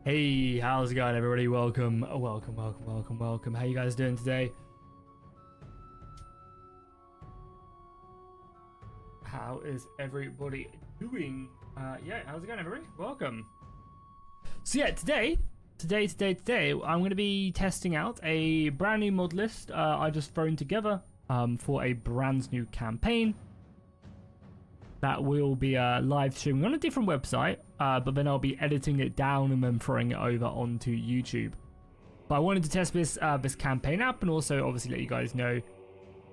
Hey, how's it going, everybody? Welcome. How you guys doing today? How is everybody doing? Yeah, how's it going, everybody? Welcome. So yeah, today, I'm going to be testing out a brand new mod list I just thrown together for a brand new campaign that will be live streaming on a different website, but then I'll be editing it down and then throwing it over onto YouTube. But I wanted to test this campaign app and also obviously let you guys know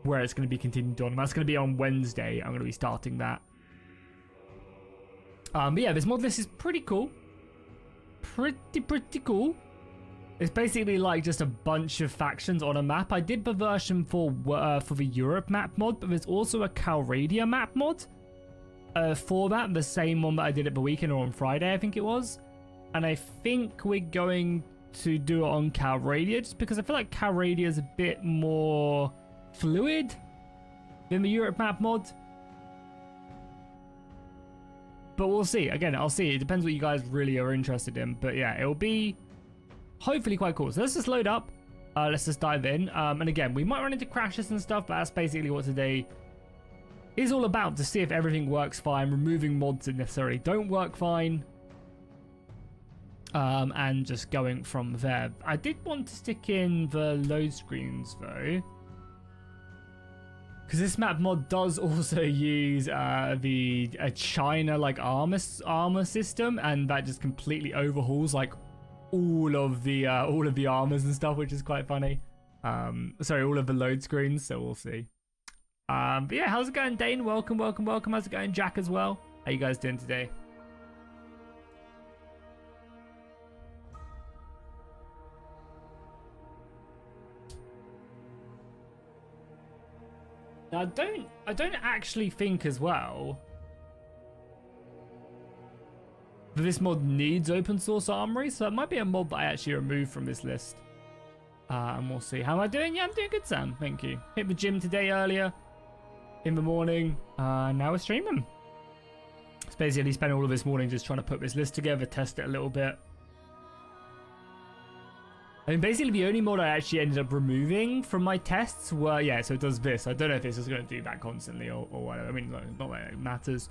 where it's going to be continued on. That's going to be on Wednesday. I'm going to be starting that. But yeah, this mod list is pretty cool. Pretty cool. It's basically like just a bunch of factions on a map. I did the version for the Europe map mod, but there's also a Calradia map mod. For that, the same one that I did at the weekend or on Friday, I think it was. And I think we're going to do it on Calradia just because I feel like Calradia is a bit more fluid than the Europe map mod. But we'll see. Again, I'll see. It depends what you guys really are interested in. But yeah, it'll be hopefully quite cool. So let's just load up. Let's just dive in. And again, we might run into crashes and stuff, but that's basically what today is all about, to see if everything works fine, removing mods that necessarily don't work fine, and just going from there. I did want to stick in the load screens though, because this map mod does also use a China like armor system, and that just completely overhauls like all of the armors and stuff, which is quite funny. Sorry, all of the load screens. So we'll see. But yeah, how's it going, Dane? Welcome. How's it going, Jack, as well? How you guys doing today? Now, I don't actually think as well that this mod needs open source armory, so that might be a mod that I actually remove from this list. And we'll see. How am I doing? Yeah, I'm doing good, Sam. Thank you. Hit the gym today earlier in the morning. Now we're streaming. It's basically spent all of this morning just trying to put this list together, test it a little bit. I mean, basically the only mod I actually ended up removing from my tests were, yeah, so it does this. I don't know if this is going to do that constantly or whatever. I mean, not that it matters.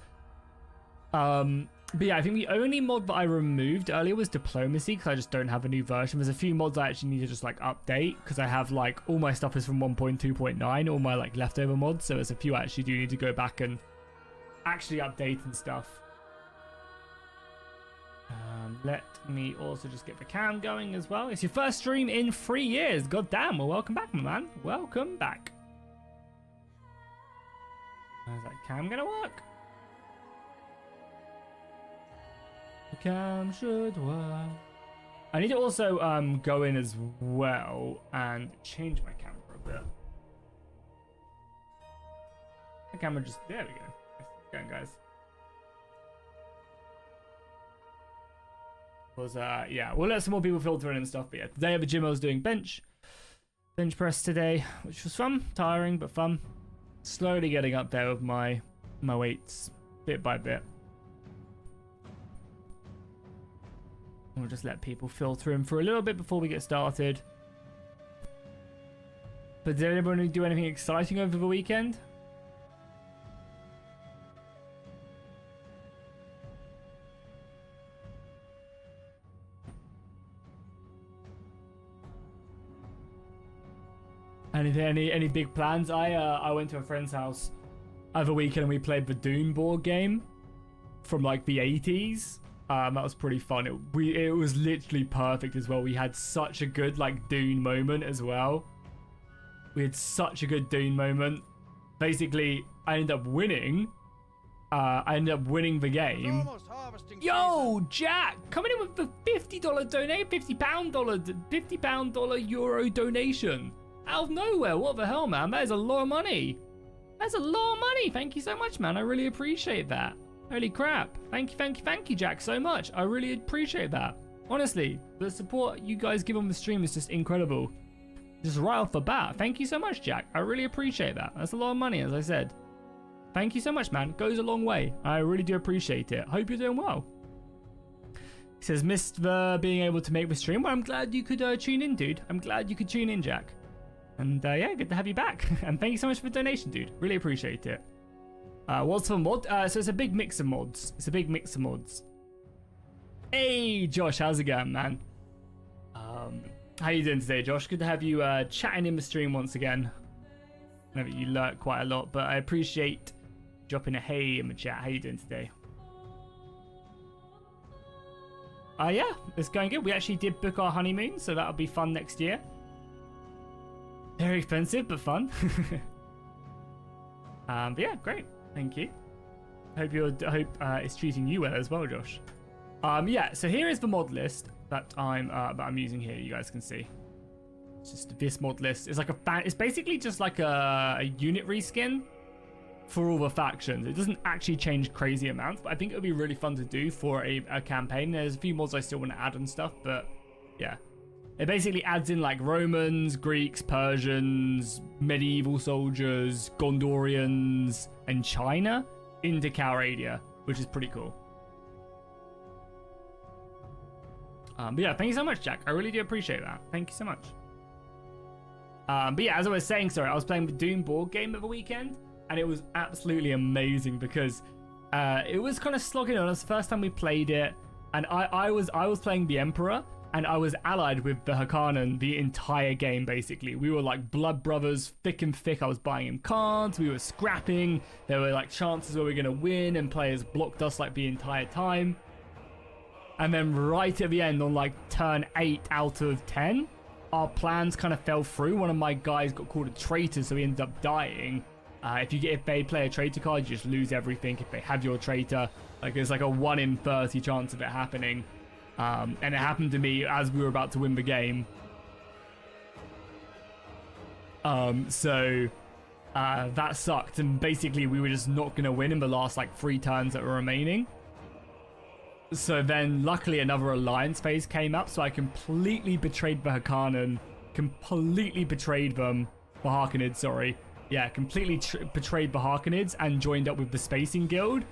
But yeah, I think the only mod that I removed earlier was diplomacy, because I just don't have a new version. There's a few mods I actually need to just like update, because I have like all my stuff is from 1.2.9, all my like leftover mods. So there's a few I actually do need to go back and actually update and stuff. Let me also just get the cam going as well. It's your first stream in 3 years. God damn. Well, welcome back, my man. Welcome back. Is that cam gonna work? The cam should work. I need to also go in as well and change my camera a bit. The camera just, there we go. It's going, guys. Yeah, we'll let some more people filter in and stuff. But yeah, today at the gym I was doing bench press today, which was fun, tiring but fun. Slowly getting up there with my weights bit by bit. We'll just let people filter in for a little bit before we get started. But did anybody do anything exciting over the weekend? Any big plans? I went to a friend's house over the weekend and we played the Dune board game from like the 80s. That was pretty fun. It was literally perfect as well. We had such a good like Dune moment as well. We had such a good Dune moment. Basically, I ended up winning. The game. Yo, Jack, coming in with the $50 donate, £50 euro donation. Out of nowhere. What the hell, man? That is a lot of money. That's a lot of money. Thank you so much, man. I really appreciate that. Holy crap. Thank you, Jack, so much. I really appreciate that. Honestly, the support you guys give on the stream is just incredible. Just right off the bat. Thank you so much, Jack. I really appreciate that. That's a lot of money, as I said. Thank you so much, man. Goes a long way. I really do appreciate it. Hope you're doing well. He says, missed the being able to make the stream. Well, I'm glad you could tune in, dude. I'm glad you could tune in, Jack. And yeah, good to have you back. And thank you so much for the donation, dude. Really appreciate it. What's for mod? So it's a big mix of mods. It's a big mix of mods. Hey, Josh, how's it going, man? How you doing today, Josh? Good to have you chatting in the stream once again. I know that you lurk quite a lot, but I appreciate dropping a hey in the chat. How you doing today? Yeah, it's going good. We actually did book our honeymoon, so that'll be fun next year. Very expensive, but fun. But yeah, great. Thank you. Hope it's treating you well as well, Josh. Yeah, so here is the mod list that I'm using here. You guys can see. It's just this mod list. It's like it's basically just like a unit reskin for all the factions. It doesn't actually change crazy amounts, but I think it would be really fun to do for a campaign. There's a few mods I still want to add and stuff, but yeah. It basically adds in like Romans, Greeks, Persians, medieval soldiers, Gondorians, and China into Calradia, which is pretty cool. But yeah, thank you so much, Jack. I really do appreciate that. Thank you so much. But yeah, as I was saying, sorry, I was playing the Doom board game of the weekend, and it was absolutely amazing because it was kind of slogging on us the first time we played it, and I was playing the Emperor, and I was allied with the Harkonnen the entire game, basically. We were like blood brothers, thick and thick. I was buying him cards, we were scrapping, there were like chances where we were going to win, and players blocked us like the entire time. And then right at the end, on like turn 8 out of 10, our plans kind of fell through. One of my guys got called a traitor, so he ended up dying. If they play a traitor card, you just lose everything. If they have your traitor, like there's like a 1 in 30 chance of it happening. And it happened to me as we were about to win the game. So that sucked, and basically we were just not going to win in the last like 3 turns that were remaining. So then luckily another alliance phase came up, so I completely betrayed the Harkonnen, completely betrayed them, the Harkonnens, sorry. Yeah, completely betrayed the Harkonnens and joined up with the Spacing Guild.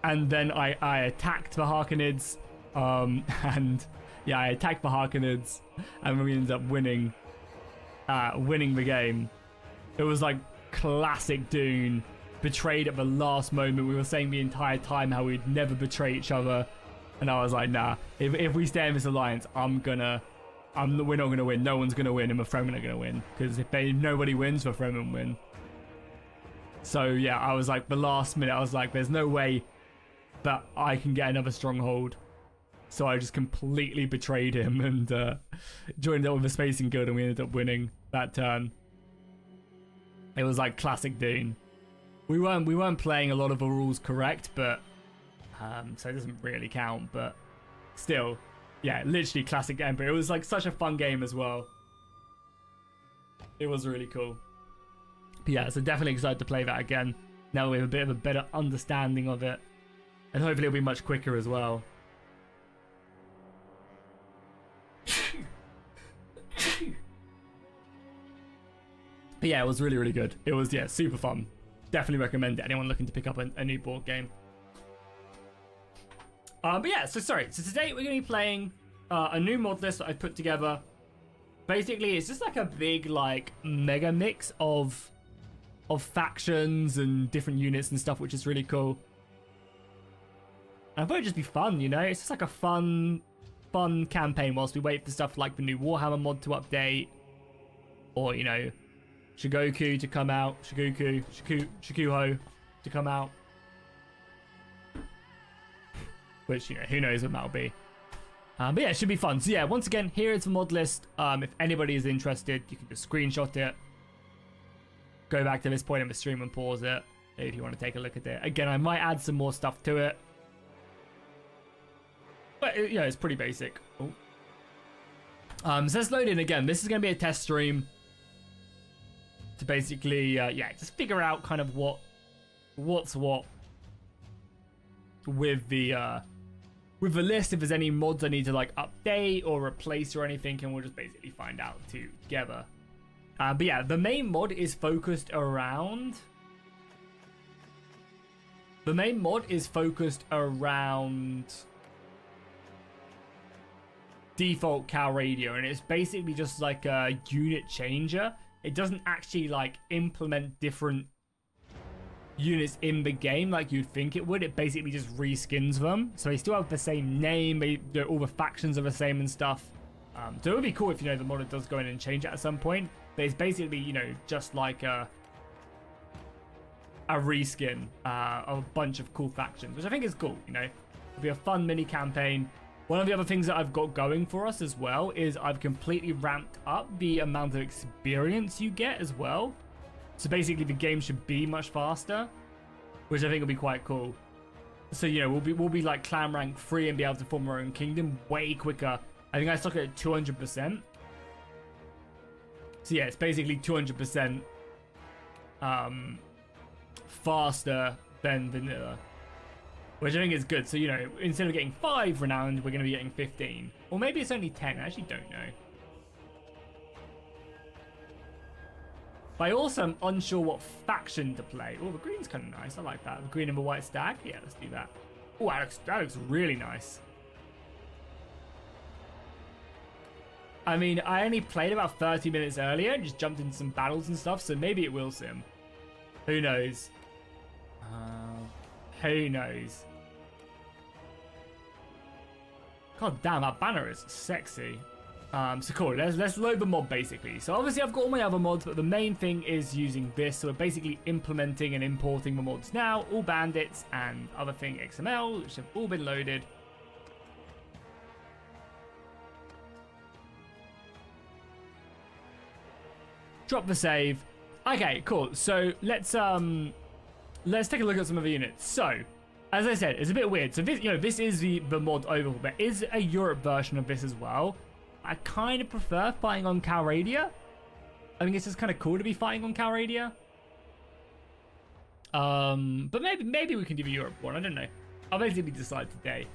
And then I attacked the Harkonnens, and yeah, I attacked the Harkonnens, and we ended up winning the game. It was like classic Dune, betrayed at the last moment. We were saying the entire time how we'd never betray each other. And I was like, nah, if we stay in this alliance, we're not going to win. No one's going to win, and the Fremen are going to win. Because if nobody wins, the Fremen win. So yeah, I was like, the last minute, I was like, there's no way that I can get another stronghold. So I just completely betrayed him and joined up with the Spacing Guild, and we ended up winning that turn. It was like classic Dune. We weren't playing a lot of the rules correct, but so it doesn't really count, but still, yeah, literally classic Emperor. It was like such a fun game as well. It was really cool. But yeah, so definitely excited to play that again. Now we have a bit of a better understanding of it, and hopefully it'll be much quicker as well. But yeah, it was really, really good. It was, yeah, super fun. Definitely recommend it. Anyone looking to pick up a new board game. But yeah, so today we're going to be playing a new mod list that I put together. Basically, it's just like a big, like, mega mix of factions and different units and stuff, which is really cool. And I thought it'd just be fun, you know? It's just like a fun campaign whilst we wait for stuff like the new Warhammer mod to update. Or, you know, Shigoku to come out. Shikuho to come out. Which, you know, who knows what that'll be. But yeah, it should be fun. So yeah, once again, here is the mod list. If anybody is interested, you can just screenshot it. Go back to this point in the stream and pause it if you want to take a look at it. Again, I might add some more stuff to it. But, yeah, it's pretty basic. Oh. So let's load in again. This is going to be a test stream. To basically, yeah, just figure out kind of what's what. With the list, if there's any mods I need to like update or replace or anything, and we'll just basically find out together. But yeah, the main mod is focused around default Calradia, and it's basically just like a unit changer. It doesn't actually like implement different units in the game like you'd think it would. It basically just reskins them, so they still have the same name, all the factions are the same and stuff. So it would be cool if, you know, the modder does go in and change it at some point, but it's basically, you know, just like a reskin of a bunch of cool factions, which I think is cool. You know, it'll be a fun mini campaign. One of the other things that I've got going for us as well is I've completely ramped up the amount of experience you get as well. So basically the game should be much faster, which I think will be quite cool. So, you know, we'll be like clan rank 3 and be able to form our own kingdom way quicker. I think I stuck it at 200%. So yeah, it's basically 200% faster than vanilla, which I think is good. So, you know, instead of getting 5 renowned, we're going to be getting 15. Or maybe it's only 10. I actually don't know. But I also am unsure what faction to play. Oh, the green's kind of nice. I like that. The green and the white stag. Yeah, let's do that. Oh, that looks really nice. I mean, I only played about 30 minutes earlier and just jumped into some battles and stuff, so maybe it will sim. Who knows? Who knows? God damn, that banner is sexy. So cool, let's load the mod basically. So obviously I've got all my other mods, but the main thing is using this. So we're basically implementing and importing the mods now. All bandits and other thing XML, which have all been loaded. Drop the save. Okay, cool. So let's take a look at some of the units. So, as I said, it's a bit weird. So this, you know, this is the mod overhaul. There is a Europe version of this as well. I kind of prefer fighting on Calradia. I think it's just kind of cool to be fighting on Calradia. But maybe we can do the Europe one. I don't know. I'll basically decide today.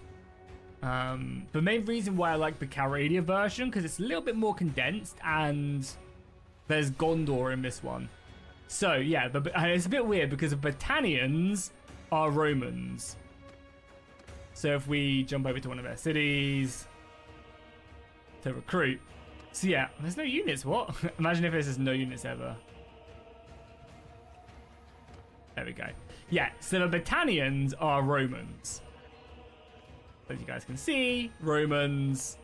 The main reason why I like the Calradia version, because it's a little bit more condensed and there's Gondor in this one. So yeah, it's a bit weird because the Britannians are Romans. So if we jump over to one of their cities to recruit. So yeah, there's no units. What? Imagine if there's no units ever. There we go. Yeah, so the Britannians are Romans. As you guys can see, Romans.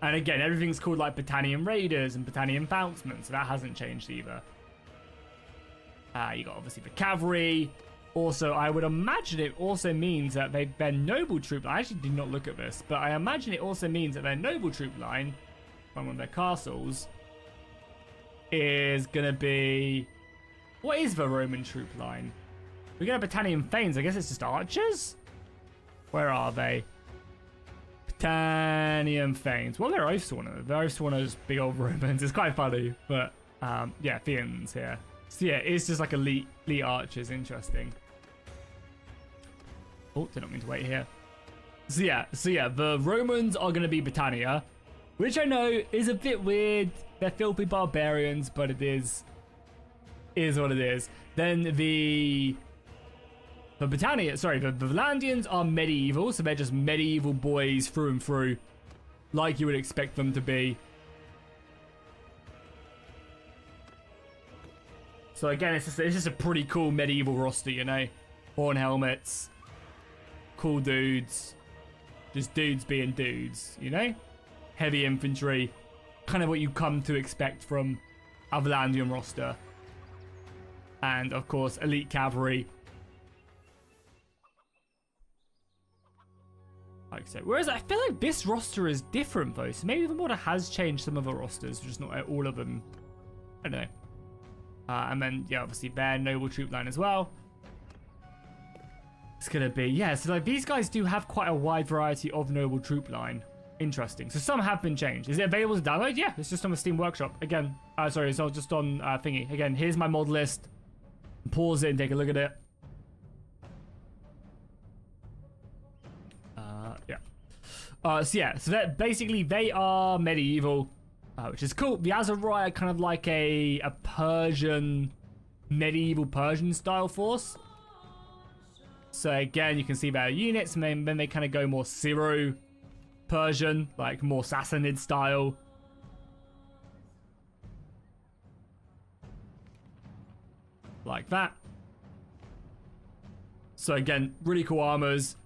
And again, everything's called like Britannian Raiders and Britannian Bouncement, so that hasn't changed either. You got obviously the cavalry. Also, I would imagine it also means that their noble troop. I actually did not look at this, but I imagine it also means that their noble troop line from one of their castles is gonna be. What is the Roman troop line? We got Britannian Thanes. I guess it's just archers. Where are they? Britannian Thanes. Well, they're Oathsworners. They're Oathsworners, big old Romans. It's quite funny, but yeah, Theans here. So yeah, it's just like elite archers. Interesting. Oh, did not mean to wait here. So yeah, the Romans are going to be Britannia, which I know is a bit weird. They're filthy barbarians, but it is what it is. Then the Britannia, sorry, the Valandians are medieval, so they're just medieval boys through and through, like you would expect them to be. So again, it's just a pretty cool medieval roster, you know? Horn helmets, cool dudes, just dudes being dudes, you know? Heavy infantry, kind of what you come to expect from a Valandian roster. And of course, elite cavalry. Like so. Whereas I feel like this roster is different though, so maybe the modder has changed some of the rosters, just not all of them. I don't know. And then, yeah, obviously their noble troop line as well. It's going to be, yeah, so like these guys do have quite a wide variety of noble troop line. Interesting. So some have been changed. Is it available to download? Yeah, it's just on the Steam Workshop. Again, sorry, so just on thingy. Again, here's my mod list. Pause it and take a look at it. Yeah. So yeah, so that basically they are medieval. Which is cool. The Azariah are kind of like a Persian, medieval Persian style force. So again, you can see their units, and then they kind of go more Syro Persian, like more Sassanid style. Like that. So again, really cool armors.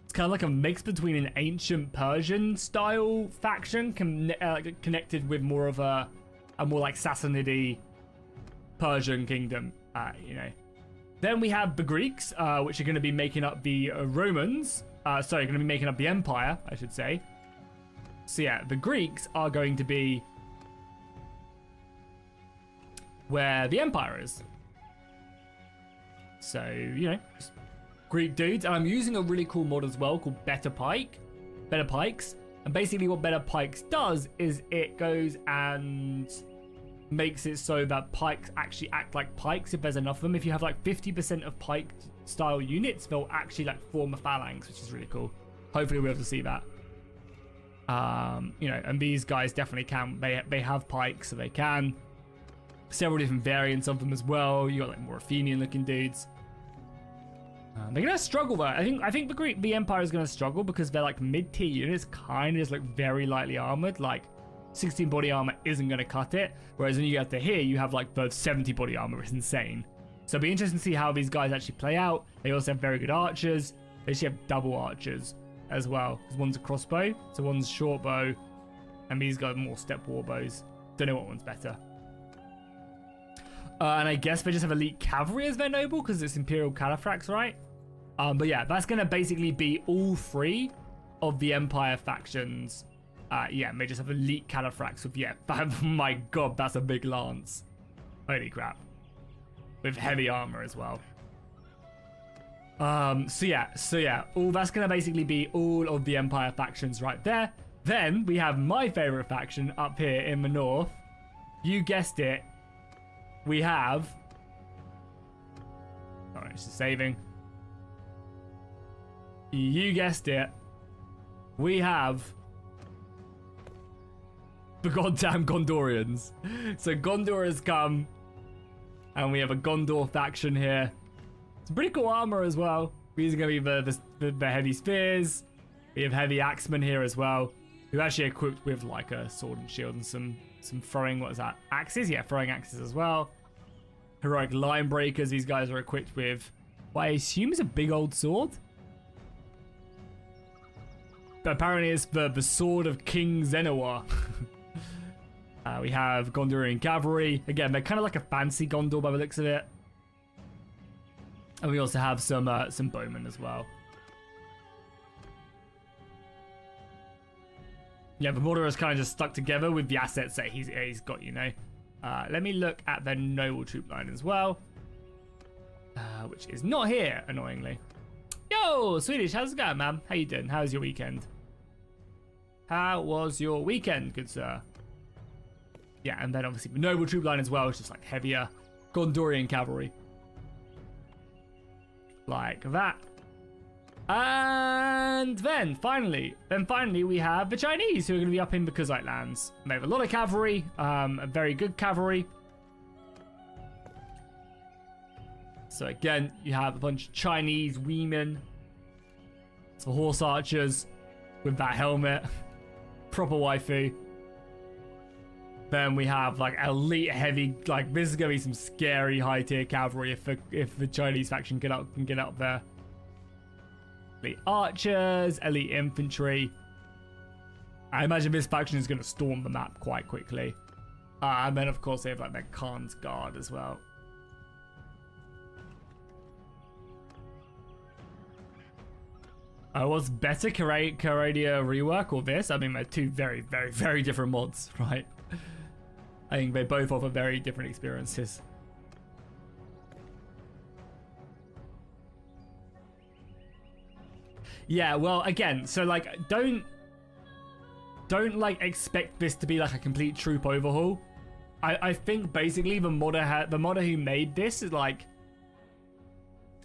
It's kind of like a mix between an ancient Persian style faction connected with more of a more like Sassanid-y Persian kingdom, you know. Then we have the Greeks, which are going to be making up the Romans. Sorry, going to be making up the Empire, I should say. So yeah, the Greeks are going to be where the Empire is. So, you know, Greek dudes. And I'm using a really cool mod as well called Better Pikes. And basically what Better Pikes does is it goes and makes it so that pikes actually act like pikes if there's enough of them. If you have like 50% of pike style units, they'll actually like form a phalanx, which is really cool. Hopefully we'll be able to see that. You know, and these guys definitely can. They have pikes, so they can. Several different variants of them as well. You got like more Athenian looking dudes. They're gonna struggle though. I think the Empire is gonna struggle because they're like mid-tier units, kind of just like very lightly armored. Like 16 body armor isn't gonna cut it. Whereas when you get to here, you have like the 70 body armor. It's insane. So it'll be interesting to see how these guys actually play out. They also have very good archers. They actually have double archers as well. Because one's a crossbow, so one's short bow, and these guys are more step war bows. Don't know what one's better. And I guess they just have elite cavalry as their noble because it's Imperial Califrax, right? But yeah, that's going to basically be all three of the Empire factions. Yeah, and they just have elite Califrax with, yeah, my god, that's a big lance. Holy crap. With heavy armor as well. So yeah, all that's going to basically be all of the Empire factions right there. Then we have my favorite faction up here in the north. You guessed it. We have... Alright, it's just saving. You guessed it. We have... the goddamn Gondorians. So Gondor has come. And we have a Gondor faction here. Some pretty cool armor as well. These are going to be the heavy spears. We have heavy axemen here as well. Who are actually equipped with like a sword and shield and some throwing, what is that? Axes? Yeah, throwing axes as well. Heroic line breakers. These guys are equipped with what I assume is a big old sword. But apparently it's the sword of King Zenowar. We have Gondorian cavalry. Again, they're kind of like a fancy Gondor by the looks of it. And we also have some bowmen as well. Yeah, the Mordor is kind of just stuck together with the assets that he's got, you know. Let me look at the noble troop line as well. Which is not here, annoyingly. Yo, Swedish, how's it going, man? How you doing? How's your weekend? How was your weekend, good sir? Yeah, and then obviously the noble troop line as well, is just like heavier Gondorian cavalry. Like that. And then finally we have the Chinese, who are going to be up in the Kazite lands. They have a lot of cavalry, a very good cavalry. So again, you have a bunch of Chinese women. It's for horse archers with that helmet. Proper waifu. Then we have like elite heavy, like this is going to be some scary high tier cavalry if the Chinese faction can get up there. Elite archers, elite infantry. I imagine this faction is going to storm the map quite quickly. And then of course they have like their Khan's Guard as well. What's better, Calradia rework or this? I mean, they're two very, very, very different mods, right? I think they both offer very different experiences. Yeah, well, again, so like, don't like expect this to be like a complete troop overhaul. I think basically the modder who made this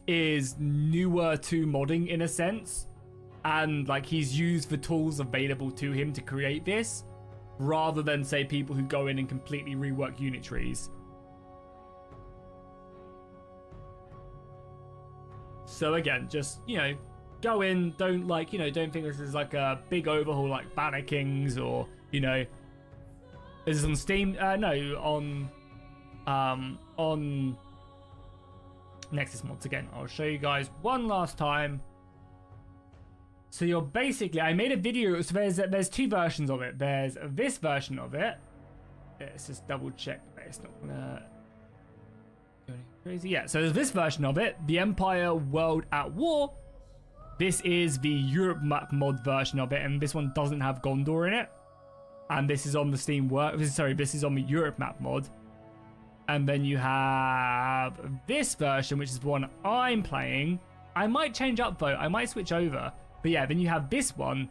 is newer to modding in a sense, and like he's used the tools available to him to create this, rather than say people who go in and completely rework unit trees. So again, just, you know, go in, don't like, you know, don't think this is like a big overhaul like Banner Kings or, you know, is this on Steam? No, on Nexus mods again. I'll show you guys one last time. So you're basically, I made a video, so there's two versions of it. There's this version of it. Let's just double check that it's not gonna go any crazy. Yeah, so there's this version of it, the Empire World at War. This is the Europe map mod version of it, and this one doesn't have Gondor in it. And this is on the Steam work. Sorry, this is on the Europe map mod. And then you have this version, which is the one I'm playing. I might change up though. I might switch over. But yeah, then you have this one,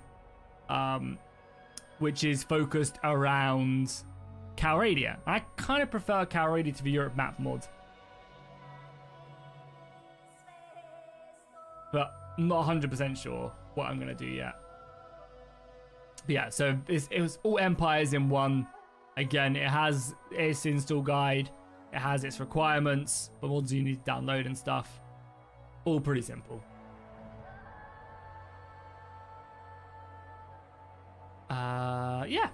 which is focused around Calradia. I kind of prefer Calradia to the Europe map mod. But I'm not 100% sure what I'm going to do yet. But yeah, so it was all empires in one. Again, it has its install guide. It has its requirements, the mods you need to download and stuff. All pretty simple. Yeah.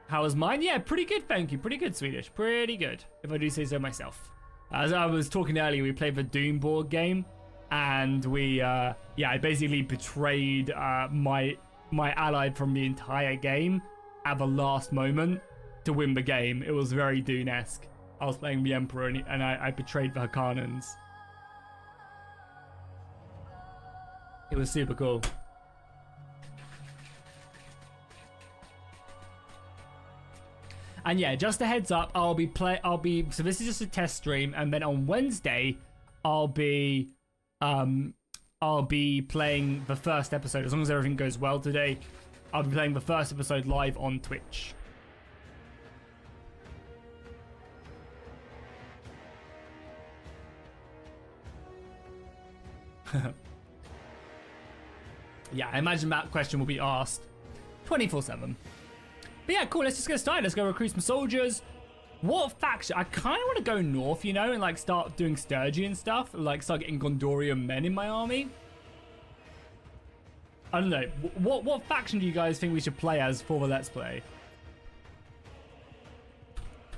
How was mine? Yeah, pretty good, thank you. Pretty good, Swedish. Pretty good, if I do say so myself. As I was talking earlier, we played the Doom board game, and we, yeah, I basically betrayed my ally from the entire game at the last moment to win the game. It was very Dune-esque. I was playing the Emperor, and I betrayed the Harkonnens. It was super cool. And yeah, just a heads up, so this is just a test stream, and then on Wednesday, I'll be playing the first episode. As long as everything goes well today, I'll be playing the first episode live on Twitch. Yeah, I imagine that question will be asked 24/7. But yeah, cool, let's just get started. Let's go recruit some soldiers. What faction? I kind of want to go north, you know, and like start doing Sturgy and stuff. Like start getting Gondorian men in my army. I don't know. What faction do you guys think we should play as for the Let's Play?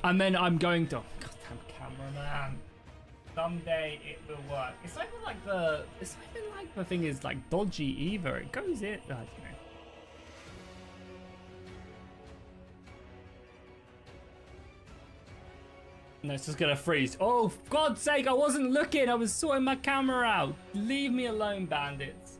And then I'm going to... Goddamn cameraman. Someday it will work. It's not even like the thing is like dodgy either. It goes in... I don't know. No, it's just gonna freeze. Oh, for God's sake, I wasn't looking. I was sorting my camera out. Leave me alone, bandits.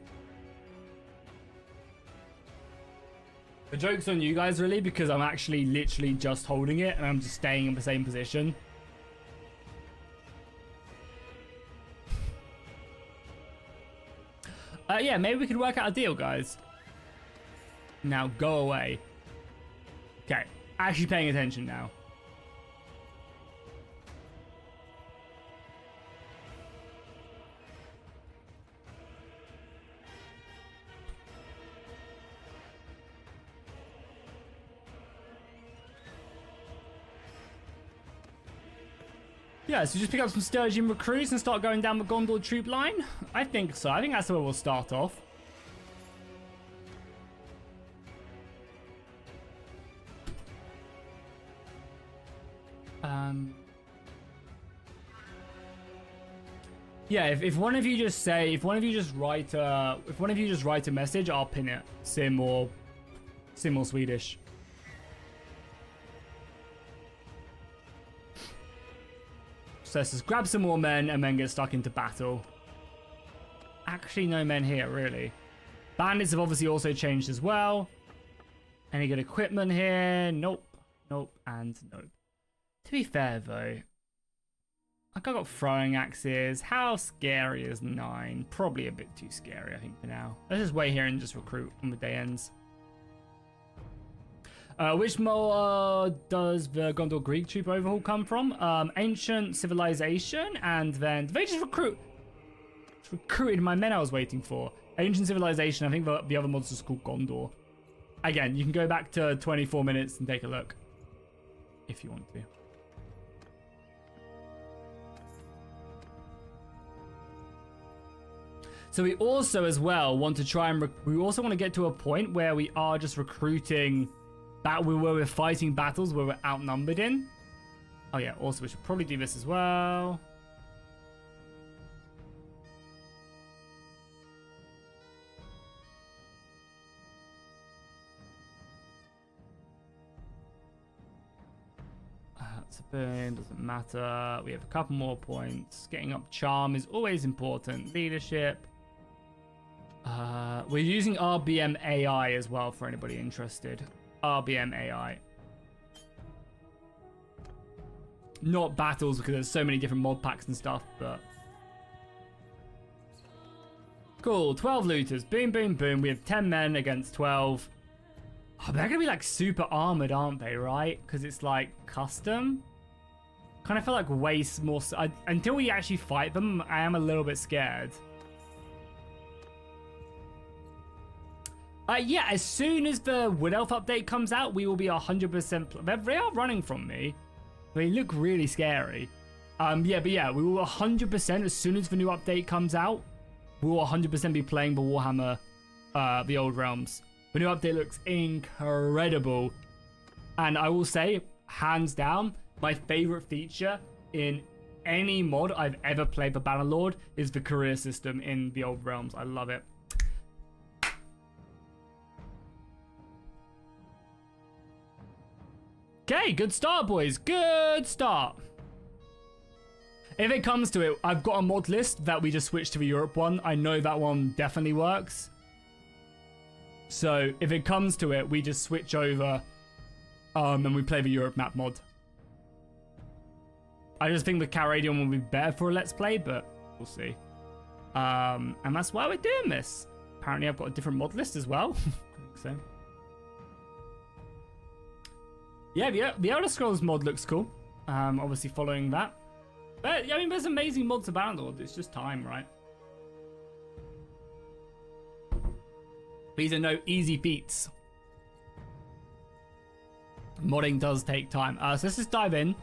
The joke's on you guys, really, because I'm actually literally just holding it and I'm just staying in the same position. Yeah, maybe we could work out a deal, guys. Now, go away. Okay, actually paying attention now. Yeah, so just pick up some Sturgeon recruits and start going down the Gondor troop line? I think so. I think that's where we'll start off. Yeah, if one of you just write a message, I'll pin it. Sim or Swedish. So let's just grab some more men and then get stuck into battle. Actually, no men here, really. Bandits have obviously also changed as well. Any good equipment here? Nope. Nope. And nope. To be fair, though, like I got throwing axes. How scary is 9? Probably a bit too scary, I think, for now. Let's just wait here and just recruit when the day ends. Which mod does the Gondor Greek troop overhaul come from? Ancient Civilization, and then they just recruited my men I was waiting for. Ancient Civilization, I think the other mod's just called Gondor. Again, you can go back to 24 minutes and take a look if you want to. So we also as well want to try and we also want to get to a point where we are just recruiting where we're fighting battles where we're outnumbered in. Oh yeah, also we should probably do this as well. That's a boom, doesn't matter. We have a couple more points. Getting up charm is always important. Leadership. We're using RBM AI as well for anybody interested. RBM AI. Not battles because there's so many different mod packs and stuff, but... Cool, 12 looters. Boom, boom, boom. We have 10 men against 12. Oh, they're going to be like super armored, aren't they, right? Because it's like custom. Kind of feel like way more... until we actually fight them, I am a little bit scared. Yeah, as soon as the Wood Elf update comes out, we will be 100%... They are running from me. They look really scary. Yeah, but yeah, we will 100%, as soon as the new update comes out, we will 100% be playing the Warhammer, the Old Realms. The new update looks incredible. And I will say, hands down, my favorite feature in any mod I've ever played for Bannerlord is the career system in the Old Realms. I love it. Okay, good start, boys. Good start. If it comes to it, I've got a mod list that we just switched to the Europe one. I know that one definitely works. So if it comes to it, we just switch over and we play the Europe map mod. I just think the Calradia one will be better for a Let's Play, but we'll see. And that's why we're doing this. Apparently I've got a different mod list as well. So. Yeah, the Elder Scrolls mod looks cool. Obviously following that. But, yeah, I mean, there's amazing mods to Bannerlord. It's just time, right? These are no easy feats. Modding does take time. So let's just dive in.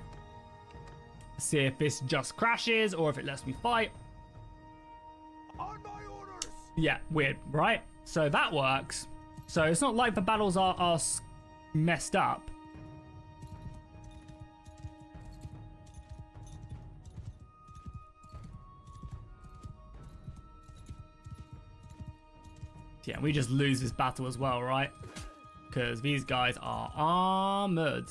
See if this just crashes or if it lets me fight. On my orders. Yeah, weird, right? So that works. So it's not like the battles are messed up. Yeah, we just lose this battle as well, right? Because these guys are armored.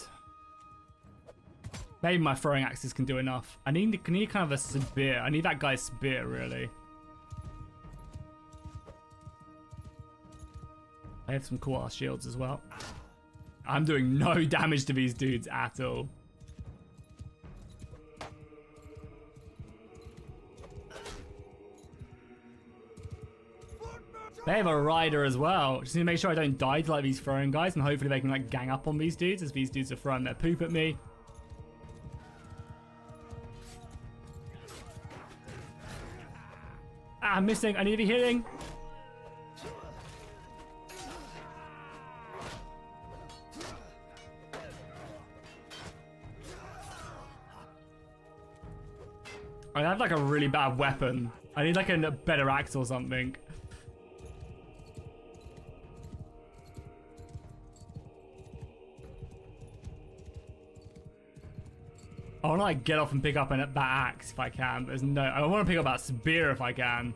Maybe my throwing axes can do enough. I need kind of a spear. I need that guy's spear, really. I have some cool ass shields as well. I'm doing no damage to these dudes at all. They have a rider as well. Just need to make sure I don't die to like these throwing guys, and hopefully they can like gang up on these dudes as these dudes are throwing their poop at me. Ah, I'm missing. I need to be healing. I have like a really bad weapon. I need like a better axe or something. I want to like get off and pick up that axe if I can, but there's no... I want to pick up that spear if I can.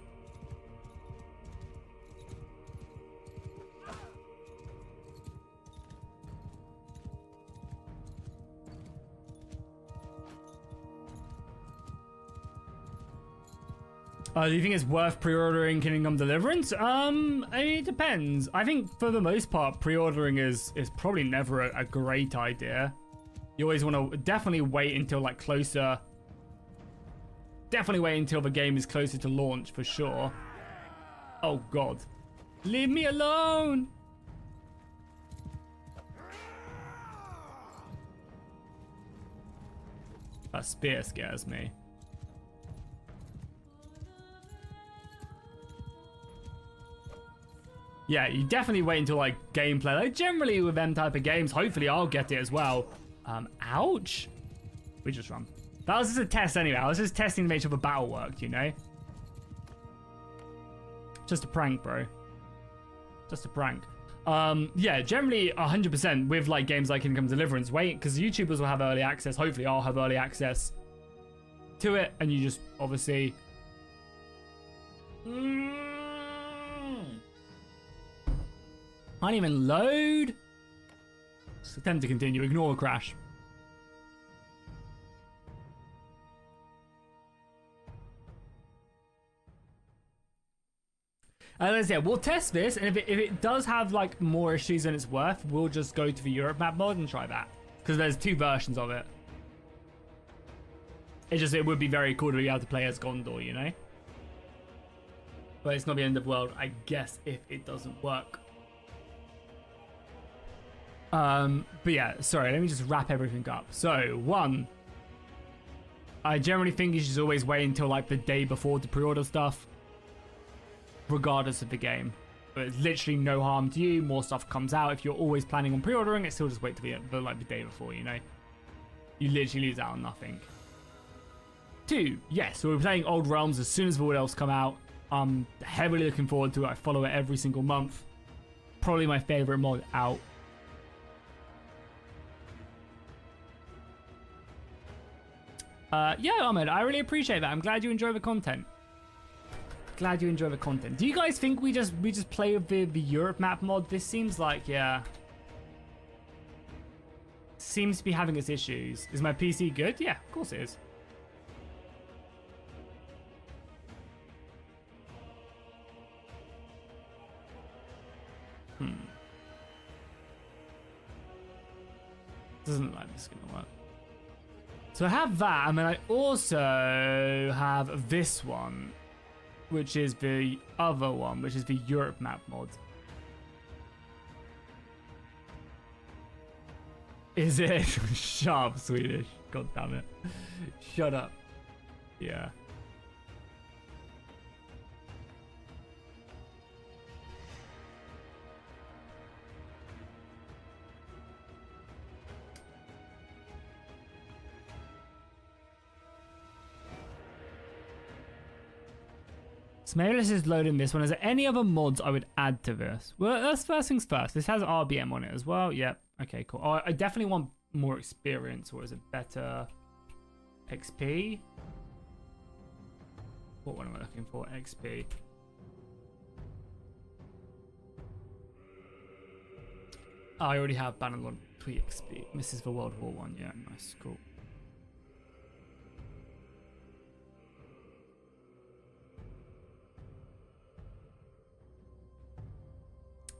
Do you think it's worth pre-ordering Kingdom Deliverance? I mean, it depends. I think for the most part, pre-ordering is probably never a great idea. You always want to definitely wait until like closer. Definitely wait until the game is closer to launch for sure. Oh God. Leave me alone. That spear scares me. Yeah, you definitely wait until like gameplay. Like generally with them type of games, hopefully I'll get it as well. Ouch. We just run. That was just a test anyway. I was just testing to make sure the battle worked, you know? Just a prank, bro. Just a prank. Yeah, generally 100% with like games like Kingdom Deliverance. Wait, because YouTubers will have early access. Hopefully, I'll have early access to it, and you just obviously. Can't even load. Just attempt to continue. Ignore a crash. Let's say we'll test this, and if it does have like more issues than it's worth, we'll just go to the Europe map mod and try that, because there's 2 versions of it. It would be very cool to be able to play as Gondor, you know. But it's not the end of the world, I guess, if it doesn't work. But yeah, sorry, let me just wrap everything up. So, 1, I generally think you should always wait until like the day before to pre-order stuff, regardless of the game. But it's literally no harm to you. More stuff comes out. If you're always planning on pre-ordering it, still just wait to the day before, you know. You literally lose out on nothing. 2, yes, so we're playing Old Realms as soon as the Wood Elves come out. I'm heavily looking forward to it. I follow it every single month. Probably my favorite mod out. Yeah, Ahmed, I really appreciate that. I'm glad you enjoy the content. Glad you enjoy the content. Do you guys think we just play with the Europe map mod? This seems like, yeah, seems to be having its issues. Is my PC good? Yeah, of course it is. Doesn't look like this is gonna work. So I have that, and then I also have this one, which is the other one, which is the Europe map mod. Is it? Shut up, Swedish. God damn it. Shut up. Yeah. Smailus is loading this one. Is there any other mods I would add to this? Well, that's first things first. This has RBM on it as well. Yep. Okay, cool. Oh, I definitely want more experience, or is it better XP? What one am I looking for? XP. Oh, I already have Bannerlord 3 XP. This is the World War one. Yeah, nice. Cool.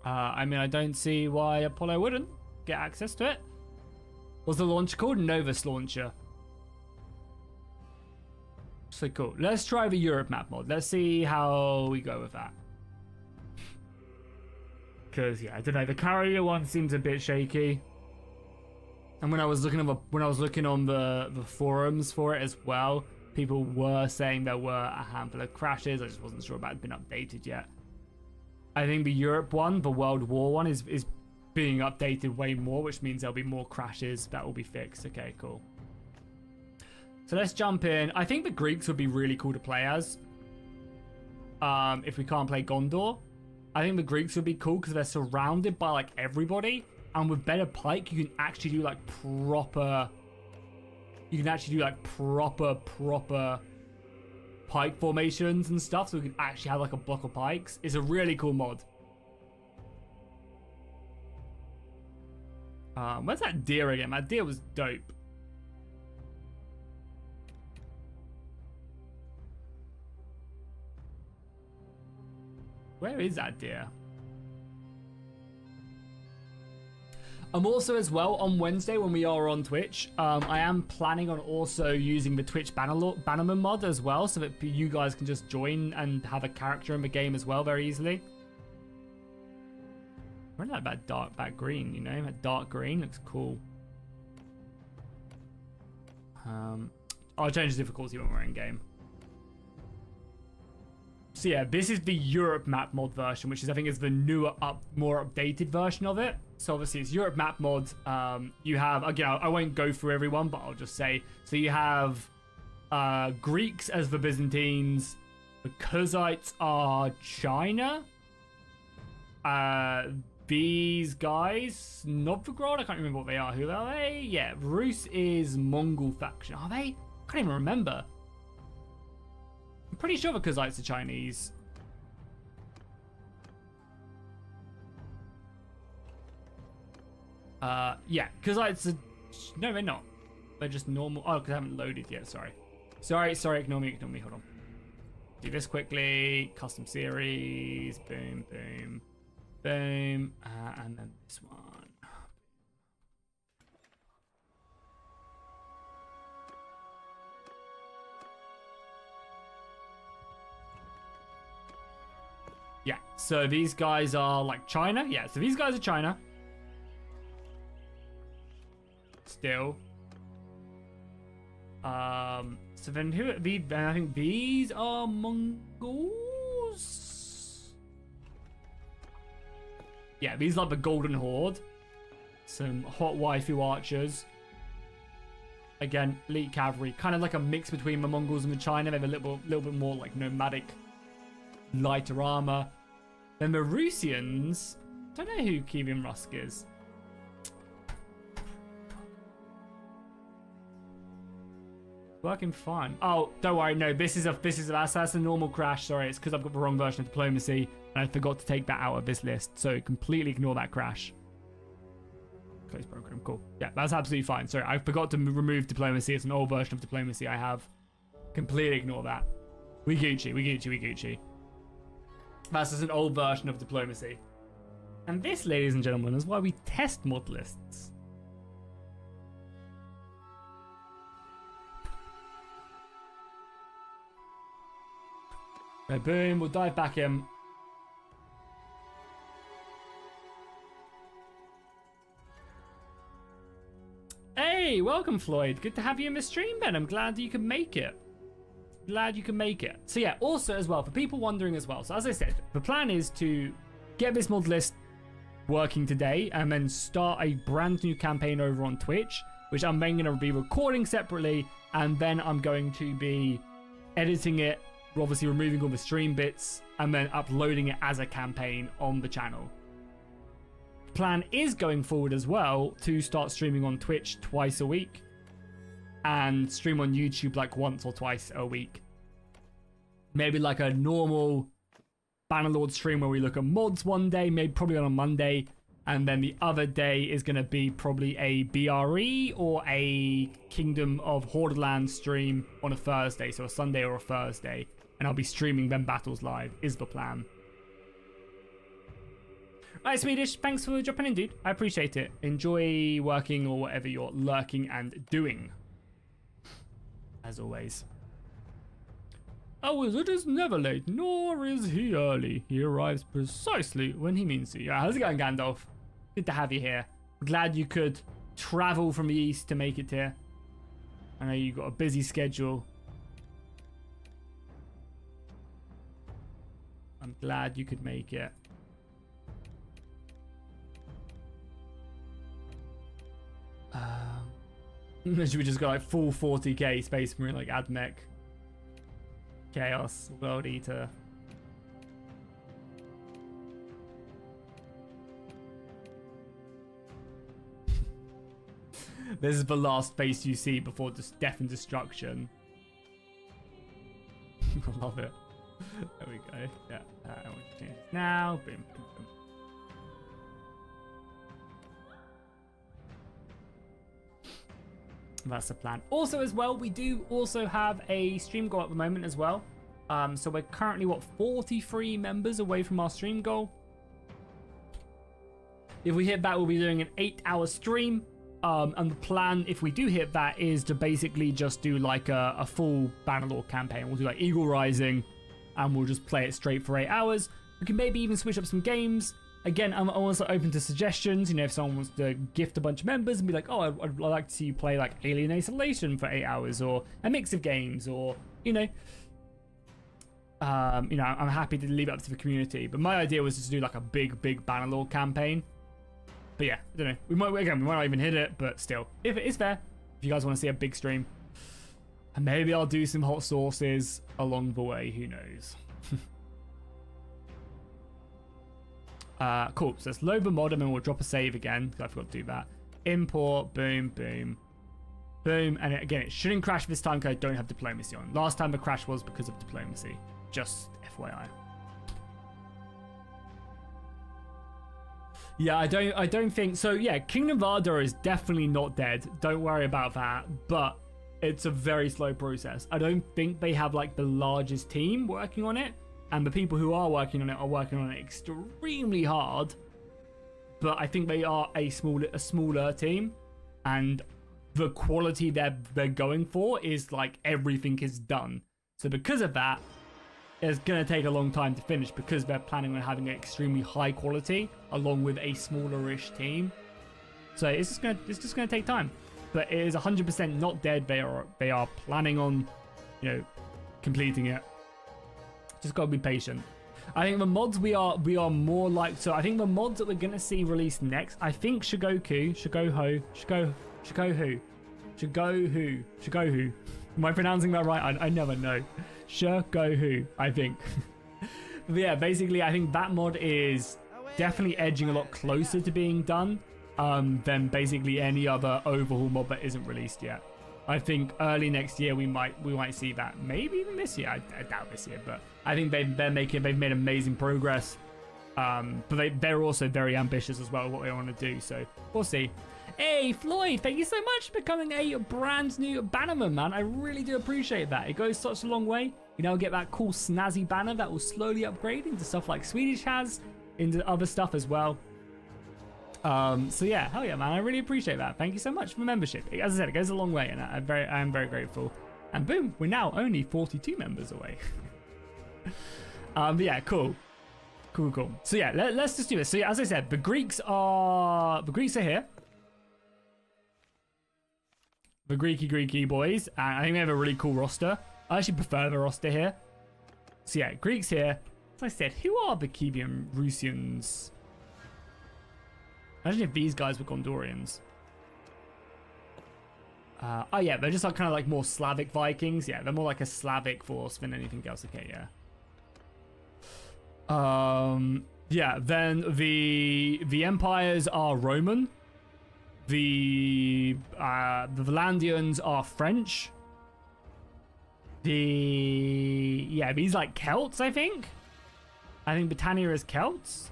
I mean, I don't see why Apollo wouldn't get access to it. What's the launcher called? Novus Launcher. So cool. Let's try the Europe map mod. Let's see how we go with that. Because yeah, I don't know. The Calradia one seems a bit shaky. And when I was looking on the forums for it as well, people were saying there were a handful of crashes. I just wasn't sure about it been updated yet. I think the Europe one, the World War one, is being updated way more, which means there'll be more crashes that will be fixed. Okay, cool. So let's jump in. I think the Greeks would be really cool to play as. If we can't play Gondor, I think the Greeks would be cool because they're surrounded by like everybody, and with better pike, you can actually do like proper. You can actually do like proper pike formations and stuff, so we can actually have like a block of pikes. It's a really cool mod. Where's that deer again? That deer was dope. Where is that deer? Also as well on Wednesday when we are on Twitch, I am planning on also using the Twitch Bannerman mod as well, so that you guys can just join and have a character in the game as well very easily. I really like that green, you know, that dark green looks cool. I'll change the difficulty when we're in game. So yeah, this is the Europe map mod version, which is I think is the newer, more updated version of it. So obviously it's Europe map mod. You have, again, I won't go through everyone, but I'll just say, so you have Greeks as the Byzantines, The Kuzites are China. These guys, Novgorod, I can't remember what they are. Who are they? Yeah, Rus is Mongol faction. Are they? I can't even remember. I'm pretty sure the Kuzites are Chinese. Yeah, Kuzites are... No, they're not. They're just normal... Oh, because I haven't loaded yet, sorry. Sorry, ignore me, hold on. Do this quickly. Custom series. Boom, boom, boom. And then this one. Yeah, so these guys are like China. Yeah, so these guys are China. Still. So then who? I think these are Mongols. Yeah, these are like the Golden Horde. Some hot waifu archers. Again, elite cavalry, kind of like a mix between the Mongols and the China. They have a little bit more like nomadic, lighter armor. Then the Russians. Don't know who Kievan Rusk is. Working fine. Oh, don't worry. No, that's a normal crash. Sorry, it's because I've got the wrong version of diplomacy and I forgot to take that out of this list. So completely ignore that crash. Close program. Cool. Yeah, that's absolutely fine. Sorry, I forgot to remove diplomacy. It's an old version of diplomacy I have. Completely ignore that. We Gucci. That's just an old version of diplomacy. And this, ladies and gentlemen, is why we test mod lists. Okay, boom, we'll dive back in. Hey, welcome Floyd. Good to have you in the stream, Ben. I'm glad you can make it. So yeah, also as well, for people wondering as well. So as I said, the plan is to get this mod list working today and then start a brand new campaign over on Twitch, which I'm then going to be recording separately, and then I'm going to be editing it, obviously removing all the stream bits, and then uploading it as a campaign on the channel. Plan is going forward as well to start streaming on Twitch twice a week and stream on YouTube like once or twice a week. Maybe like a normal Bannerlord stream where we look at mods one day, maybe probably on a Monday, and then the other day is going to be probably a BRE or a Kingdom of Hordeland stream on a Thursday, so a Sunday or a Thursday, and I'll be streaming them battles live, is the plan. Alright, Swedish, thanks for dropping in, dude. I appreciate it. Enjoy working or whatever you're lurking and doing. As always. A wizard is never late, nor is he early. He arrives precisely when he means to. How's it going, Gandalf? Good to have you here. Glad you could travel from the east to make it here. I know you've got a busy schedule. I'm glad you could make it. Should we just go like full 40k Space Marine like Admech? Chaos, World Eater. This is the last face you see before just death and destruction. I love it. There we go. Yeah, I want to change this now. Boom, boom, boom. That's the plan. Also, as well, we do also have a stream goal at the moment as well. So we're currently, 43 members away from our stream goal. If we hit that, we'll be doing an 8-hour stream. And the plan, if we do hit that, is to basically just do like a full Bannerlord campaign. We'll do like Eagle Rising, and we'll just play it straight for 8 hours. We can maybe even switch up some games. Again, I'm also open to suggestions. You know, if someone wants to gift a bunch of members and be like, oh, I'd like to see you play like Alien Isolation for 8 hours, or a mix of games, or, you know, I'm happy to leave it up to the community. But my idea was to do like a big Bannerlord campaign. But yeah, I don't know. We might not even hit it, but still, if it is there, if you guys want to see a big stream, And maybe I'll do some hot sauces along the way. Who knows? Cool. So let's load the mod and then we'll drop a save again because I forgot to do that. Import. Boom. Boom. Boom. And again, it shouldn't crash this time because I don't have diplomacy on. Last time the crash was because of diplomacy. Just FYI. Yeah, I don't think so. Yeah, Kingdom Vardar is definitely not dead. Don't worry about that. But it's a very slow process. I don't think they have like the largest team working on it, and the people who are working on it extremely hard. But I think they are a smaller team, and the quality they're going for is like everything is done. So because of that, it's going to take a long time to finish because they're planning on having an extremely high quality along with a smaller-ish team. So it's just going to take time. But it is 100% not dead. They are planning on, completing it. Just got to be patient. I think the mods we are more like, so I think the mods that we're going to see released next, I think Shigoku. Am I pronouncing that right? I never know. Shigoku, I think. But yeah, basically, I think that mod is definitely edging a lot closer to being done than basically any other overhaul mod that isn't released yet. I think early next year we might see that. Maybe even this year. I doubt this year, but I think they've made amazing progress. But they're also very ambitious as well what they want to do. So we'll see. Hey Floyd, thank you so much for becoming a brand new bannerman, man. I really do appreciate that. It goes such a long way. You know, get that cool snazzy banner that will slowly upgrade into stuff like Swedish has, into other stuff as well. So yeah, hell yeah, man. I really appreciate that. Thank you so much for membership. As I said, it goes a long way, and I am very grateful. And boom, we're now only 42 members away. But yeah, cool. So yeah, let's just do this. So yeah, as I said, the Greeks are here. The Greeky boys. And I think they have a really cool roster. I actually prefer the roster here. So yeah, Greeks here. As I said, who are the Kibian Rusians? Imagine if these guys were Gondorians. Oh yeah, they're just like kind of like more Slavic Vikings. Yeah, they're more like a Slavic force than anything else. Okay, yeah. Yeah, then the empires are Roman. The Valandians are French. These like Celts, I think. I think Britannia is Celts.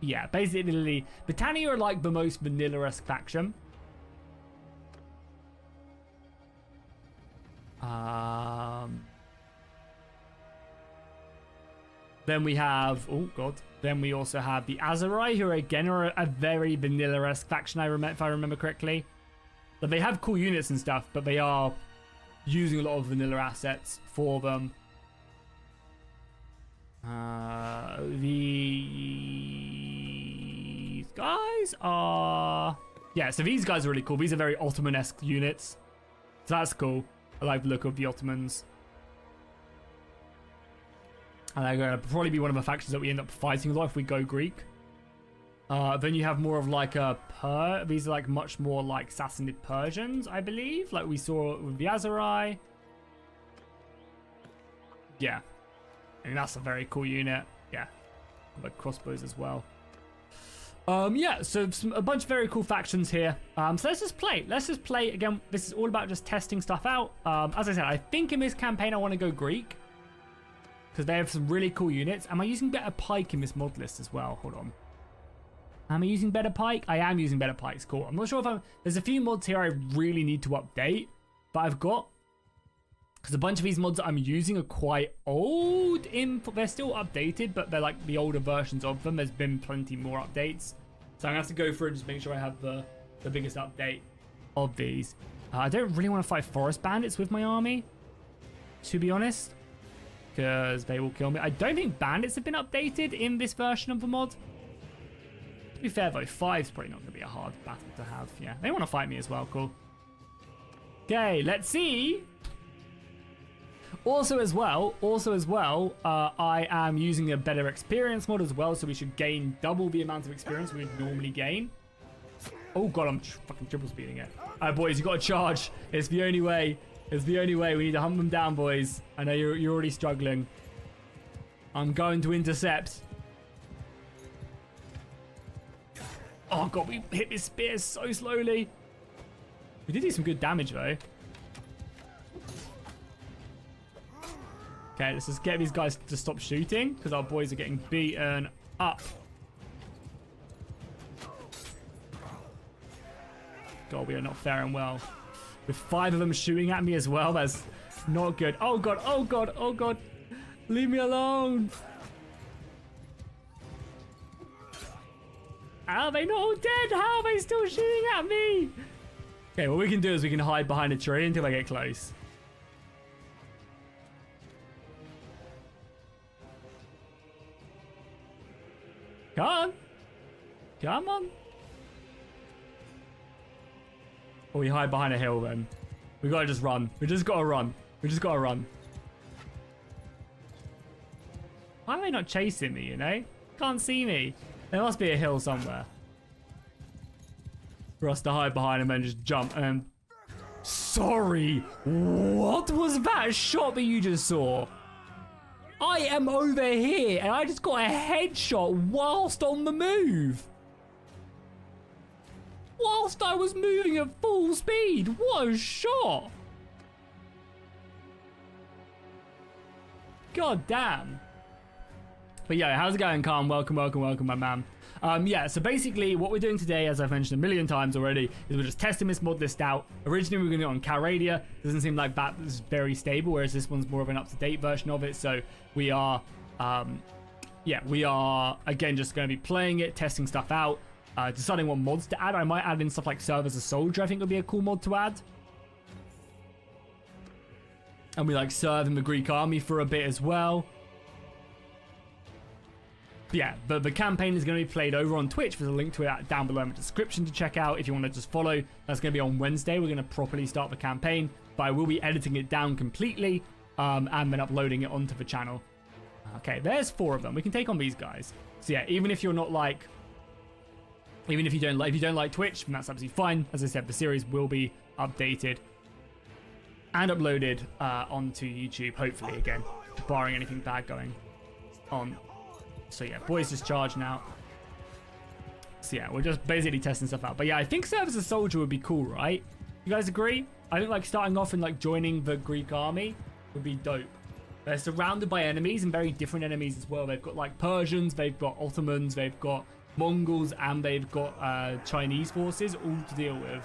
Yeah, basically, Britannia are like the most vanilla-esque faction. Then we have, then we also have the Azerai, who again are a very vanilla-esque faction, if I remember correctly. But they have cool units and stuff, but they are using a lot of vanilla assets for them. These guys are... Yeah, so these guys are really cool. These are very Ottoman-esque units. So that's cool. I like the look of the Ottomans. And they're going to probably be one of the factions that we end up fighting a lot if we go Greek. Then you have more of like these are like much more like Sassanid Persians, I believe. Like we saw with the Azerai. Yeah. I mean, that's a very cool unit. Yeah. Like crossbows as well. Yeah, so a bunch of very cool factions here. So let's just play. Again, this is all about just testing stuff out. As I said, I think in this campaign I want to go Greek. Because they have some really cool units. Am I using better pike in this mod list as well? Hold on. Am I using better pike? I am using better pikes. Cool. I'm not sure if there's a few mods here I really need to update. But I've got... Because a bunch of these mods that I'm using are quite old. They're still updated, but they're like the older versions of them. There's been plenty more updates. So I'm going to have to go through and just make sure I have the biggest update of these. I don't really want to fight forest bandits with my army, to be honest. Because they will kill me. I don't think bandits have been updated in this version of the mod. To be fair though, 5's probably not going to be a hard battle to have. Yeah, they want to fight me as well. Cool. Okay, let's see. Also as well, I am using a better experience mod as well, so we should gain double the amount of experience we would normally gain. Oh god, I'm fucking triple speeding it. Alright boys, you got to charge. It's the only way. It's the only way. We need to hunt them down, boys. I know you're already struggling. I'm going to intercept. Oh god, we hit his spears so slowly. We did do some good damage though. Okay, let's just get these guys to stop shooting because our boys are getting beaten up. God, we are not faring well. With 5 of them shooting at me as well, that's not good. Oh god, oh god, oh god. Leave me alone. Are they not all dead? How are they still shooting at me? Okay, what we can do is we can hide behind a tree until they get close. Come on. Come on. Or we hide behind a hill then. We gotta just run. We just gotta run. We just gotta run. Why are they not chasing me, you know? Can't see me. There must be a hill somewhere. For us to hide behind them and just jump and... Sorry! What was that shot that you just saw? I am over here and I just got a headshot whilst on the move. Whilst I was moving at full speed. What a shot! God damn. But yeah, how's it going, Calm? Welcome, welcome, welcome, my man. Yeah, so basically what we're doing today, as I've mentioned a million times already, is we're just testing this mod list out. Originally we were going to do it on Calradia. Doesn't seem like that is very stable, whereas this one's more of an up-to-date version of it. So we are, yeah, we are, again, just going to be playing it, testing stuff out, deciding what mods to add. I might add in stuff like Serve as a Soldier, I think would be a cool mod to add. And we like serve in the Greek army for a bit as well. Yeah, but the campaign is going to be played over on Twitch. There's a link to it down below in the description to check out if you want to just follow. That's going to be on Wednesday. We're going to properly start the campaign, but I will be editing it down completely and then uploading it onto the channel. Okay, there's 4 of them. We can take on these guys. So yeah, even if you're not like, even if you don't like Twitch, then that's absolutely fine. As I said, the series will be updated and uploaded onto YouTube, hopefully, again, barring anything bad going on. So yeah, boys just charge now. So yeah, we're just basically testing stuff out. But yeah, I think Serve as a Soldier would be cool, right? You guys agree? I think like starting off and like joining the Greek army would be dope. They're surrounded by enemies and very different enemies as well. They've got like Persians, they've got Ottomans, they've got Mongols, and they've got Chinese forces all to deal with.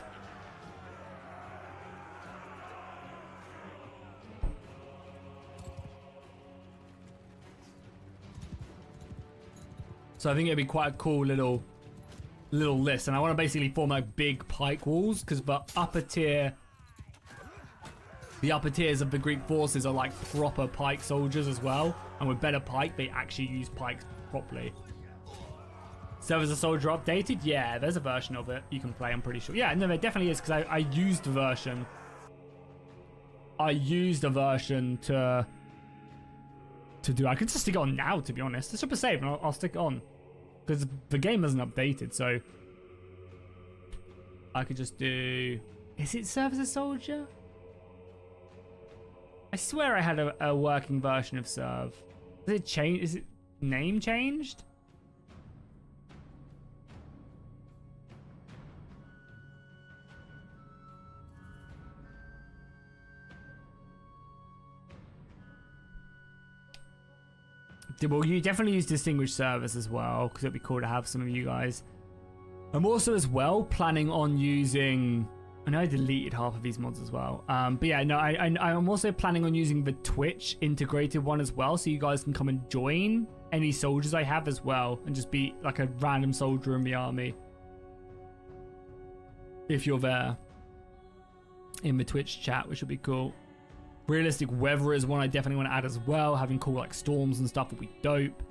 So I think it'd be quite a cool little list. And I want to basically form like big pike walls because the upper tiers of the Greek forces are like proper pike soldiers as well. And with better pike, they actually use pikes properly. Serve as a Soldier updated? Yeah, there's a version of it you can play, I'm pretty sure. Yeah, no, there definitely is because I used the version. I used a version to do. I could just stick it on now, to be honest. It's super safe, and I'll stick it on because the game hasn't updated. So I could just do. Is it Serve as a Soldier? I swear I had a working version of Serve. Is it changed? Is it name changed? Well, you definitely use Distinguished Service as well, because it'd be cool to have some of you guys. I'm also as well planning on using... I know I deleted half of these mods as well. But yeah, no, I'm also planning on using the Twitch integrated one as well, so you guys can come and join any soldiers I have as well, and just be like a random soldier in the army. If you're there. In the Twitch chat, which would be cool. Realistic weather is one I definitely want to add as well. Having cool like storms and stuff would be dope.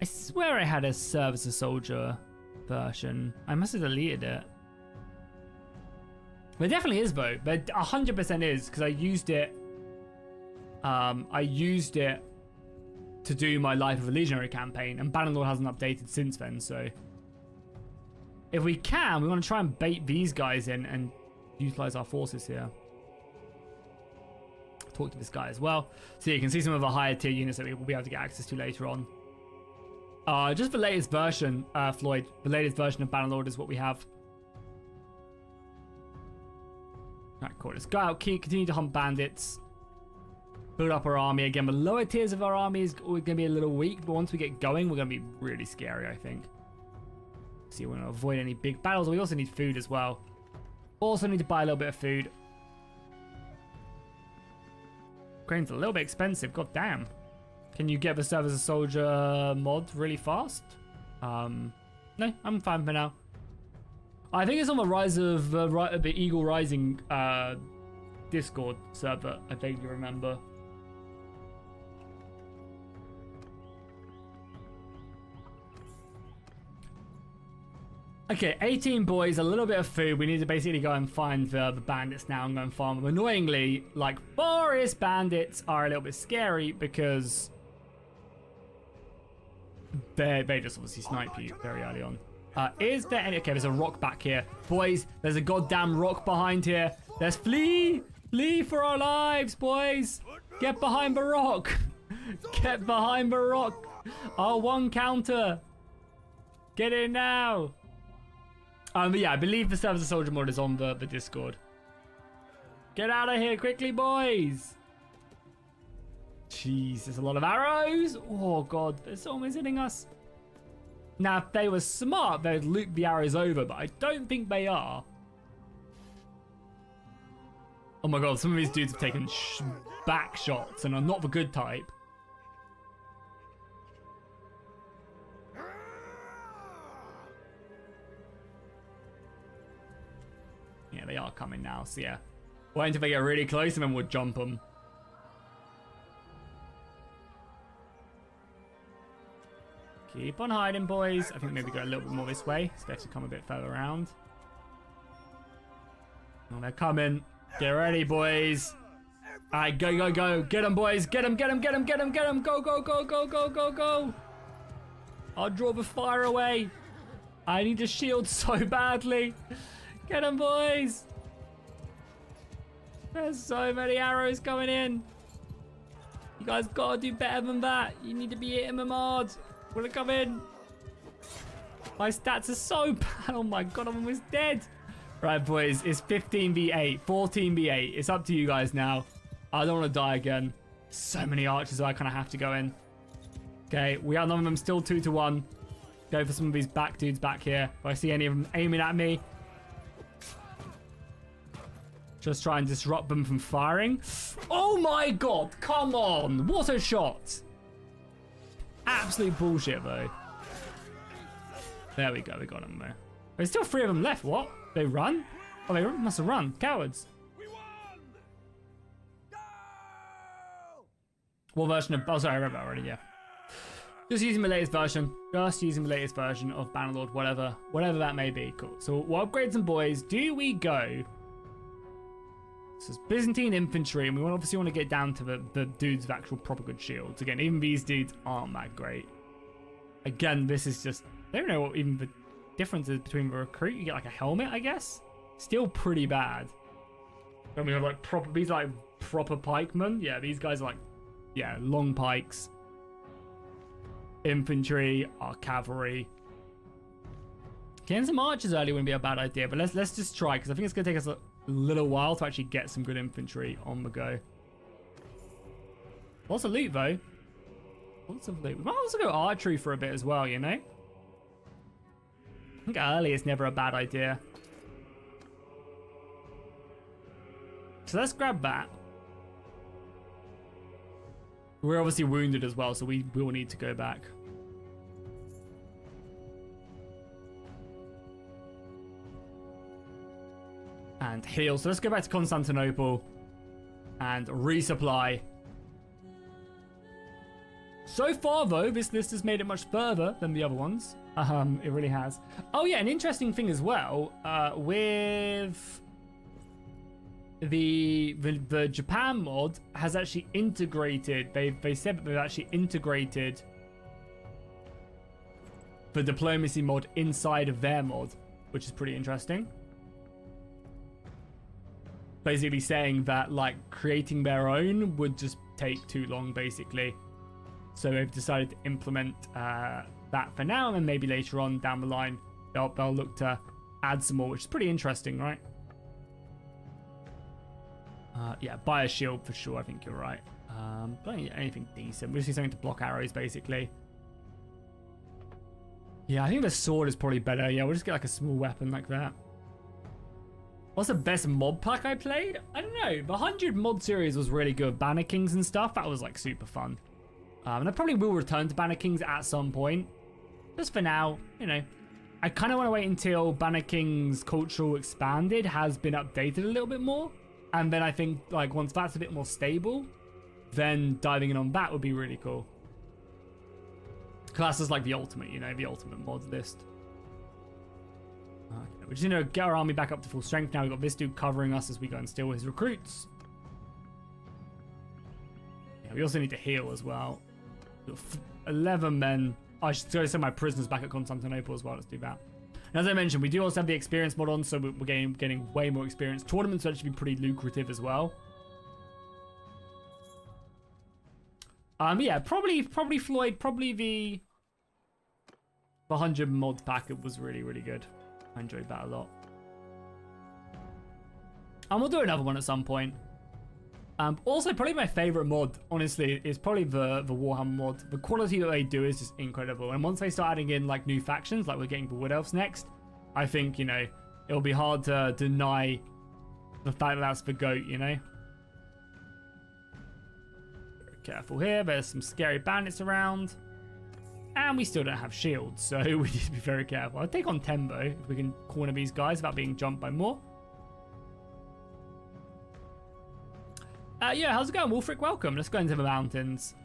I swear I had a Serve as a Soldier version. I must have deleted it. There definitely is though. There 100% is because I used it. I used it to do my Life of a Legionary campaign, and Bannerlord hasn't updated since then. So if we can, we want to try and bait these guys in and utilize our forces here. Talk to this guy as well. So you can see some of the higher tier units that we will be able to get access to later on. Just the latest version, Floyd. The latest version of Bannerlord is what we have. Alright, cool. Let's go out, continue to hunt bandits. Build up our army. Again, the lower tiers of our army is always going to be a little weak, but once we get going, we're going to be really scary, I think. See, we're going to avoid any big battles. We also need food as well. Also need to buy a little bit of food. Grain's a little bit expensive. God damn. Can you get the serve as a soldier mod really fast? No, I'm fine for now. I think it's on the rise of the Eagle Rising Discord server, I vaguely remember. Okay, 18 boys, a little bit of food. We need to basically go and find the bandits now and go and farm them. Annoyingly, like, forest bandits are a little bit scary because they just obviously snipe you very early on. Is there any... Okay, there's a rock back here. Boys, there's a goddamn rock behind here. Let's flee! Flee for our lives, boys! Get behind the rock! Get behind the rock! Our one counter! Get in now! But yeah, I believe the Serve as a Soldier mod is on the Discord. Get out of here quickly, boys! Jeez, there's a lot of arrows! Oh god, they're almost hitting us. Now, if they were smart, they'd loop the arrows over, but I don't think they are. Oh my god, some of these dudes have taken back shots and are not the good type. Yeah, they are coming now, so yeah. Wait until they get really close and then we'll jump them. Keep on hiding, boys. I think maybe go a little bit more this way. So they have to come a bit further around. Oh, they're coming. Get ready, boys. Alright, go, go, go. Get them, boys. Get them, get them, get them, get them, get them. Go, go, go, go, go, go, go. I'll draw the fire away. I need a shield so badly. Get them, boys. There's so many arrows coming in. You guys gotta do better than that. You need to be hitting them hard. Will it come in? My stats are so bad. Oh my god, I'm almost dead. Right, boys, it's 15v8, 14v8. It's up to you guys now. I don't want to die again. So many archers, so I kind of have to go in. Okay, we are none of them still 2-1. Go for some of these back dudes back here. If I see any of them aiming at me, just try and disrupt them from firing. Oh my god, come on. What a shot. Absolute bullshit, though. There we go. We got them there. There's still 3 of them left. What? They run? Oh, they must have run. Cowards. We won! Go! What version of... Oh, sorry. I read that already, yeah. Just using the latest version. Just using the latest version of Bannerlord, whatever. Whatever that may be. Cool. So we'll upgrade some boys. Do we go... This is Byzantine infantry, and we obviously want to get down to the dudes with actual proper good shields. Again, even these dudes aren't that great. Again, this is just... I don't know what even the difference is between the recruit. You get like a helmet, I guess. Still pretty bad. And we have like proper... These are like proper pikemen. Yeah, these guys are like... Yeah, long pikes. Infantry, our cavalry. Getting some archers early wouldn't be a bad idea, but let's just try, because I think it's going to take us a little while to actually get some good infantry on the go. Lots of loot, though. Lots of loot. We might also go archery for a bit as well, you know? I think early is never a bad idea. So let's grab that. We're obviously wounded as well, so we will need to go back. And heal. So let's go back to Constantinople and resupply. So far, though, this list has made it much further than the other ones. It really has. Oh, yeah, an interesting thing as well, with the Japan mod has actually integrated, they said that they've actually integrated the diplomacy mod inside of their mod, which is pretty interesting. basically saying that like creating their own would just take too long, basically. So they've decided to implement that for now, and then maybe later on down the line they'll look to add some more, which is pretty interesting, right? Yeah, buy a shield for sure. I think you're right. Don't need anything decent. We just need something to block arrows, basically. Yeah, I think the sword is probably better. Yeah, we'll just get like a small weapon like that. What's the best mod pack I played? I don't know. The 100 mod series was really good. Banner Kings and stuff. That was like super fun. And I probably will return to Banner Kings at some point. Just for now, you know. I kind of want to wait until Banner Kings Cultural Expanded has been updated a little bit more. And then I think like once that's a bit more stable, then diving in on that would be really cool. Class is like the ultimate, you know, the ultimate mods list. Okay, we're just gonna get our army back up to full strength now. We've got this dude covering us as we go and steal his recruits. Yeah, we also need to heal as well. 11 men. I should go send my prisoners back at Constantinople as well. Let's do that. And as I mentioned, we do also have the experience mod on, so we're getting way more experience. Tournaments will actually be pretty lucrative as well. Yeah, probably Floyd, probably the 100 mod pack. It was really, really good. I enjoyed that a lot. And we'll do another one at some point. Also, probably my favorite mod, honestly, is probably the Warhammer mod. The quality that they do is just incredible. And once they start adding in like new factions, like we're getting the Wood Elves next, I think, you know, it'll be hard to deny the fact that that's the GOAT, you know? Careful here, there's some scary bandits around. And we still don't have shields, so we need to be very careful. I'll take on Tembo if we can corner these guys without being jumped by more. Yeah, how's it going, Wolfric? Welcome. Let's go into the mountains.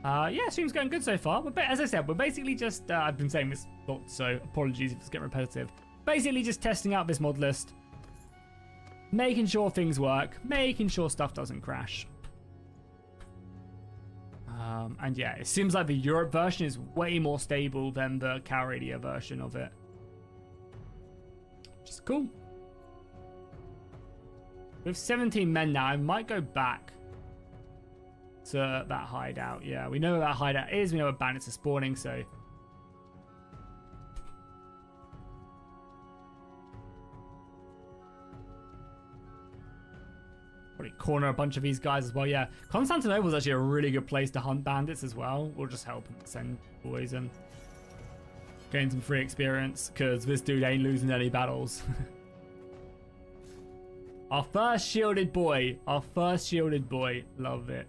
Yeah, stream's going good so far. But as I said, we're basically just, I've been saying this a lot, so apologies if it's getting repetitive. Basically just testing out this mod list. Making sure things work. Making sure stuff doesn't crash. And yeah, it seems like the Europe version is way more stable than the Calradia version of it. Which is cool. We have 17 men now. I might go back to that hideout. Yeah, we know where that hideout is. We know where bandits are spawning, so... Probably corner a bunch of these guys as well. Yeah, Constantinople is actually a really good place to hunt bandits as well. We'll just help send boys and gain some free experience, because this dude ain't losing any battles. Our first shielded boy. Our first shielded boy. Love it.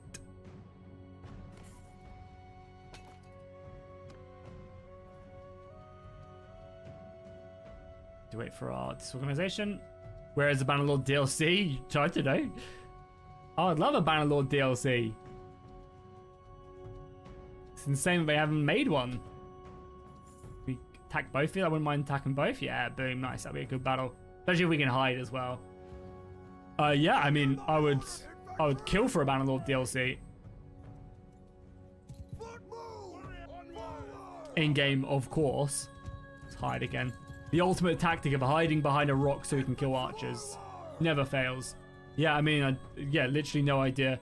To wait for our disorganization. Where is the Bannerlord DLC? Try to know. Oh, I'd love a Bannerlord DLC. It's insane that they haven't made one. We attack both of you. I wouldn't mind attacking both. Yeah, boom, nice. That'd be a good battle. Especially if we can hide as well. Yeah, I mean, I would kill for a Bannerlord DLC. In game, of course. Let's hide again. The ultimate tactic of hiding behind a rock so we can kill archers. Never fails. Yeah, I mean, yeah, literally no idea.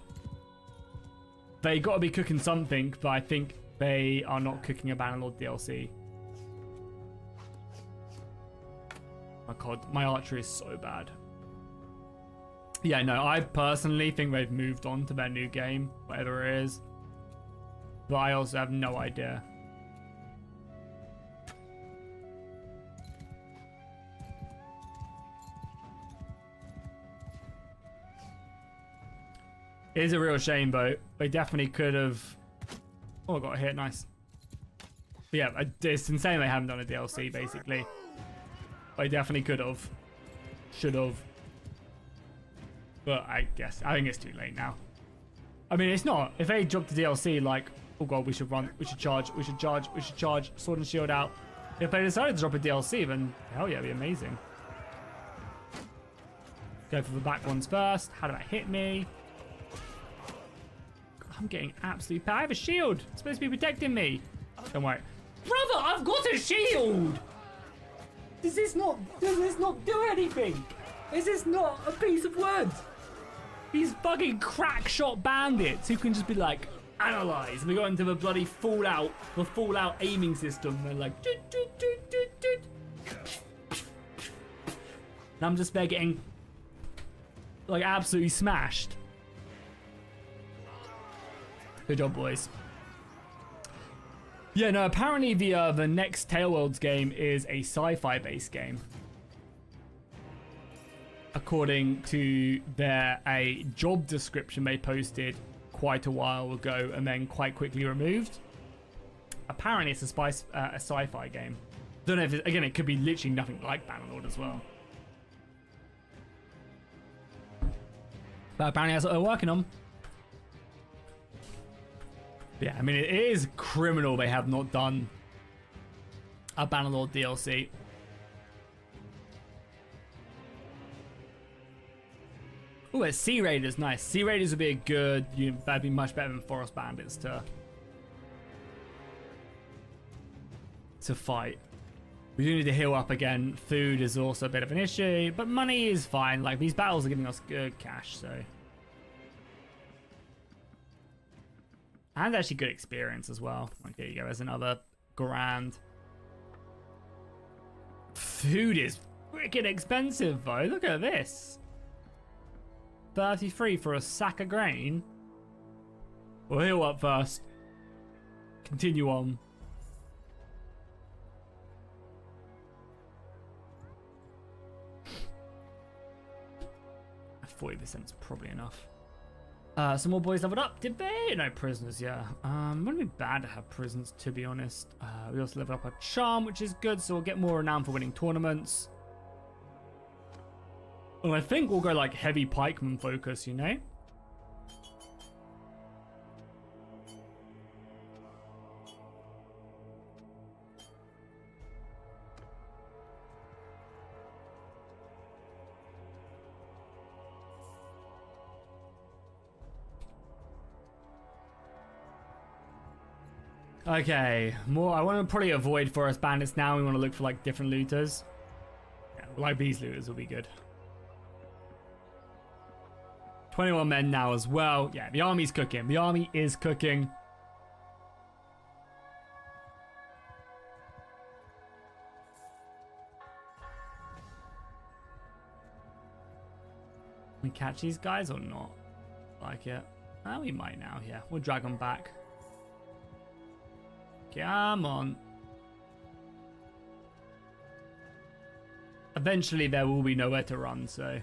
They got to be cooking something, but I think they are not cooking a Bannerlord DLC. My god, my archery is so bad. Yeah, no, I personally think they've moved on to their new game, whatever it is. But I also have no idea. It is a real shame, though. They definitely could have... Oh, I got a hit. Nice. But yeah, it's insane they haven't done a DLC, basically. They definitely could have. Should have. But I think it's too late now. I mean, it's not. If they dropped the DLC, like, oh god, we should run, we should charge, we should charge, we should charge, sword and shield out. If they decided to drop a DLC, then hell yeah, it'd be amazing. Go for the back ones first. How did that hit me? I'm getting absolutely... I have a shield. It's supposed to be protecting me. Don't worry. Brother, I've got a shield! Does this not do anything? Is this not a piece of wood? These fucking crack shot bandits who can just be like, analyze. And we got into the bloody Fallout aiming system. And like, doot, doot, doot, doot, doot. And I'm just there getting like absolutely smashed. Good job, boys. Yeah, no, apparently the next Tailworlds game is a sci-fi based game. According to a job description they posted quite a while ago and then quite quickly removed. Apparently it's a sci-fi game. Don't know if again, it could be literally nothing like Bannerlord as well. But apparently that's what they're working on. Yeah, I mean, it is criminal they have not done a Bannerlord DLC. Oh, it's Sea Raiders, nice. Sea Raiders would be a good, that'd be much better than Forest Bandits to fight. We do need to heal up again. Food is also a bit of an issue, but money is fine. Like, these battles are giving us good cash, so. And actually good experience as well. Like, there you go, there's another grand. Food is freaking expensive, though. Look at this. 33 for a sack of grain. We'll heal up first. Continue on. 40% is probably enough. Some more boys leveled up, did they? No, prisoners, yeah. Wouldn't be bad to have prisons, to be honest. We also leveled up our charm, which is good, so we'll get more renown for winning tournaments. And I think we'll go like heavy pikeman focus, you know? Okay, more. I want to probably avoid forest bandits now. We want to look for like different looters. Yeah, like these looters will be good. 21 men now as well. Yeah, the army's cooking. The army is cooking. We catch these guys or not? Like it. Oh, we might now. Yeah, we'll drag them back. Come on. Eventually there will be nowhere to run, so.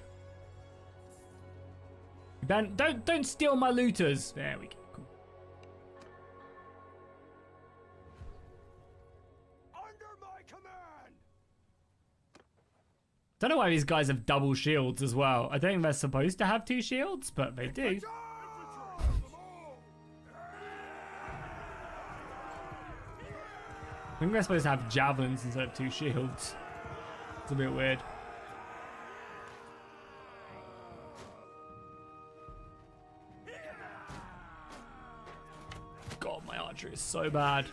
Ben, don't steal my looters. There we go. Cool. Under my command. Don't know why these guys have double shields as well. I don't think they're supposed to have 2 shields, but they do. I think they're supposed to have javelins instead of 2 shields. It's a bit weird. God, my archery is so bad.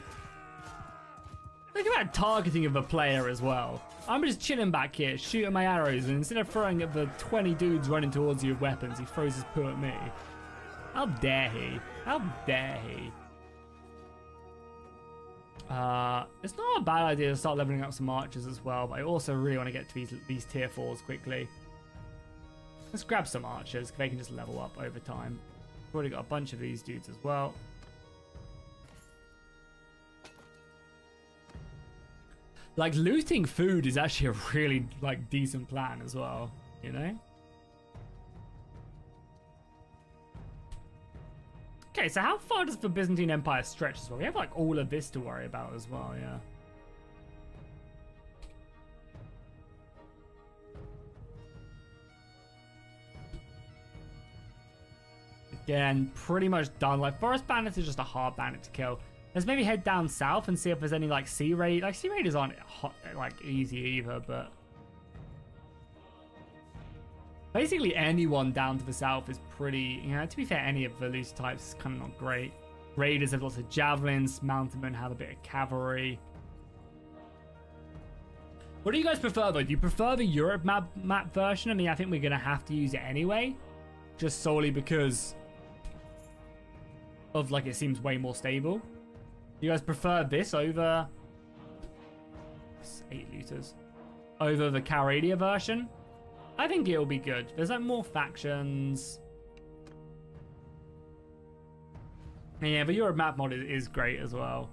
Look at that targeting of a player as well. I'm just chilling back here, shooting my arrows, and instead of throwing at the 20 dudes running towards you with weapons, he throws his poo at me. How dare he? How dare he? It's not a bad idea to start leveling up some archers as well, but I also really want to get to these tier 4s quickly. Let's grab some archers, they can just level up over time. We've already got a bunch of these dudes as well. Like, looting food is actually a really, like, decent plan as well, you know? Okay, so how far does the Byzantine Empire stretch as well? We have, like, all of this to worry about as well, yeah. Again, pretty much done. Like, Forest Bandits is just a hard bandit to kill. Let's maybe head down south and see if there's any, like, Sea Raid. Like, Sea Raiders aren't, like, easy either, but... Basically, anyone down to the south is pretty... You know, to be fair, any of the loose types is kind of not great. Raiders have lots of javelins. Mountainmen have a bit of cavalry. What do you guys prefer though? Do you prefer the Europe map version? I mean, I think we're gonna have to use it anyway, just solely because of like it seems way more stable. Do you guys prefer this over 8 liters over the Calradia version? I think it'll be good. There's like more factions. Yeah, but Europe map mod is great as well.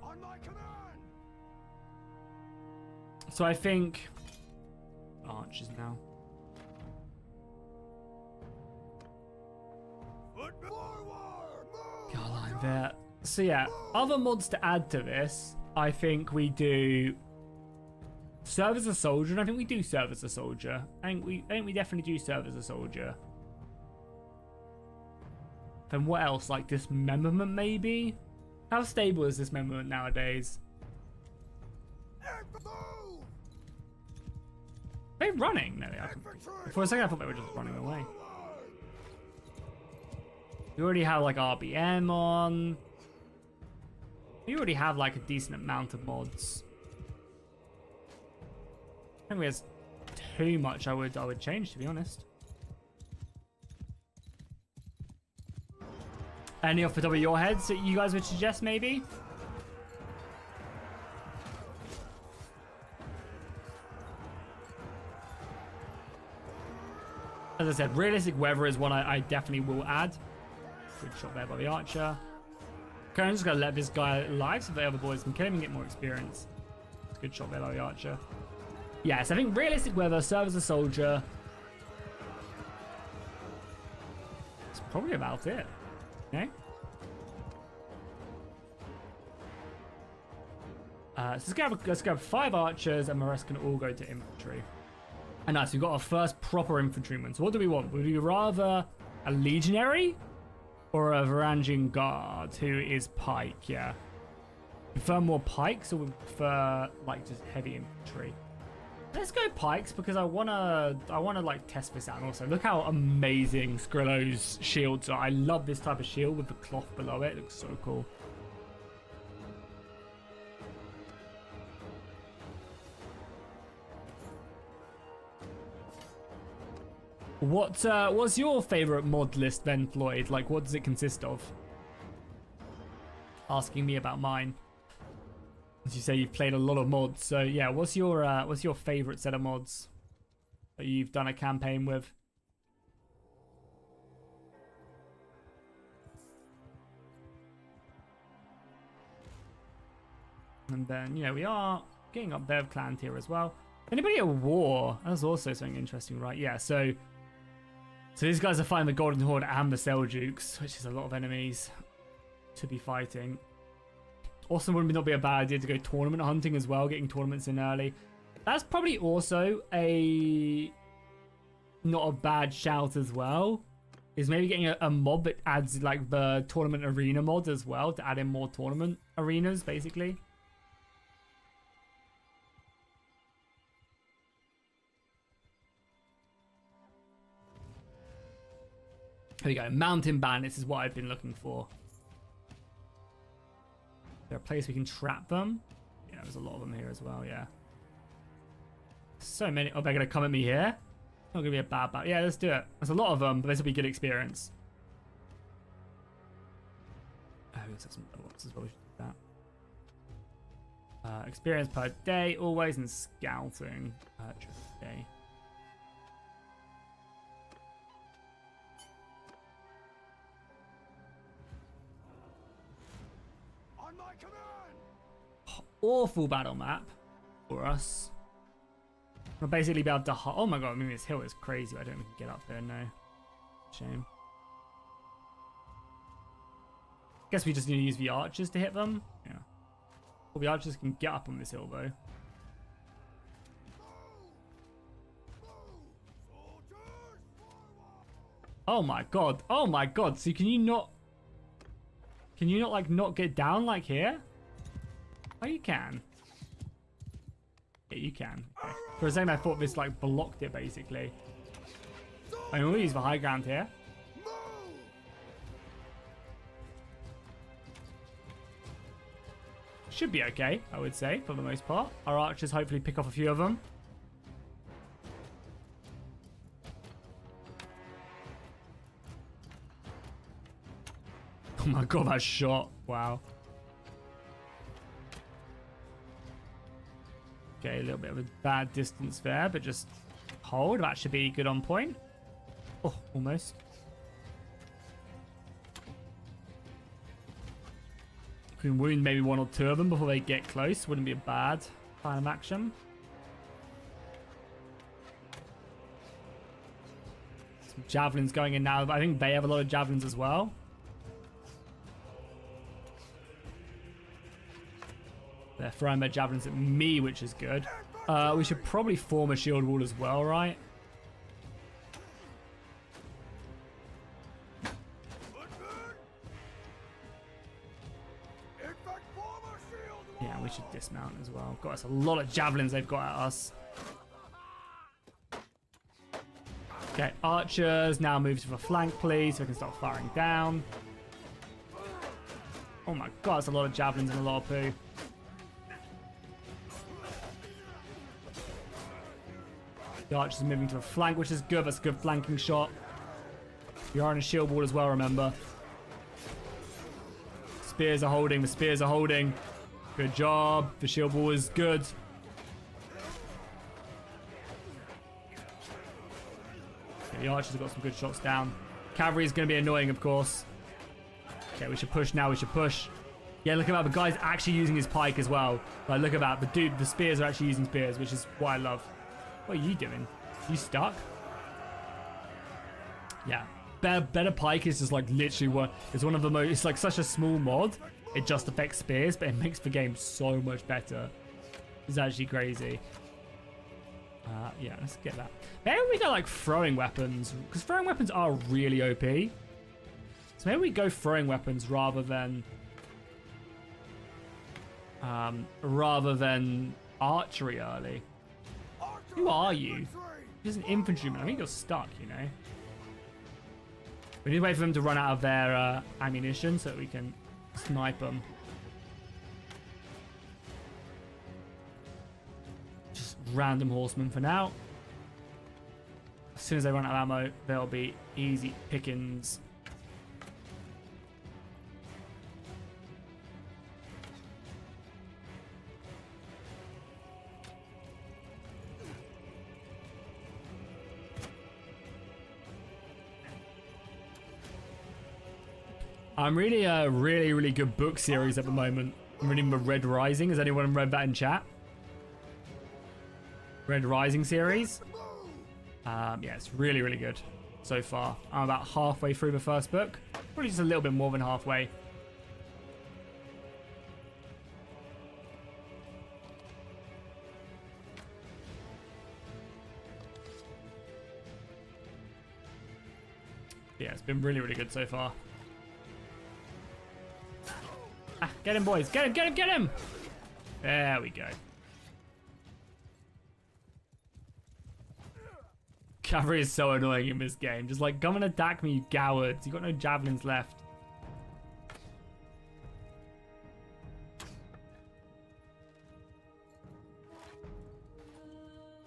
So I think archers now. God, like that. So yeah, other mods to add to this. I think we do serve as a soldier, and I think we do serve as a soldier. I think we definitely do serve as a soldier. Then what else? Like dismemberment, maybe? How stable is dismemberment nowadays? Are they running? No, they are. For a second, I thought they were just running away. You already have like RBM on. You already have like a decent amount of mods. I think there's too much I would change, to be honest. Any off the top of your heads that you guys would suggest, maybe? As I said, realistic weather is one I definitely will add. Good shot there by the archer. Okay, I'm just going to let this guy live so the other boys can kill him and get more experience. Good shot there by the archer. Yes, I think realistic weather, serve as a soldier. That's probably about it. Okay. So let's grab 5 archers and the rest can all go to infantry. And nice, we've got our first proper infantryman. So what do we want? Would we rather a legionary or a Varangian guard who is pike? Yeah. Prefer more pikes or we prefer like just heavy infantry? Let's go pikes because I wanna like test this out. And also look how amazing Skrillo's shields are. I love this type of shield with the cloth below it. It looks so cool. What's your favorite mod list then, Floyd? Like, what does it consist of? Asking me about mine. As you say, you've played a lot of mods, so yeah. What's your favorite set of mods that you've done a campaign with? And then, you know, we are getting up Bev clan tier as well. Anybody at war? That's also something interesting, right? Yeah, so these guys are fighting the Golden Horde and the Seljukes, which is a lot of enemies to be fighting. Also, would not be a bad idea to go tournament hunting as well, getting tournaments in early. That's probably also not a bad shout as well. Is maybe getting a mod that adds like the tournament arena mod as well to add in more tournament arenas, basically. There we go. Mountain bandits is what I've been looking for. Is there a place we can trap them? Yeah, there's a lot of them here as well, yeah. So many. Oh, they're going to come at me here? Not going to be a bad battle. Yeah, let's do it. There's a lot of them, but this will be good experience. Oh, let's have some other ones as well. We should do that. Experience per day, always, and scouting per day. Awful battle map for us. We'll basically be able to. Oh my god! I mean, this hill is crazy. I don't think we can get up there. No, shame. Guess we just need to use the archers to hit them. Yeah. Well, the archers can get up on this hill though. Oh my god! Oh my god! So can you not? Can you not like not get down like here? Oh, you can. Yeah, you can. Okay. For a second, I thought this like blocked it basically. I mean, we'll use the high ground here. Should be okay, I would say, for the most part. Our archers hopefully pick off a few of them. Oh my god, that shot. Wow. Okay, a little bit of a bad distance there, but just hold. That should be good on point. Oh, almost. We can wound maybe 1 or 2 of them before they get close. Wouldn't be a bad kind of action. Some javelins going in now. I think they have a lot of javelins as well. They're throwing their javelins at me, which is good. We should probably form a shield wall as well, right? Yeah, we should dismount as well. God, that's a lot of javelins they've got at us. Okay, archers now move to the flank, please, so we can start firing down. Oh my god, that's a lot of javelins and a lot of poo. The archers are moving to the flank, which is good. That's a good flanking shot. We are in a shield wall as well, remember. Spears are holding. The spears are holding. Good job. The shield wall is good. Okay, the archers have got some good shots down. Cavalry is going to be annoying, of course. Okay, we should push now. We should push. Yeah, look at that. The guy's actually using his pike as well. Like, look at that. The spears are actually using spears, which is what I love. What are you doing? You stuck? Yeah. Better pike is just like literally one. It's one of the most. It's like such a small mod. It just affects spears, but it makes the game so much better. It's actually crazy. Yeah, let's get that. Maybe we go like throwing weapons, because throwing weapons are really OP. So maybe we go throwing weapons rather than archery early. Who are you? You're just an infantryman. I think you're stuck, you know. We need to wait for them to run out of their ammunition so that we can snipe them. Just random horsemen for now. As soon as they run out of ammo, they'll be easy pickings. I'm reading a really good book series at the moment. I'm reading the Red Rising. Has anyone read that in chat? Red Rising series. Yeah, it's really good so far. I'm about halfway through the first book. Probably just a little bit more than halfway. Yeah, it's been really good so far. Get him, boys. Get him. There we go. Cavalry is so annoying in this game. Just like, come and attack me, you cowards. You got no javelins left.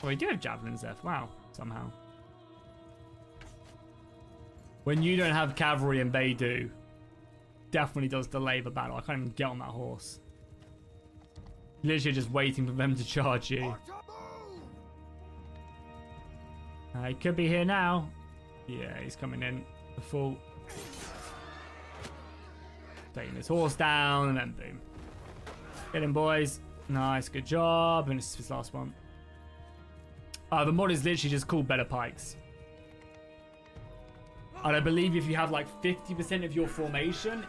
Oh, we do have javelins left. Wow, somehow. When you don't have cavalry and they do, definitely does delay the battle. I can't even get on that horse. Literally just waiting for them to charge you. He could be here now. Yeah, he's coming in. The full. Taking his horse down and then boom. Get him, boys. Nice, good job. And this is his last one. The mod is literally just called Better Pikes. And I believe if you have like 50% of your formation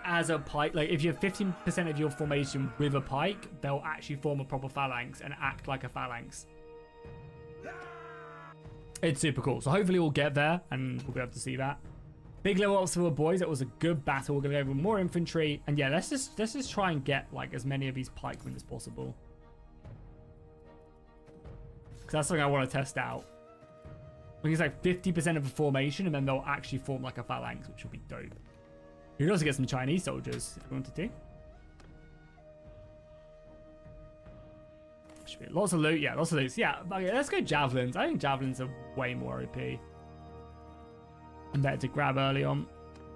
as a pike, like if you have 15% of your formation with a pike, they'll actually form a proper phalanx and act like a phalanx. It's super cool. So hopefully we'll get there and we'll be able to see that. Big level ups for the boys. That was a good battle. We're gonna go with more infantry, and yeah, let's just try and get like as many of these pikemen as possible. Because that's something I want to test out. I think it's like 50% of the formation, and then they'll actually form like a phalanx, which will be dope. You could also get some Chinese soldiers if you wanted to. Should be lots of loot. Yeah, lots of loot. Yeah, okay, let's go javelins. I think javelins are way more OP. And better to grab early on.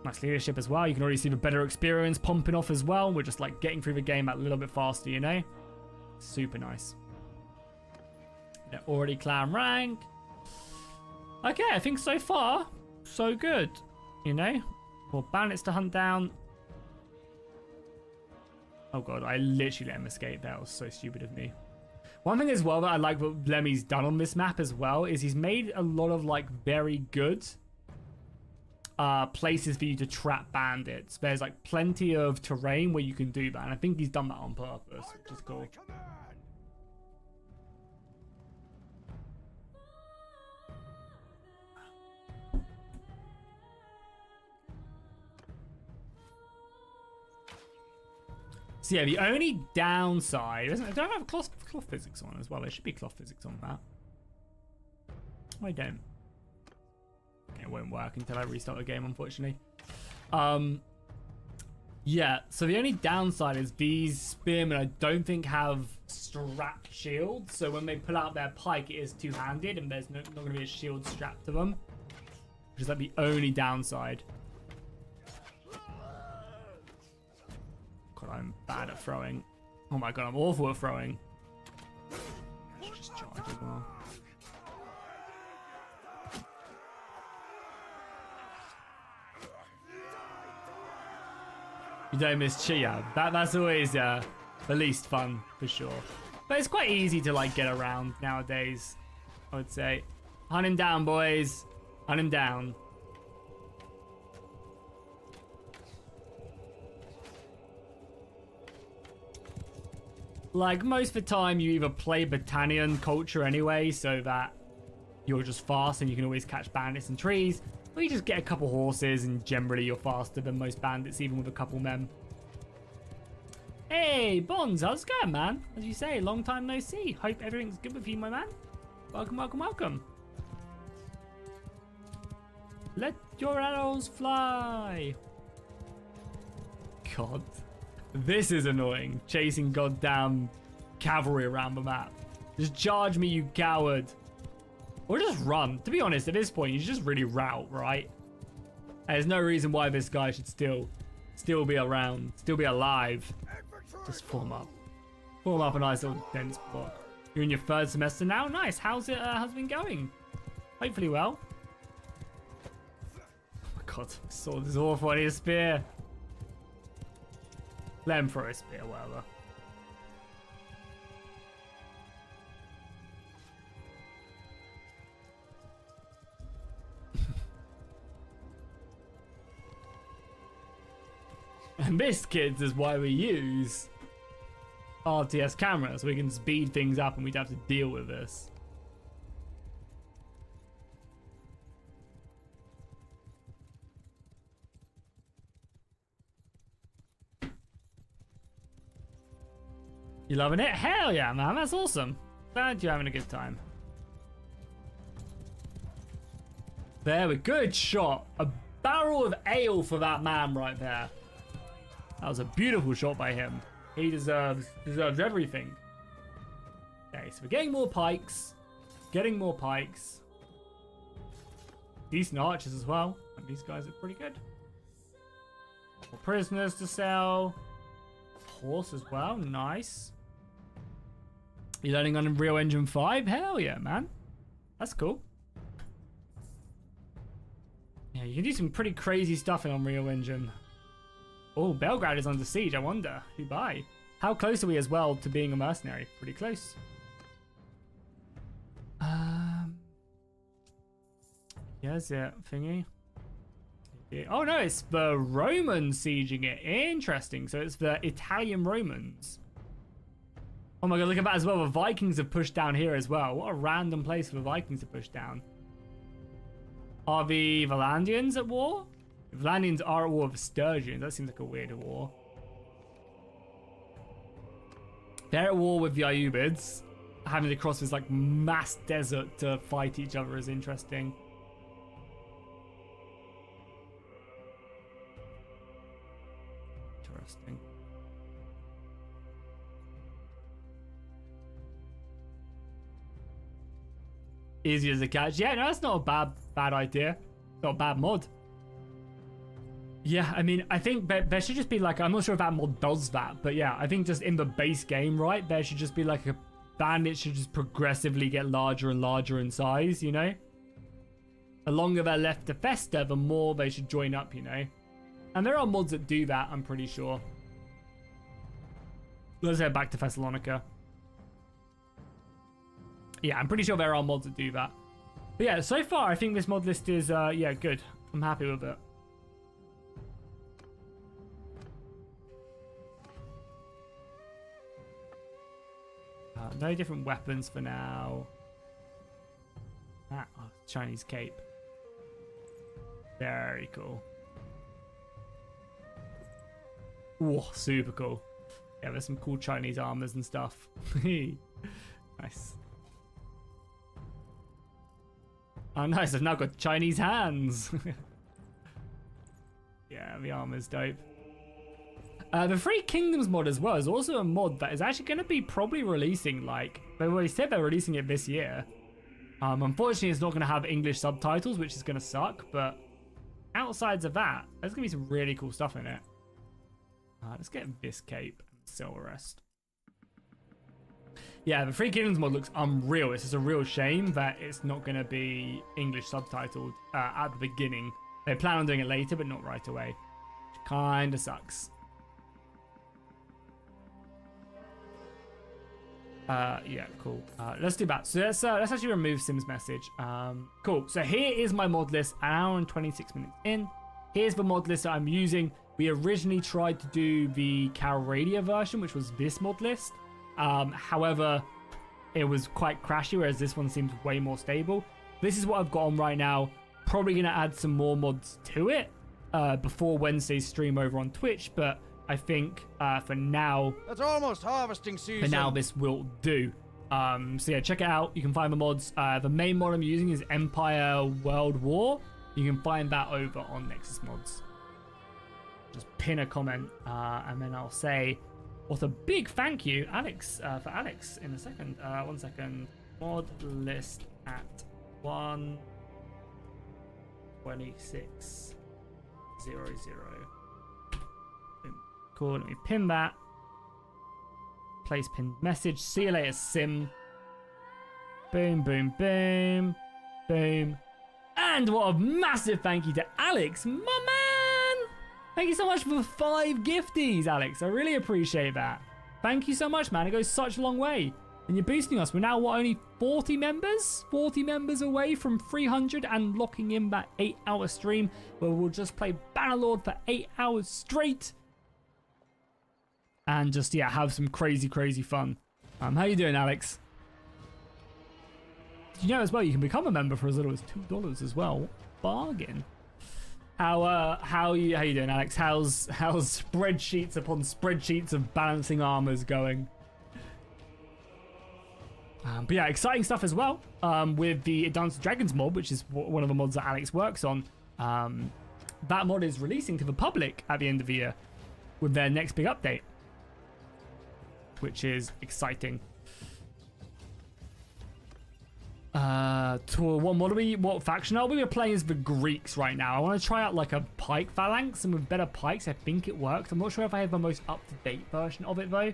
Nice leadership as well. You can already see the better experience pumping off as well. We're just like getting through the game a little bit faster, you know? Super nice. They're already clan rank. Okay, I think so far, so good. You know? More bandits to hunt down. Oh god, I literally let him escape. That was so stupid of me. One thing as well that I like what Lemmy's done on this map as well is he's made a lot of like very good places for you to trap bandits. There's like plenty of terrain where you can do that, and I think he's done that on purpose, which is cool. So yeah, the only downside isn't, I don't have cloth physics on as well. There should be cloth physics on that. I don't. It won't work until I restart the game, unfortunately. Yeah, so the only downside is these spearmen I don't think have strapped shields. So when they pull out their pike, it is two-handed and there's not going to be a shield strapped to them. Which is like the only downside. God, I'm bad at throwing. Oh my god, I'm awful at throwing. Just charge as well. You don't miss Chia. That's always the least fun for sure. But it's quite easy to like get around nowadays, I would say. Hunt him down, boys. Hunt him down. Like, most of the time, you either play battalion culture anyway, so that you're just fast and you can always catch bandits in trees, or you just get a couple horses and generally you're faster than most bandits, even with a couple men. Hey, Bonds, how's it going, man? As you say, long time no see. Hope everything's good with you, my man. Welcome, welcome, welcome. Let your arrows fly. God. This is annoying, chasing goddamn cavalry around the map. Just charge me, you coward. Or just run. To be honest, at this point, you just really rout, right? There's no reason why this guy should still be around, still be alive. Just form up. Form up a nice little dense block. You're in your third semester now? Nice. How's it been going? Hopefully well. Oh my god, sword is awful. I need a spear. Let him throw a spear, whatever. And this, kids, is why we use RTS cameras. We can speed things up and we don't have to deal with this. You loving it? Hell yeah, man. That's awesome. Glad you're having a good time. There we go. Good shot. A barrel of ale for that man right there. That was a beautiful shot by him. He deserves everything. Okay, so we're getting more pikes. Getting more pikes. Decent archers as well. And these guys are pretty good. More prisoners to sell. Horse as well. Nice. You learning on Unreal Engine 5? Hell yeah, man. That's cool. Yeah, you can do some pretty crazy stuff in Unreal Engine. Oh, Belgrade is under siege. I wonder. Who by? How close are we as well to being a mercenary? Pretty close. Here's it. Thingy. Yeah. Oh no, it's the Romans sieging it. Interesting. So it's the Italian Romans. Oh my god, look at that as well. The Vikings have pushed down here as well. What a random place for the Vikings to push down. Are the Valandians at war? The Valandians are at war with the Sturgians. That seems like a weird war. They're at war with the Ayyubids. Having to cross this like mass desert to fight each other is interesting. Interesting. Easy as a catch. Yeah, no, that's not a bad idea. Not a bad mod. Yeah, I mean, I think there should just be like, I'm not sure if that mod does that, but yeah, I think just in the base game, right, there should just be like a bandit should just progressively get larger and larger in size, you know? The longer they're left to fester, the more they should join up, you know? And there are mods that do that, I'm pretty sure. Let's head back to Thessalonica. Yeah, I'm pretty sure there are mods that do that. But yeah, so far, I think this mod list is, yeah, good. I'm happy with it. No different weapons for now. Ah, oh, Chinese cape. Very cool. Ooh, super cool. Yeah, there's some cool Chinese armors and stuff. Nice. Oh, nice. I've now got Chinese hands. Yeah, the armor's dope. The Three Kingdoms mod as well is also a mod that is actually going to be probably releasing, like, they already said they're releasing it this year. Unfortunately, it's not going to have English subtitles, which is going to suck, but outsides of that, there's going to be some really cool stuff in it. Let's get this cape and sell the rest. Yeah, the Three Kingdoms mod looks unreal. It's just a real shame that it's not going to be English subtitled at the beginning. They plan on doing it later, but not right away. Which kind of sucks. Yeah, cool. Let's do that. So let's actually remove Sim's message. Cool. So here is my mod list, an hour and 26 minutes in. Here's the mod list that I'm using. We originally tried to do the Calradia version, which was this mod list. However, it was quite crashy, whereas this one seems way more stable. This is what I've got on right now. Probably going to add some more mods to it before Wednesday's stream over on Twitch, but I think for now, that's almost harvesting season. For now, this will do. So yeah, check it out. You can find the mods. The main mod I'm using is Empire World War. You can find that over on Nexus Mods. Just pin a comment, and then I'll say what a big thank you, Alex, for Alex in a second. 1 second. Mod list at 126.00. Cool, let me pin that. Place pinned message. See you later, Sim. Boom, boom, boom. Boom. And what a massive thank you to Alex, my man. Thank you so much for the 5 gifties, Alex. I really appreciate that. Thank you so much, man. It goes such a long way. And you're boosting us. We're now, what, only 40 members? 40 members away from 300 and locking in that 8-hour stream where we'll just play Bannerlord for 8 hours straight. And just, yeah, have some crazy, crazy fun. How you doing, Alex? Did you know as well you can become a member for as little as $2 as well? Bargain. How you doing, Alex? How's spreadsheets upon spreadsheets of balancing armors going? But yeah, exciting stuff as well. With the Dance of Dragons mod, which is one of the mods that Alex works on. That mod is releasing to the public at the end of the year with their next big update, which is exciting. What faction are we? We're playing as the Greeks right now. I want to try out like a pike phalanx, and with better pikes, I think it works. I'm not sure if I have the most up-to-date version of it though.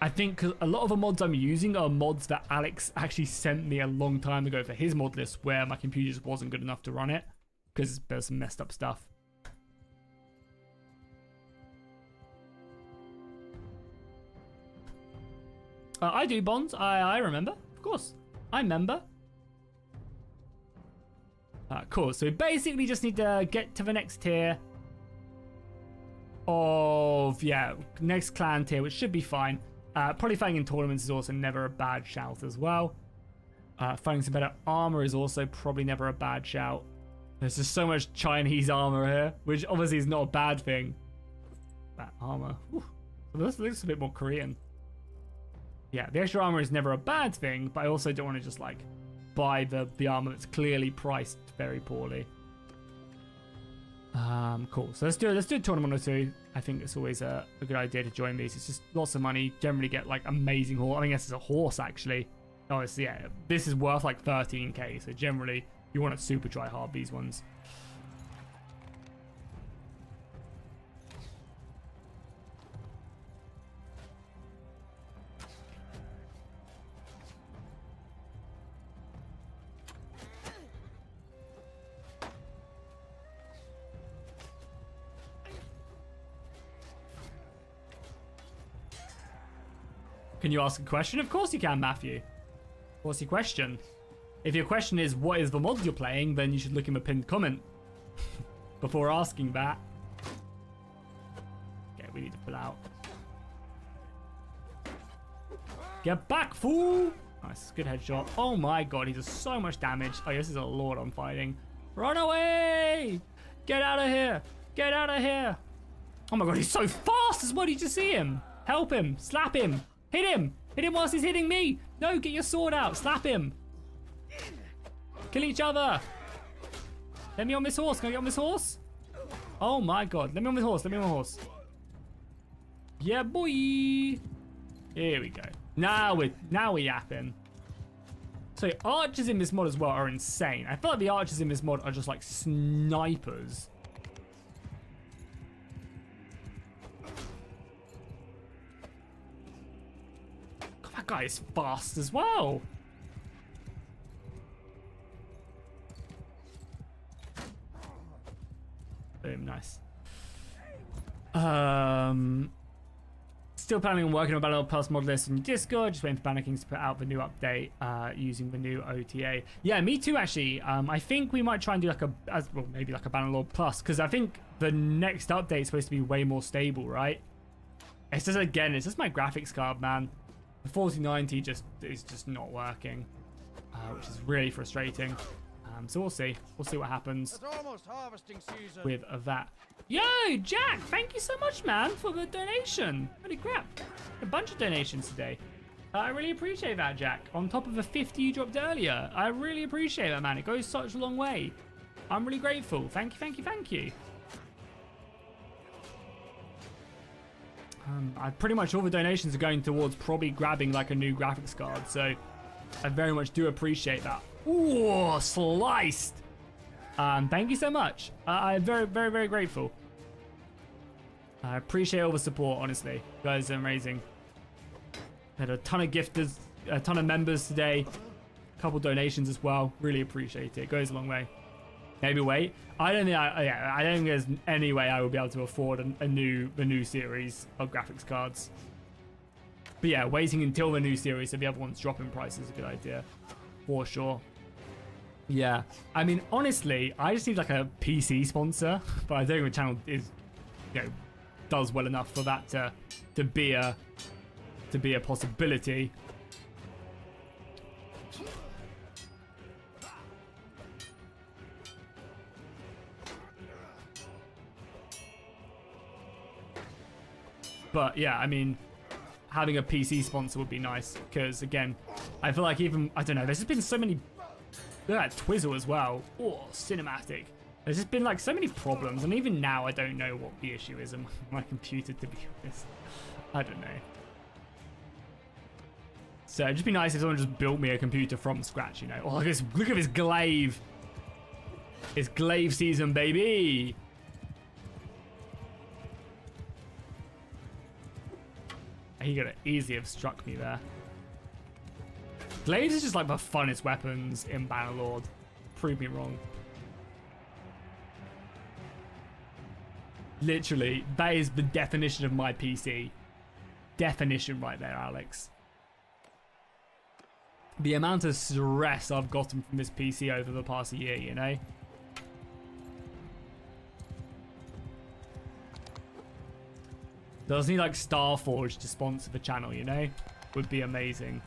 I think because a lot of the mods I'm using are mods that Alex actually sent me a long time ago for his mod list, where my computer just wasn't good enough to run it because there's some messed up stuff. I do, Bonds. I remember. Of course. I remember. Cool. So we basically just need to get to the next tier of, yeah, next clan tier, which should be fine. Probably fighting in tournaments is also never a bad shout as well. Finding some better armor is also probably never a bad shout. There's just so much Chinese armor here, which obviously is not a bad thing. That armor. Whew. This looks a bit more Korean. Yeah, the extra armor is never a bad thing, but I also don't want to just like buy the armor that's clearly priced very poorly. Cool. So let's do a tournament or two. I think it's always a good idea to join these. It's just lots of money. Generally get like amazing horse. I mean, this is a horse actually. Oh, it's, yeah. This is worth like 13k. So generally, you want to super try hard these ones. Can you ask a question? Of course you can, Matthew. What's your question? If your question is what is the mod you're playing, then you should look in the pinned comment before asking that. Okay, we need to pull out. Get back, fool! Nice, good headshot. Oh my god, he does so much damage. Oh, this is a lord I'm fighting. Run away! Get out of here! Get out of here! Oh my god, he's so fast as well. Did you see him? Help him! Slap him! Hit him! Hit him whilst he's hitting me! No, get your sword out! Slap him! Kill each other! Let me on this horse. Can I get on this horse? Oh my god. Let me on this horse. Let me on the horse. Yeah, boy! Here we go. Now we're yapping. So archers in this mod as well are insane. I feel like the archers in this mod are just like snipers. God, that guy is fast as well. Boom, nice. Still planning on working on Bannerlord Plus mod list on Discord. Just waiting for Banner Kings to put out the new update using the new OTA. Yeah, me too, actually. I think we might try and do like maybe like a Bannerlord Plus, because I think the next update is supposed to be way more stable, right? It's just, again, it's just my graphics card, man. The 4090 is just not working, which is really frustrating. So we'll see. We'll see what happens It's almost harvesting season. with that. Yo, Jack, thank you so much, man, for the donation. Holy crap. A bunch of donations today. I really appreciate that, Jack. On top of the 50 you dropped earlier. I really appreciate that, man. It goes such a long way. I'm really grateful. Thank you, thank you, thank you. Pretty much all the donations are going towards probably grabbing like a new graphics card. So I very much do appreciate that. Ooh, sliced. Thank you so much. I'm very, very, very grateful. I appreciate all the support, honestly. You guys are amazing. Had a ton of gifters, a ton of members today. A couple donations as well. Really appreciate it. It goes a long way. Maybe wait. I don't think there's any way I will be able to afford a new series of graphics cards. But yeah, waiting until the new series so the other ones drop in price is a good idea. For sure. Yeah, I mean, honestly, I just need like a PC sponsor, but I don't think the channel is, does well enough for that to be a possibility. But yeah, I mean, having a PC sponsor would be nice because, again, I feel like I don't know, there's just been so many. Look at that Twizzle as well. Oh, cinematic. There's just been like so many problems, and even now I don't know what the issue is on my computer, to be honest. I don't know. So it'd just be nice if someone just built me a computer from scratch, Oh, look at this glaive. It's glaive season, baby. He could have easily have struck me there. Glaives is just like the funnest weapons in Bannerlord. Prove me wrong. Literally, that is the definition of my PC. Definition right there, Alex. The amount of stress I've gotten from this PC over the past year, Does need like Starforge to sponsor the channel, Would be amazing.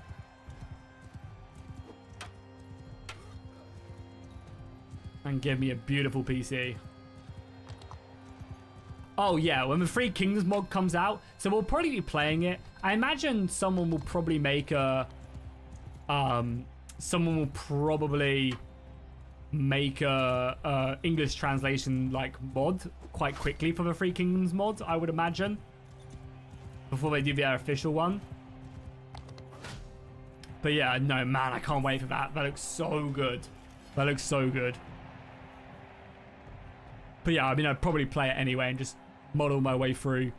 And give me a beautiful PC. Oh yeah, when the Three Kingdoms mod comes out, so we'll probably be playing it. I imagine someone will probably make a English translation like mod quite quickly for the Three Kingdoms mod, I would imagine, before they do their official one. But yeah, no, man, I can't wait for that. That looks so good. That looks so good. But yeah, I mean, I'd probably play it anyway and just model my way through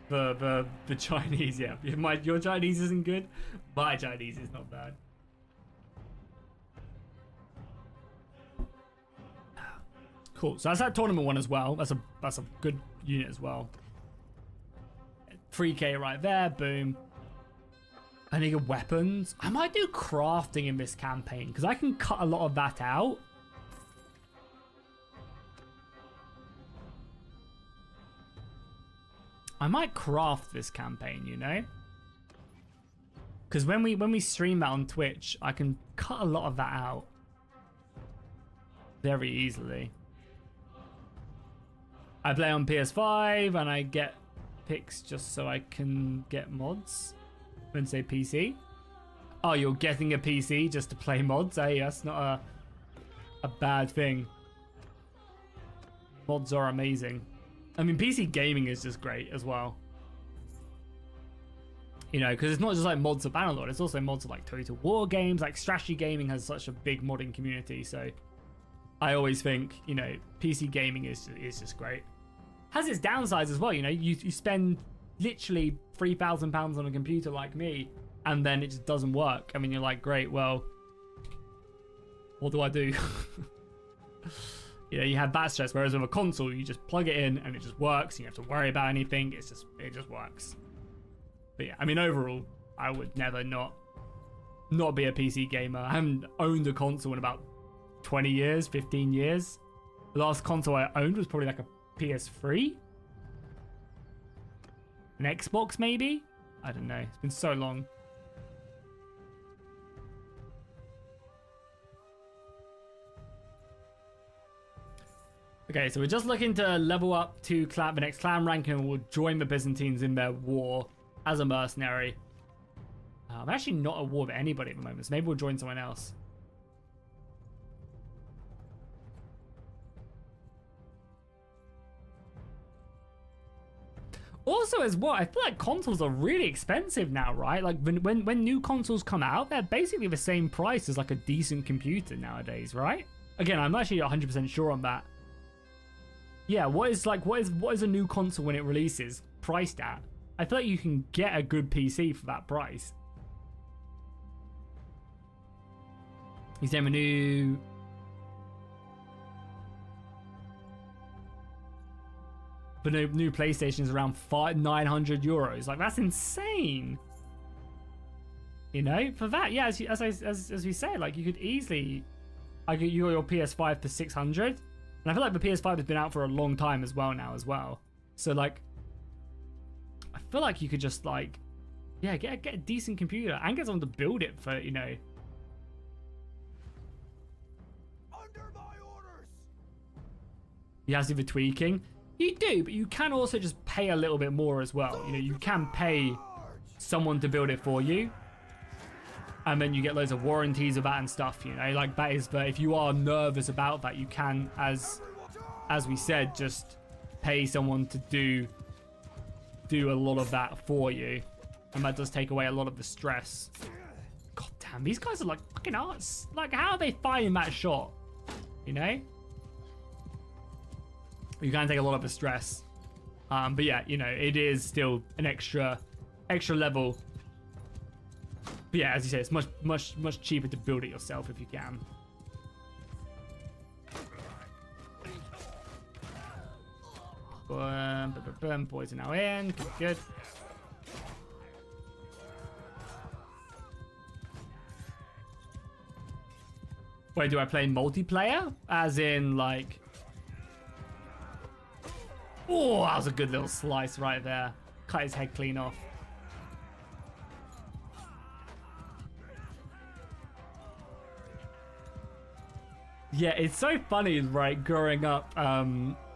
the Chinese. Yeah, your Chinese isn't good. My Chinese is not bad. Cool. So that's that tournament one as well. That's a good unit as well. 3k right there. Boom. I need weapons. I might do crafting in this campaign because I can cut a lot of that out. I might craft this campaign, you know? Because when we stream that on Twitch, I can cut a lot of that out very easily. I play on PS5 and I get picks just so I can get mods. Wouldn't say PC. Oh, you're getting a PC just to play mods? Hey, that's not a bad thing. Mods are amazing. I mean, PC gaming is just great as well. You know, because it's not just like mods of Bannerlord, it's also mods of like Total War games. Like strategy gaming has such a big modding community, so I always think, you know, PC gaming is just great. Has its downsides as well, you know, you spend literally £3,000 on a computer like me, and then it just doesn't work. I mean, you're like, great, well, what do I do? You know, you have that stress, whereas with a console, you just plug it in and it just works. You don't have to worry about anything. It just works. But yeah, I mean, overall, I would never not be a PC gamer. I haven't owned a console in about 20 years, 15 years. The last console I owned was probably like a PS3. An Xbox, maybe? I don't know. It's been so long. Okay, so we're just looking to level up to the next clan rank, and we'll join the Byzantines in their war as a mercenary. I'm actually not at war with anybody at the moment, so maybe we'll join someone else. Also, as well, I feel like consoles are really expensive now, right? Like when new consoles come out, they're basically the same price as like a decent computer nowadays, right? Again, I'm actually 100% sure on that. Yeah, what is a new console when it releases priced at? I feel like you can get a good PC for that price. He's saying a new PlayStation is around 900 euros. Like, that's insane. You know, for that, yeah, as we say, like, you could easily, you got your PS5 for 600. And I feel like the PS5 has been out for a long time as well now as well. So like, I feel like you could just like, yeah, get a decent computer and get someone to build it for, you know. Under my orders. You have to do the tweaking. You do, but you can also just pay a little bit more as well. You know, you can pay someone to build it for you. And then you get loads of warranties of that and stuff, you know, like that is, but if you are nervous about that, you can, as we said, just pay someone to do a lot of that for you. And that does take away a lot of the stress. God damn, these guys are like fucking arts. Like, how are they finding that shot? You know? You can take a lot of the stress. But yeah, you know, it is still an extra level. But yeah, as you say, it's much cheaper to build it yourself if you can. Boys are now in. Good. Wait, do I play multiplayer? As in, like... Oh, that was a good little slice right there. Cut his head clean off. Yeah, it's so funny, right, growing up,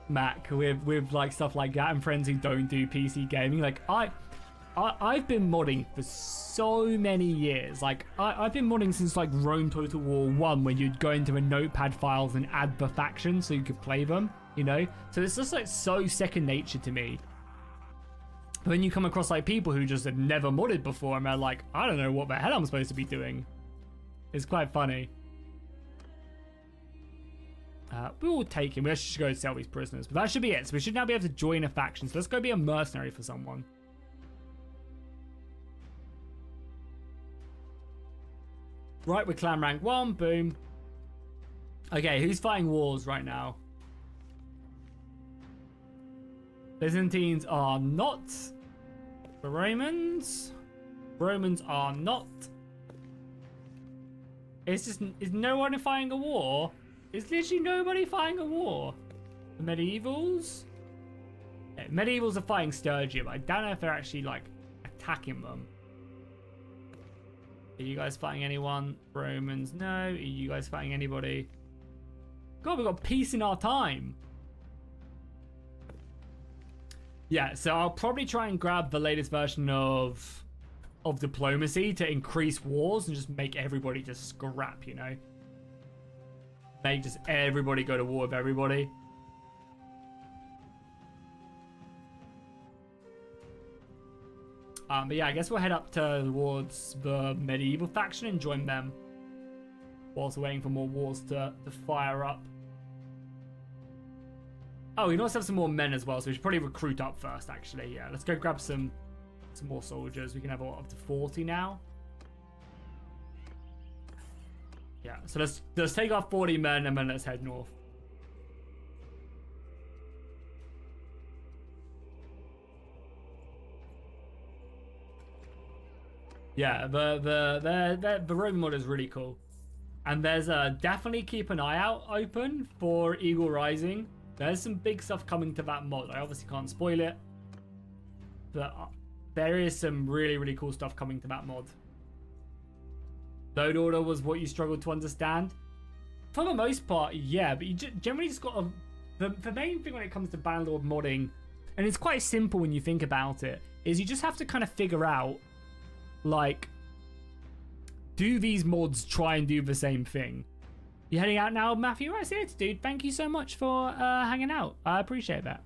Mac, with like stuff like that and friends who don't do PC gaming. Like, I've been modding for so many years. Like, I've been modding since like Rome Total War 1, when you'd go into a notepad files and add the factions so you could play them, you know? So it's just like so second nature to me. When you come across like people who just have never modded before and they're like, I don't know what the hell I'm supposed to be doing. It's quite funny. We will take him. We actually should go sell these prisoners. But that should be it. So we should now be able to join a faction. So let's go be a mercenary for someone. Right, we're clan rank 1. Boom. Okay, who's fighting wars right now? Byzantines are not. The Romans. Romans are not. It's just, is no one fighting a war? Is literally nobody fighting a war? The medievals? Yeah, medievals are fighting Sturgia, but I don't know if they're actually like attacking them. Are you guys fighting anyone? Romans? No. Are you guys fighting anybody? God, we've got peace in our time. Yeah, so I'll probably try and grab the latest version of diplomacy to increase wars and just make everybody just scrap, you know? Make just everybody go to war with everybody. But yeah, I guess we'll head up towards the medieval faction and join them whilst waiting for more wars to fire up. Oh, we can also have some more men as well, so we should probably recruit up first, actually. Yeah, let's go grab some more soldiers. We can have up to 40 now. Yeah, so let's take our 40 men and then let's head north. Yeah, the Roman mod is really cool. And there's definitely keep an eye out open for Eagle Rising. There's some big stuff coming to that mod. I obviously can't spoil it, but there is some really cool stuff coming to that mod. Load order was what you struggled to understand. For the most part, yeah, but you generally just got the main thing when it comes to Bannerlord modding, and it's quite simple when you think about it, is you just have to kind of figure out, like, do these mods try and do the same thing? You heading out now, Matthew? I see it, dude. Thank you so much for hanging out. I appreciate that.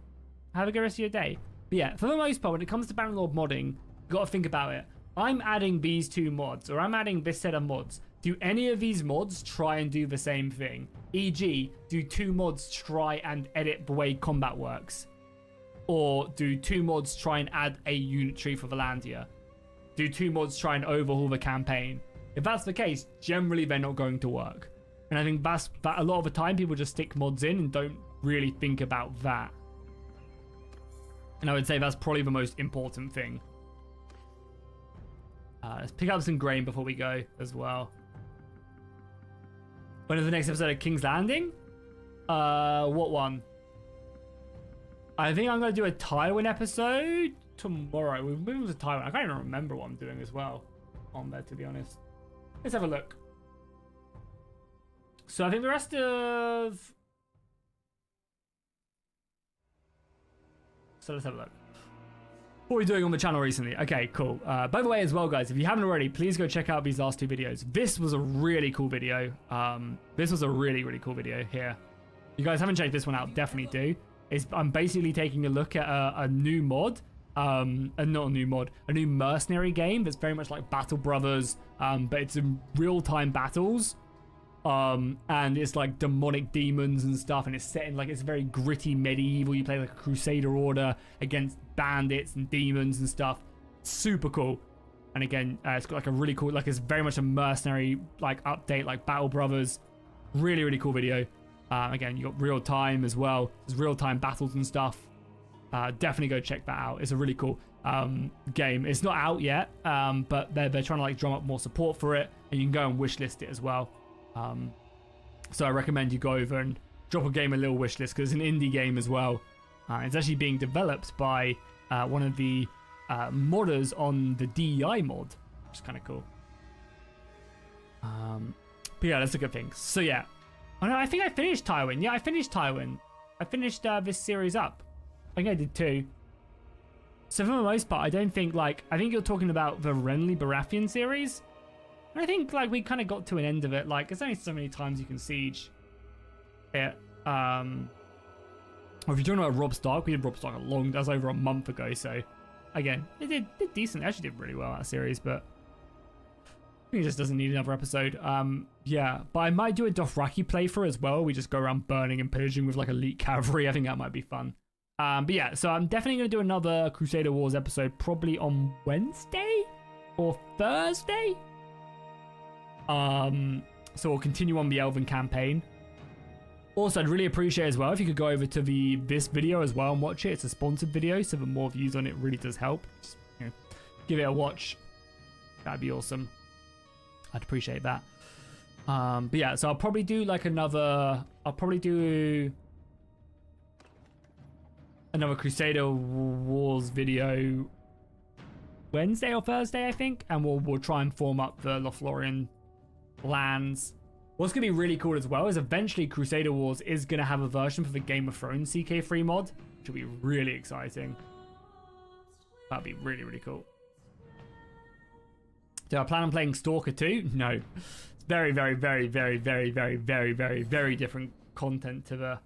Have a good rest of your day. But yeah, for the most part, when it comes to Bannerlord modding, you got to think about it. I'm adding these two mods, or I'm adding this set of mods. Do any of these mods try and do the same thing? E.g., do two mods try and edit the way combat works? Or do two mods try and add a unit tree for Valandia? Do two mods try and overhaul the campaign? If that's the case, generally they're not going to work. And I think that a lot of the time people just stick mods in and don't really think about that. And I would say that's probably the most important thing. Let's pick up some grain before we go as well. When is the next episode of King's Landing? What one? I think I'm going to do a Tywin episode tomorrow. We're moving to Tywin. I can't even remember what I'm doing as well on there, to be honest. Let's have a look. So I think the rest of... So let's have a look. What are we doing on the channel recently? Okay, cool. By the way, as well, guys, if you haven't already, please go check out these last two videos. This was a really cool video. This was a really cool video here. You guys haven't checked this one out, definitely do. I'm basically taking a look at a new mod. Not a new mod, a new Mercenary game that's very much like Battle Brothers, but it's in real-time battles. And it's like demonic demons and stuff, and it's set in like, it's very gritty medieval. You play like a Crusader order against bandits and demons and stuff. Super cool. And again, it's got like a really cool, like, it's very much a Mercenary like update, like Battle Brothers. Really cool video. Again, you got real time as well. There's real time battles and stuff. Definitely go check that out. It's a really cool game. It's not out yet, but they're trying to like drum up more support for it, and you can go and wishlist it as well. So I recommend you go over and drop a game a little wishlist, because it's an indie game as well. It's actually being developed by one of the modders on the DEI mod, which is kind of cool. But yeah, let's look at things. So yeah, oh no, I think I finished Tywin. Yeah, I finished Tywin. I finished this series up. I think I did too. So for the most part, I don't think, like, I think you're talking about the Renly Baratheon series. And I think, like, we kind of got to an end of it. Like, there's only so many times you can siege it. Or if you're talking about Robb Stark, we did Robb Stark that was over a month ago. So, again, it did decent. It actually did really well, that series, but I think it just doesn't need another episode. Yeah, but I might do a Dothraki playthrough as well. We just go around burning and pillaging with, like, elite cavalry. I think that might be fun. But yeah, so I'm definitely going to do another Crusader Wars episode probably on Wednesday or Thursday. So we'll continue on the Elven campaign. Also, I'd really appreciate as well if you could go over to this video as well and watch it. It's a sponsored video, so the more views on it really does help. Just, you know, give it a watch. That'd be awesome. I'd appreciate that. But yeah, so I'll probably do like another Crusader Wars video Wednesday or Thursday, I think, and we'll try and form up the Lothlorien lands. What's gonna be really cool as well is eventually Crusader Wars is gonna have a version for the Game of Thrones CK3 mod, which will be really exciting. That'd be really, really cool. Do I plan on playing Stalker 2? No. It's very, very, very, very, very, very, very, very, very different content to the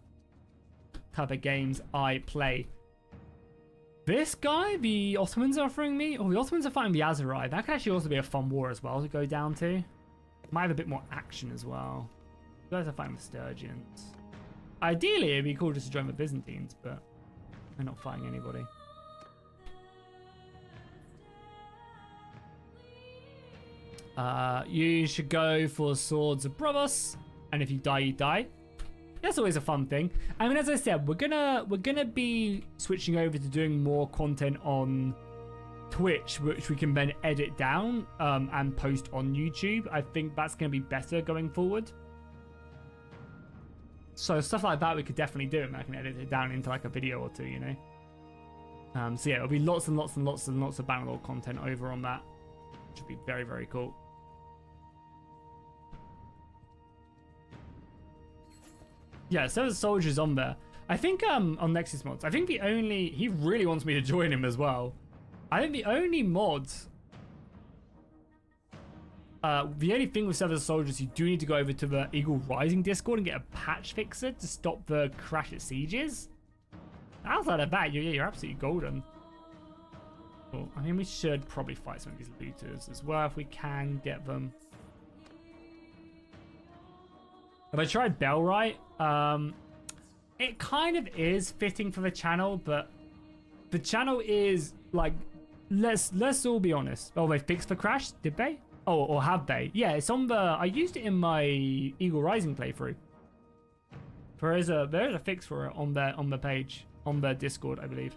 type of games I play. This guy, the Ottomans are offering me. Oh, the Ottomans are fighting the Azerai. That could actually also be a fun war as well to go down to. Might have a bit more action as well. You guys are fighting the Sturgians. Ideally, it'd be cool just to join the Byzantines, but they're not fighting anybody. You should go for Swords of Bravos, and if you die, you die. That's always a fun thing. I mean, as I said, we're gonna be switching over to doing more content on Twitch, which we can then edit down and post on YouTube. I think that's gonna be better going forward. So stuff like that we could definitely do, and I can edit it down into like a video or two, you know. So yeah, it'll be lots and lots and lots and lots of Bannerlord content over on that, which would be very, very cool. Yeah, so there's soldiers on there. I think on Nexus mods, I think he really wants me to join him as well. I think the only mods, the only thing with Seven Soldiers, you do need to go over to the Eagle Rising Discord and get a patch fixer to stop the crash at sieges. Outside of that, you're absolutely golden. Cool. I mean, we should probably fight some of these looters as well if we can get them. Have I tried Bellright? It kind of is fitting for the channel, but the channel is like, let's all be honest. Oh, they fixed the crash, did they? Oh, or have they? Yeah, it's on the. I used it in my Eagle Rising playthrough. There is a fix for it on the page on their Discord, I believe.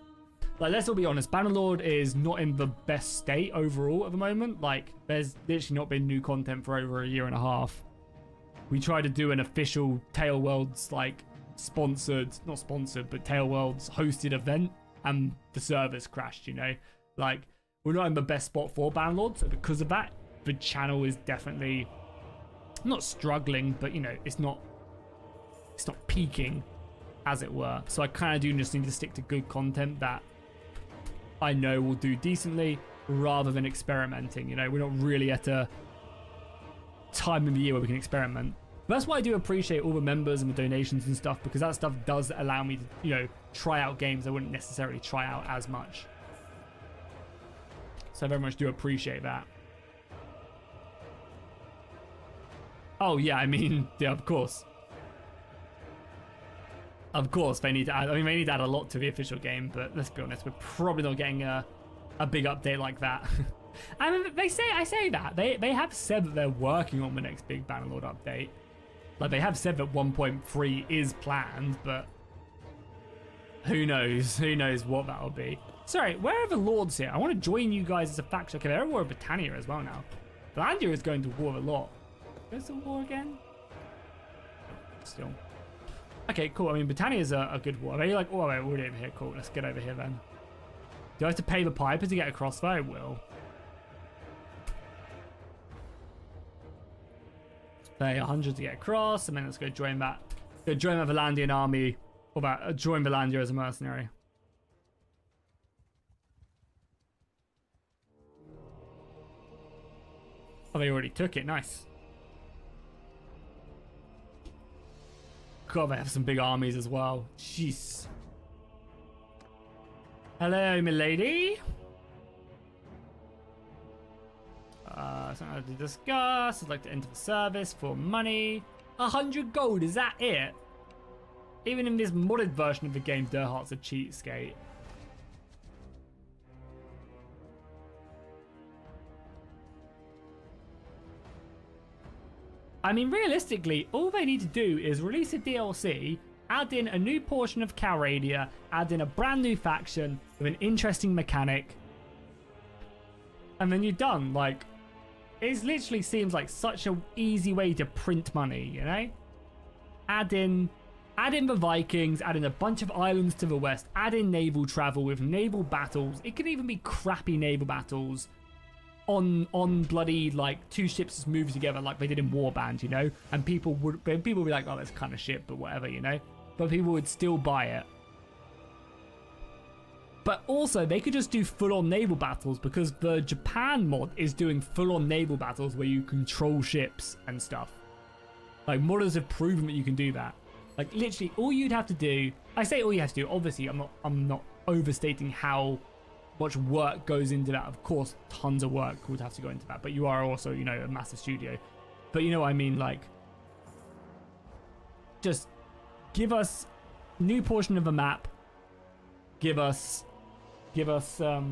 Like, let's all be honest. Bannerlord is not in the best state overall at the moment. Like, there's literally not been new content for over a year and a half. We tried to do an official Tail Worlds, like, not sponsored, but Tail Worlds hosted event, and the servers crashed, you know? Like, we're not in the best spot for Bannerlord, so because of that, the channel is definitely not struggling, but, you know, it's not peaking, as it were. So I kind of do just need to stick to good content that I know will do decently, rather than experimenting, you know? We're not really at a time in the year where we can experiment. But that's why I do appreciate all the members and the donations and stuff, because that stuff does allow me to, you know, try out games I wouldn't necessarily try out as much. So I very much do appreciate that. Oh yeah, I mean, yeah, of course. Of course, they need to add, I mean, they need to add a lot to the official game, but let's be honest, we're probably not getting a big update like that. I mean, I say that. They have said that they're working on the next big Bannerlord update. Like, they have said that 1.3 is planned, but who knows? Who knows what that'll be. Sorry, where are the lords here? I want to join you guys as a faction. Okay, they're at war with Britannia as well now. Valandia is going to war a lot. Goes to war again? Still. Okay, cool. I mean, Britannia is a good war. Are they like, oh, we're already over here. Cool, let's get over here then. Do I have to pay the piper to get across there? I will. Pay 100 to get across, and then let's go join that. Go join that Valandian army, or that join Valandia as a mercenary. Oh, they already took it. Nice. God, they have some big armies as well. Jeez. Hello, milady. Something to discuss. I'd like to enter the service for money. 100 gold, is that it? Even in this modded version of the game, Durhart's a cheapskate. I mean, realistically, all they need to do is release a DLC, add in a new portion of Calradia, add in a brand new faction with an interesting mechanic, and then you're done. Like, it literally seems like such an easy way to print money, you know? Add in the Vikings, add in a bunch of islands to the west, add in naval travel with naval battles. It could even be crappy naval battles on bloody like two ships just moving together like they did in Warband, you know? And people would be like, oh, that's kind of shit, but whatever, you know? But people would still buy it. But also, they could just do full-on naval battles because the Japan mod is doing full-on naval battles where you control ships and stuff. Like, modders have proven that you can do that. Like, literally, all you'd have to do... I say all you have to do. Obviously, I'm not overstating how much work goes into that. Of course, tons of work would have to go into that. But you are also, you know, a massive studio. But you know what I mean? Like, just give us new portion of a map. Give us a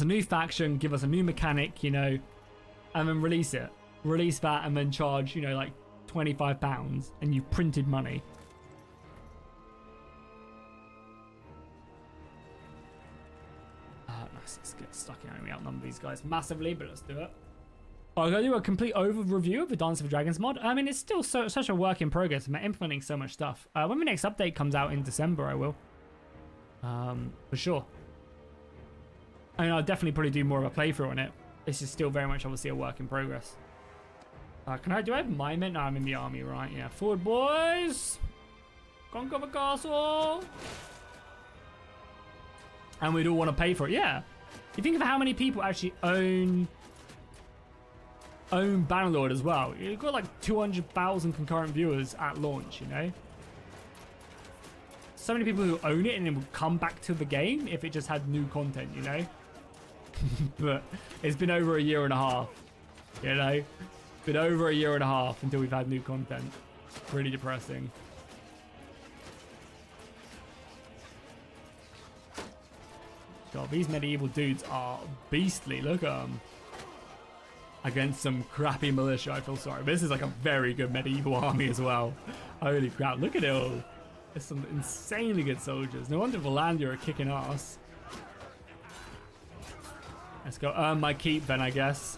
new faction, give us a new mechanic, you know, and then release it. Release that and then charge, you know, like £25 and you've printed money. Nice, let's get stuck in. We outnumber these guys massively, but let's do it. I'm going to do a complete overview of the Dance of Dragons mod. I mean, it's still such a work in progress. I'm implementing so much stuff. When the next update comes out in December, I will. For sure. I mean, I'll definitely probably do more of a playthrough on it. This is still very much obviously a work in progress. Do I have Mime? No, I'm in the army, right? Yeah. Forward, boys! Conquer the castle! And we'd all want to pay for it. Yeah. You think of how many people actually own Bannerlord as well. You've got like 200,000 concurrent viewers at launch, you know? So many people who own it and then would come back to the game if it just had new content, you know? But it's been over a year and a half, you know? It's been over a year and a half until we've had new content. It's really depressing. God, these medieval dudes are beastly. Look at them. Against some crappy militia, I feel sorry. This is like a very good medieval army as well. Holy crap, look at it all. There's some insanely good soldiers. No wonder Valandia are kicking ass. Let's go earn my keep then, I guess.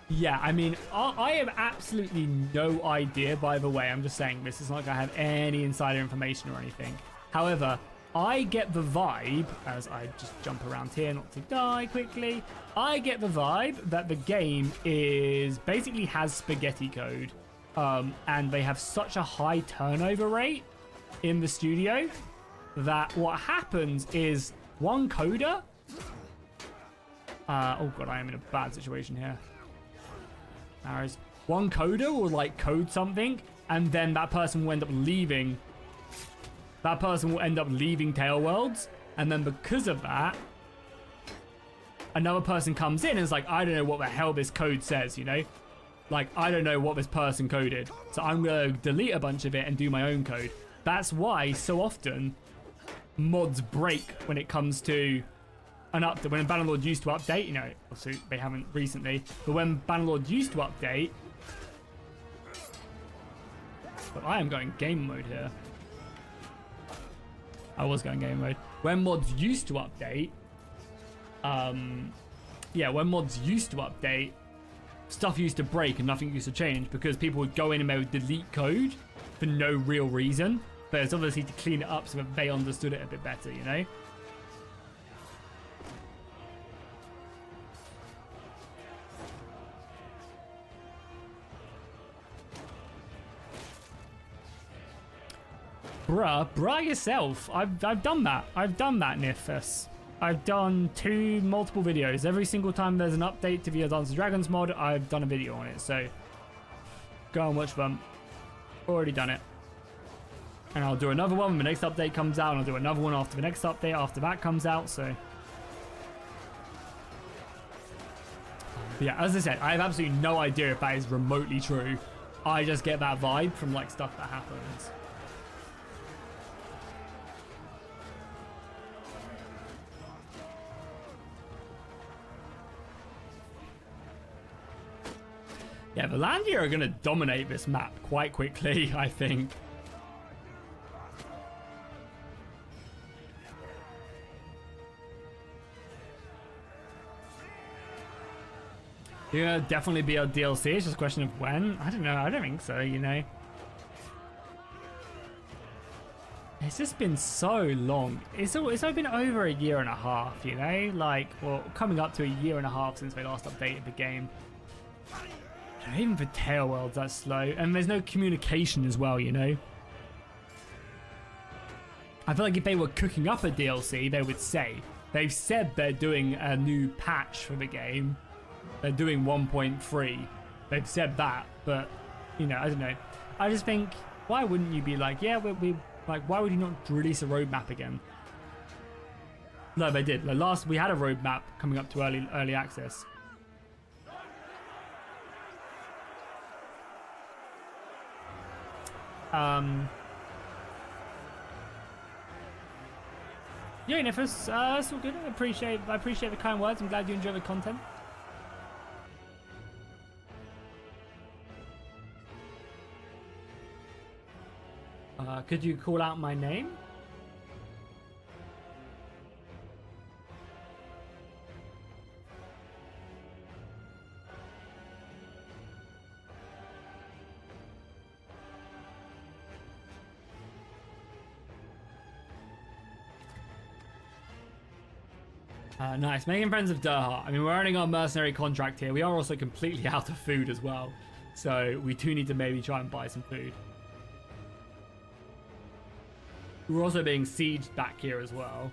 Yeah, I mean, I have absolutely no idea, by the way. I'm just saying this. It's not like I have any insider information or anything. However, I get the vibe, as I just jump around here not to die quickly, I get the vibe that the game is basically has spaghetti code, and they have such a high turnover rate in the studio that what happens is one coder... oh god, I am in a bad situation here. One coder will like code something, and then that person will end up leaving. That person will end up leaving Tailworlds, and then because of that, another person comes in and is like, I don't know what the hell this code says, you know? Like, I don't know what this person coded, so I'm going to delete a bunch of it and do my own code. That's why, so often, mods break when it comes to an update. When Bannerlord used to update, you know, also they haven't recently, but when Bannerlord used to update... But I am going game mode here. I was going game mode. When mods used to update, yeah, when mods used to update, stuff used to break and nothing used to change because people would go in and they would delete code for no real reason. But it's obviously to clean it up so that they understood it a bit better, you know? Bruh yourself. I've done that. I've done that, Nifus. I've done 2 multiple videos. Every single time there's an update to the Dance of Dragons mod, I've done a video on it. So go and watch them. Already done it. And I'll do another one when the next update comes out. And I'll do another one after the next update after that comes out. So but yeah, as I said, I have absolutely no idea if that is remotely true. I just get that vibe from like stuff that happens. Yeah, Valandia are going to dominate this map quite quickly, I think. Yeah, definitely be a DLC. It's just a question of when. I don't know. I don't think so, you know. It's just been so long. It's only been over a year and a half, you know? Like, well, coming up to a year and a half since they last updated the game. Even for Tail Worlds, that's slow. And there's no communication as well, you know? I feel like if they were cooking up a DLC, they would say. They've said they're doing a new patch for the game. They're doing 1.3. They've said that, but, you know, I don't know. I just think, why wouldn't you be like, yeah, we like, why would you not release a roadmap again? No, they did. Like we had a roadmap coming up to early access. Yeah, Nifus, that's all good. I appreciate the kind words. I'm glad you enjoy the content. Could you call out my name? Nice. Making friends with Durhart. I mean, we're earning our mercenary contract here. We are also completely out of food as well. So we do need to maybe try and buy some food. We're also being sieged back here as well.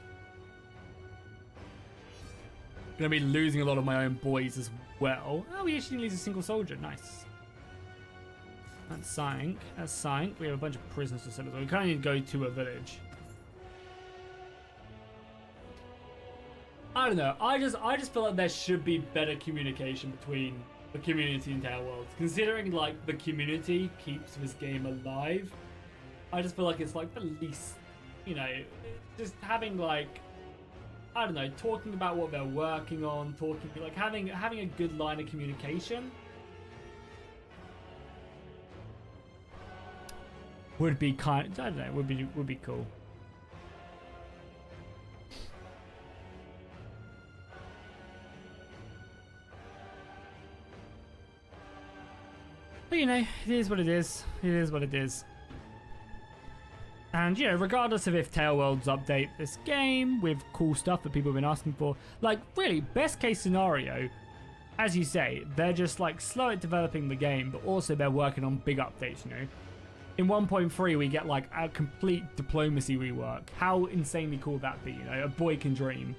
Gonna be losing a lot of my own boys as well. Oh, we actually lose a single soldier. Nice. That's sank. That's sank. We have a bunch of prisoners to send as well. We kind of need to go to a village. I don't know. I just feel like there should be better communication between the community and Tail Worlds. Considering like the community keeps this game alive, I just feel like it's like the least, you know, just having like, I don't know, talking about what they're working on, talking like having a good line of communication would be kind. I don't know. Would be cool. But you know, it is what it is. It is what it is. And, you know, regardless of if Tail Worlds update this game with cool stuff that people have been asking for, like, really, best case scenario, as you say, they're just, like, slow at developing the game, but also they're working on big updates, you know? In 1.3, we get, like, a complete diplomacy rework. How insanely cool would that be, you know? A boy can dream.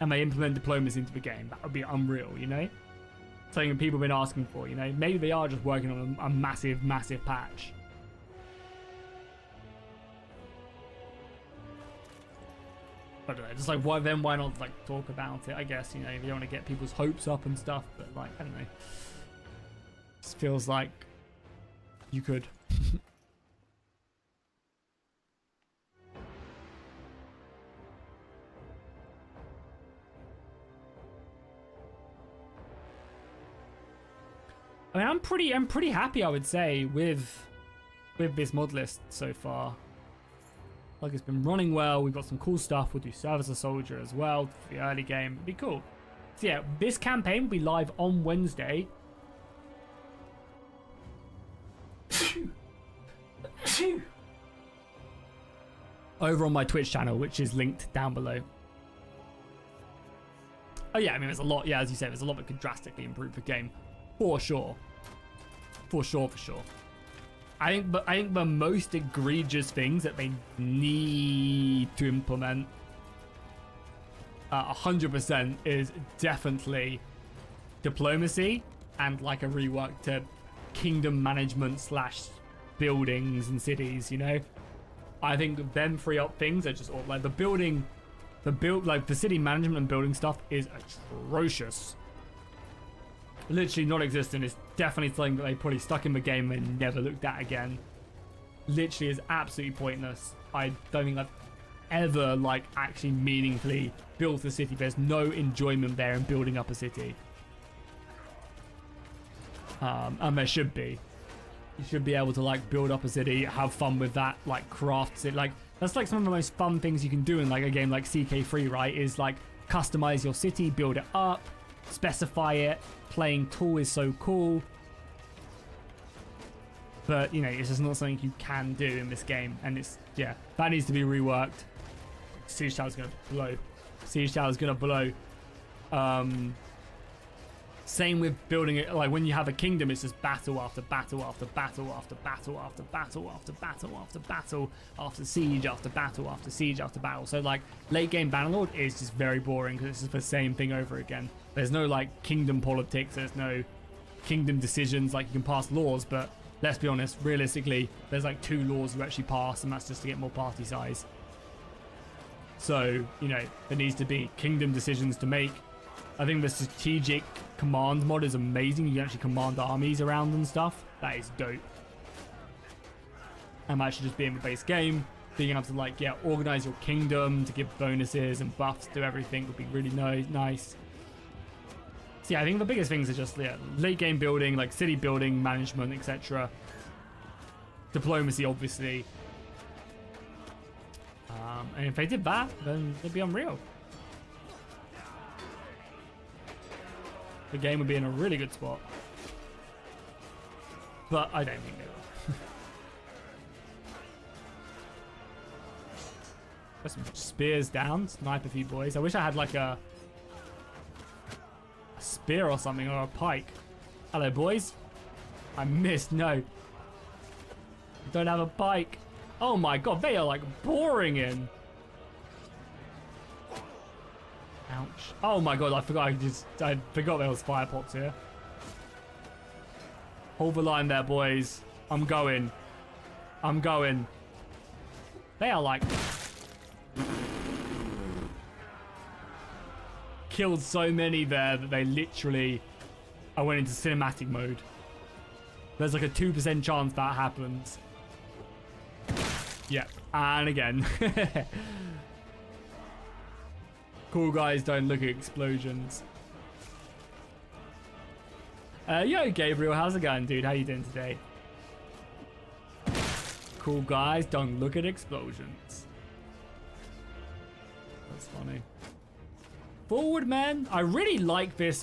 And they implement diplomacy into the game. That would be unreal, you know? Something that people have been asking for, you know? Maybe they are just working on a massive, massive patch. I don't know, just like, why not, like, talk about it, I guess, you know? You don't want to get people's hopes up and stuff, but, like, I don't know. Just feels like you could. I mean, I'm pretty happy, I would say, with this mod list so far. Like, it's been running well. We've got some cool stuff. We'll do Service a Soldier as well for the early game. It'd be cool. So yeah, this campaign will be live on Wednesday. Over on my Twitch channel, which is linked down below. Oh yeah, I mean, there's a lot. Yeah, as you said, there's a lot that could drastically improve the game, for sure. For sure. I think the most egregious things that they need to implement 100% is definitely diplomacy and like a rework to kingdom management / buildings and cities, you know? I think them free up things are just all, like the city management and building stuff is atrocious. Literally non-existent. It's definitely something that they probably stuck in the game and never looked at again. Literally is absolutely pointless. I don't think I've ever like actually meaningfully built a city. There's no enjoyment there in building up a city. And there should be. You should be able to like build up a city, have fun with that, like craft it. Like that's like some of the most fun things you can do in like a game like CK3, right? Is like customize your city, build it up. specify it. Playing tool is so cool. But, you know, it's just not something you can do in this game. And it's, yeah, that needs to be reworked. Siege Tower's going to blow. Siege Tower's going to blow. Same with building it, like when you have a kingdom, it's just battle after battle after battle after battle after battle after battle after battle after siege after battle after siege after battle. So like late game Bannerlord is just very boring because it's just the same thing over again. There's no like kingdom politics, there's no kingdom decisions, like you can pass laws, but let's be honest, realistically, there's like 2 laws you actually pass, and that's just to get more party size. So, you know, there needs to be kingdom decisions to make. I think the strategic command mod is amazing. You can actually command armies around and stuff. That is dope. And that should just be in the base game. Being able to, like, yeah, organize your kingdom to give bonuses and buffs to everything would be really nice. So yeah, I think the biggest things are just, yeah, late game building, like city building, management, etc. Diplomacy, obviously. And if they did that, then it'd be unreal. The game would be in a really good spot. But I don't think they will. Got some spears down. Snipe a few boys. I wish I had like a spear or something, or a pike. Hello, boys. I missed. No. Don't have a pike. Oh my god, they are like boring in. Ouch. Oh my god, I forgot there was fire pots here. Hold the line there, boys. I'm going. They are like... killed so many there that they literally... I went into cinematic mode. There's like a 2% chance that happens. Yep, and again. Cool guys don't look at explosions. Yo, Gabriel, how's it going, dude? How you doing today? Cool guys don't look at explosions. That's funny. Forward, man. I really like this.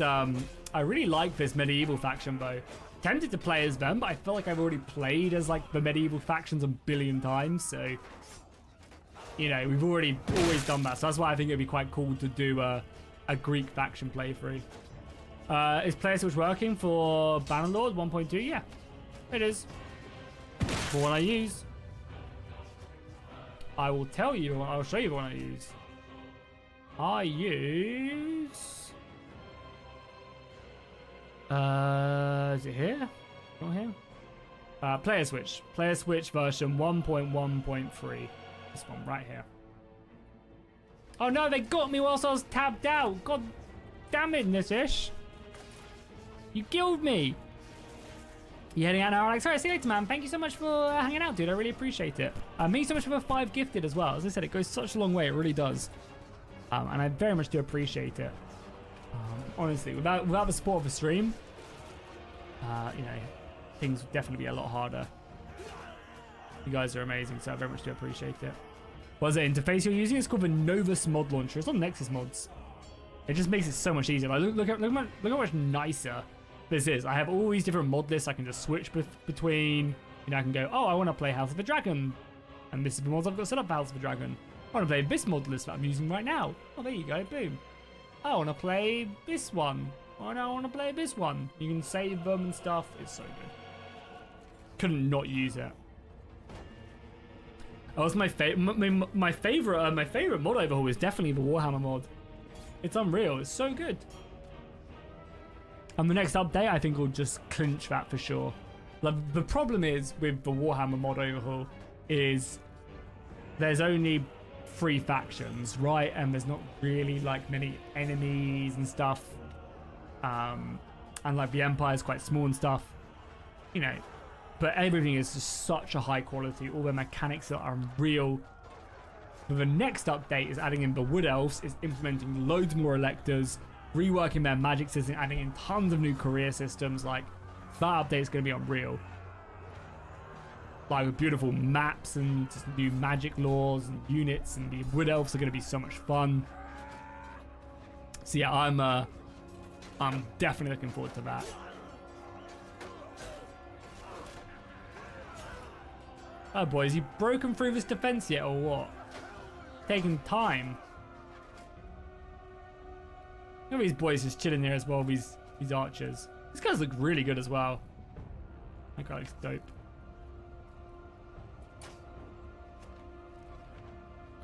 Medieval faction, though. Tempted to play as them, but I feel like I've already played as like the medieval factions a billion times, so. You know, we've always done that, so that's why I think it'd be quite cool to do a Greek faction playthrough. Is player switch working for Bannerlord 1.2? Yeah, it is. For what I use. I will tell you, I'll show you what I use. I use... is it here? Not here? Player switch. Player switch version 1.1.3. This one right here. Oh no, they got me whilst I was tabbed out. God damn it, Nitish. You killed me. You heading out now, Alex? Sorry, see you later, man. Thank you so much for hanging out, dude. I really appreciate it. Thank you so much for the 5 gifted as well. As I said, it goes such a long way. It really does. And I very much do appreciate it. Honestly, without the support of the stream, you know, things would definitely be a lot harder. You guys are amazing, so I very much do appreciate it. What's the interface you're using? It's called the Novus mod launcher. It's on Nexus mods. It just makes it so much easier. Like, look how much nicer this is. I have all these different mod lists I can just switch between. You know, I can go, oh, I want to play House of the Dragon. And this is the mods I've got set up for House of the Dragon. I want to play this mod list that I'm using right now. Oh, there you go. Boom. I want to play this one. Oh, no, I want to play this one. You can save them and stuff. It's so good. Couldn't not use it. That was my favorite mod overhaul is definitely the Warhammer mod. It's unreal. It's so good. And the next update, I think, will just clinch that for sure. Like, the problem is with the Warhammer mod overhaul is there's only 3 factions, right? And there's not really like many enemies and stuff. And like the Empire's quite small and stuff. You know. But everything is just such a high quality. All the mechanics are unreal. But the next update is adding in the Wood Elves, is implementing loads more electors, reworking their magic system, adding in tons of new career systems. Like, that update is going to be unreal. Like, with beautiful maps and just new magic laws and units, and the Wood Elves are going to be so much fun. So yeah, I'm I'm definitely looking forward to that. Oh boy, has he broken through this defense yet or what? Taking time. Look at these boys just chilling here as well, these archers. These guys look really good as well. That guy looks dope.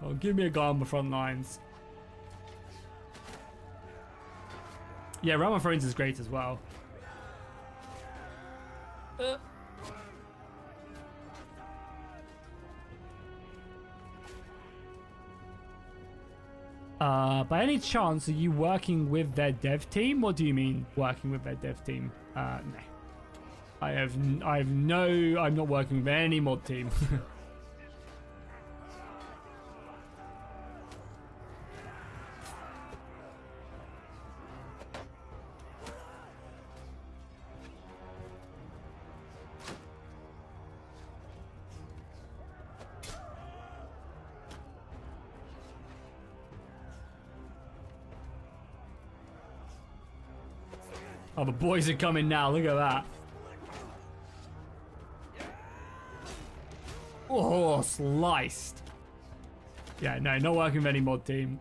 Oh, give me a guy on the front lines. Yeah, Realm of Thrones is great as well. By any chance, are you working with their dev team? What do you mean working with their dev team? No. I'm not working with any mod team. Oh, the boys are coming now. Look at that. Oh, sliced. Yeah, no, not working with any mod team.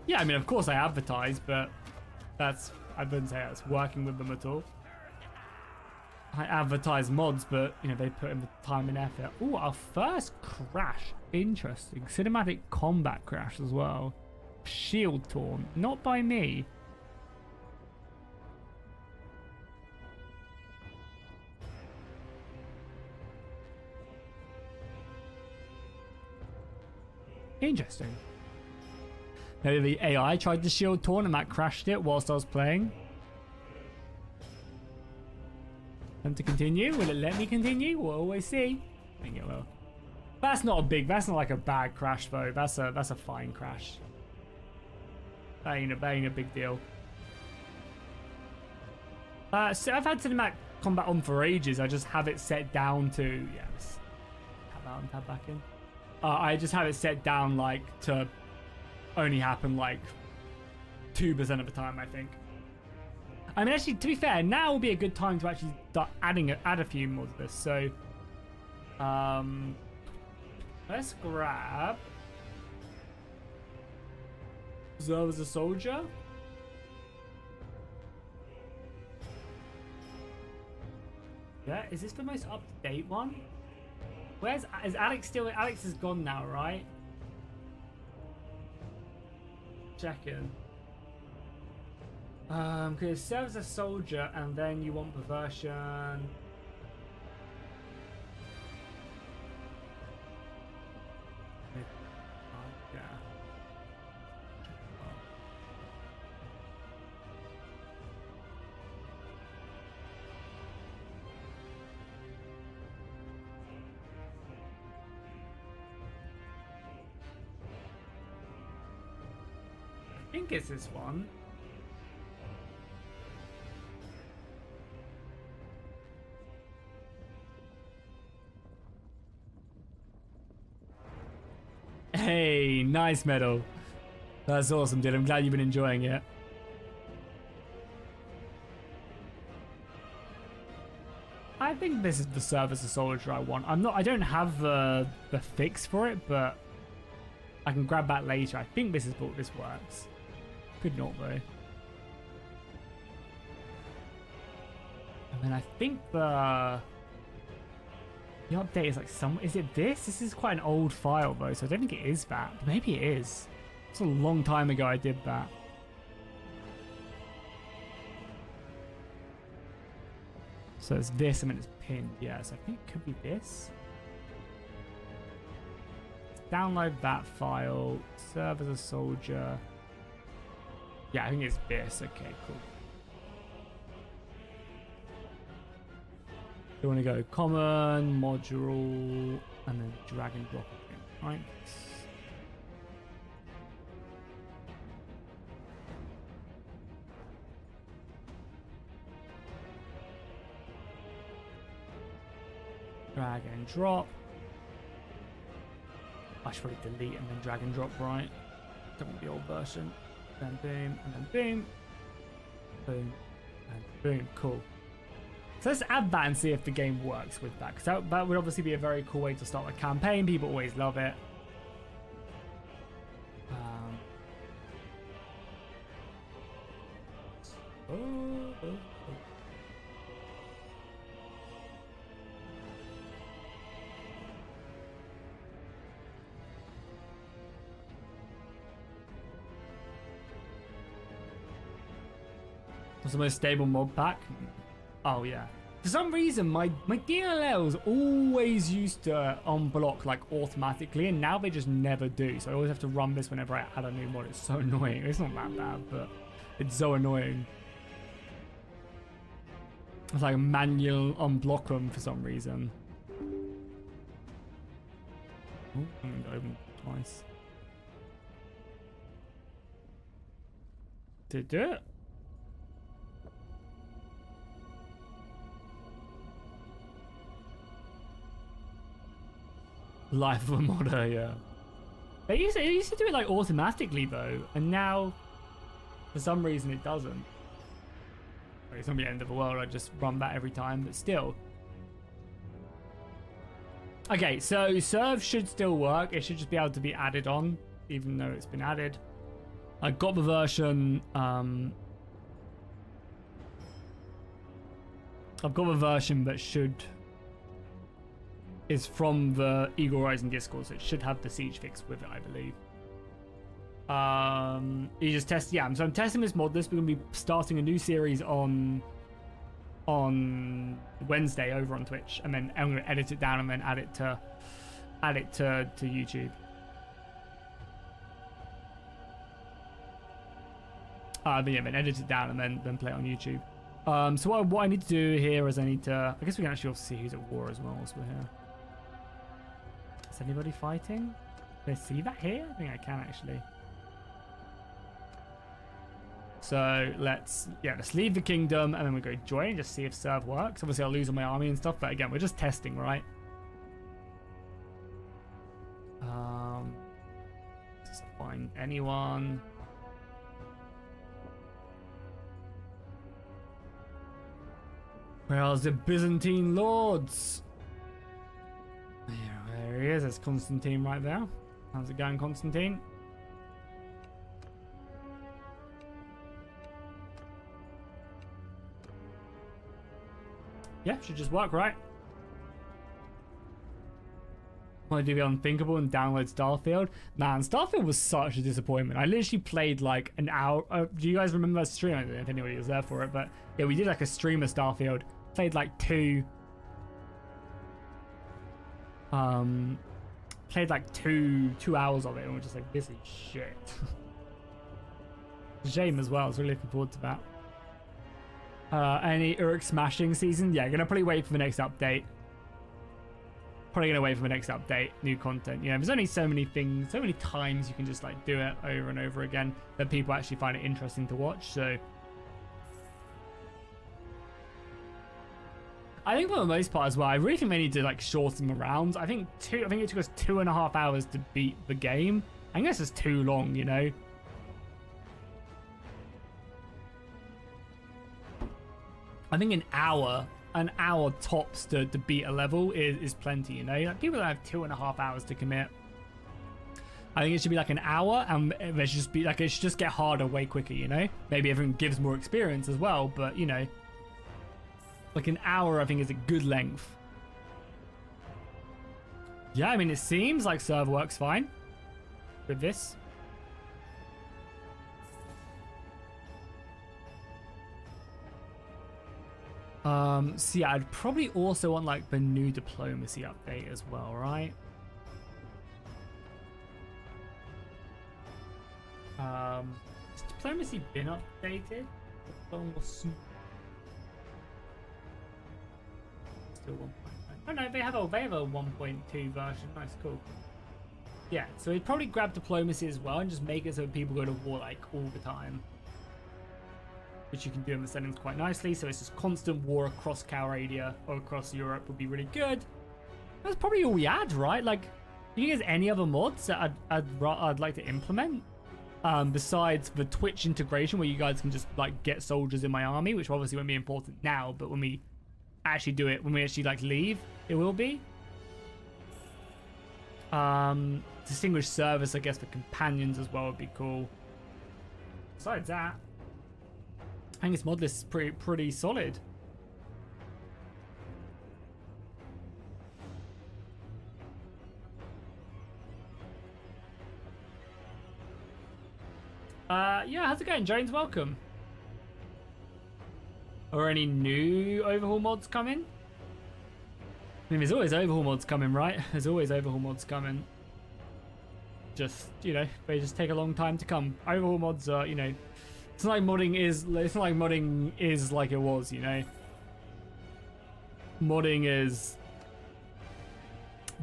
Yeah, I mean, of course I advertise, but I wouldn't say that's working with them at all. I advertise mods, but, you know, they put in the time and effort. Oh, our first crash. Interesting. Cinematic combat crash as well. Shield torn. Not by me. Interesting. Maybe the AI tried to shield torn and that crashed it whilst I was playing. And to continue? Will it let me continue? We'll always see. I think it will. That's not like a bad crash though. That's a fine crash. That ain't a big deal. So I've had cinematic combat on for ages. I just have it set down to tab out and tab back in. I just have it set down like to only happen like 2% of the time, I think. I mean, actually, to be fair, now will be a good time to actually start add a few more to this. So, let's grab Observe as a Soldier. Yeah, is this the most up-to-date one? Is Alex still? Alex is gone now, right? Checking. Because it serves as a soldier, and then you want perversion. Yeah. I think it's this one. Hey, nice medal. That's awesome, dude. I'm glad you've been enjoying it. I think this is the service of soldier I want. I don't have the fix for it, but I can grab that later. I think this is what this works. Could not though. And then I think the update is like is it this? This is quite an old file though, so I don't think it is that. But maybe it is. It's a long time ago I did that. So it's this and then it's pinned. Yeah, so I think it could be this. Download that file. Serve as a soldier. Yeah, I think it's this. Okay, cool. You want to go common, module, and then drag and drop it, right? Drag and drop. I should probably delete and then drag and drop, right? Don't want the old version. Then boom, and then boom. Boom, and boom. Cool. So let's add that and see if the game works with that. Because that would obviously be a very cool way to start a campaign. People always love it. What's the most stable mod pack? Oh yeah. For some reason, my DLLs always used to unblock like automatically, and now they just never do. So I always have to run this whenever I add a new mod. It's so annoying. It's not that bad, but it's so annoying. It's like a manual unblock them for some reason. Oh, I'm gonna open twice. Did it do it? Life of a modder, yeah. It used to do it like automatically though, and now for some reason it doesn't. It's not the end of the world, I just run that every time, but still. Okay, so serve should still work. It should just be able to be added on, even though it's been added. I got the version, I've got the version that is from the Eagle Rising Discord, so it should have the siege fix with it, I believe. You just test, yeah. So I'm testing this mod list. We're gonna be starting a new series on Wednesday over on Twitch, and then I'm gonna edit it down and then add it to YouTube. Then edit it down and then play it on YouTube. So what I need to do here is I guess we can actually also see who's at war as well whilst we're here. Is anybody fighting? Can I see that here? I think I can actually. So let's leave the kingdom and then we go join and just see if serve works. Obviously I'll lose all my army and stuff, but again, we're just testing, right? Just find anyone. Where are the Byzantine lords? There he is. There's Constantine right there. How's it going, Constantine? Yeah, should just work, right? Want to do the unthinkable and download Starfield? Man, Starfield was such a disappointment. I literally played like an hour. Do you guys remember that stream? I don't know if anybody was there for it, but yeah, we did like a stream of Starfield. Played like two hours of it, and we're just like, this is shit. Shame as well. I was really looking forward to that. Any Uruk smashing season? Yeah, gonna probably wait for the next update. New content. You know, there's only so many things, so many times you can just like do it over and over again that people actually find it interesting to watch. So I think for the most part as well, I really think they need to like shorten the rounds. I think it took us 2.5 hours to beat the game. I guess it's too long, you know. I think an hour tops to beat a level is plenty, you know. Like, people that have 2.5 hours to commit. I think it should be like an hour, and it should just be like, it should just get harder way quicker, you know. Maybe everyone gives more experience as well, but you know, like an hour I think is a good length. Yeah, I mean, it seems like server works fine with this. So yeah, I'd probably also want like the new diplomacy update as well, right? Has diplomacy been updated? Still 1.9. Oh no, they have a 1.2 version. Nice, cool. Yeah, so we'd probably grab diplomacy as well and just make it so people go to war like all the time, which you can do in the settings quite nicely. So it's just constant war across Calradia or across Europe would be really good. That's probably all we add, right? Like, Do you think there's any other mods that I'd like to implement? Besides the Twitch integration, where you guys can just like get soldiers in my army, which obviously won't be important now, but when we actually do it, when we actually like leave, it will be. Distinguished service, I guess, for companions as well would be cool. Besides that, I think this mod list is pretty solid. Yeah, how's it going, Jones? Welcome. Are any new overhaul mods coming? I mean, there's always overhaul mods coming, right? There's always overhaul mods coming. Just, you know, they just take a long time to come. Overhaul mods are, you know, it's not like modding is like it was, you know. Modding is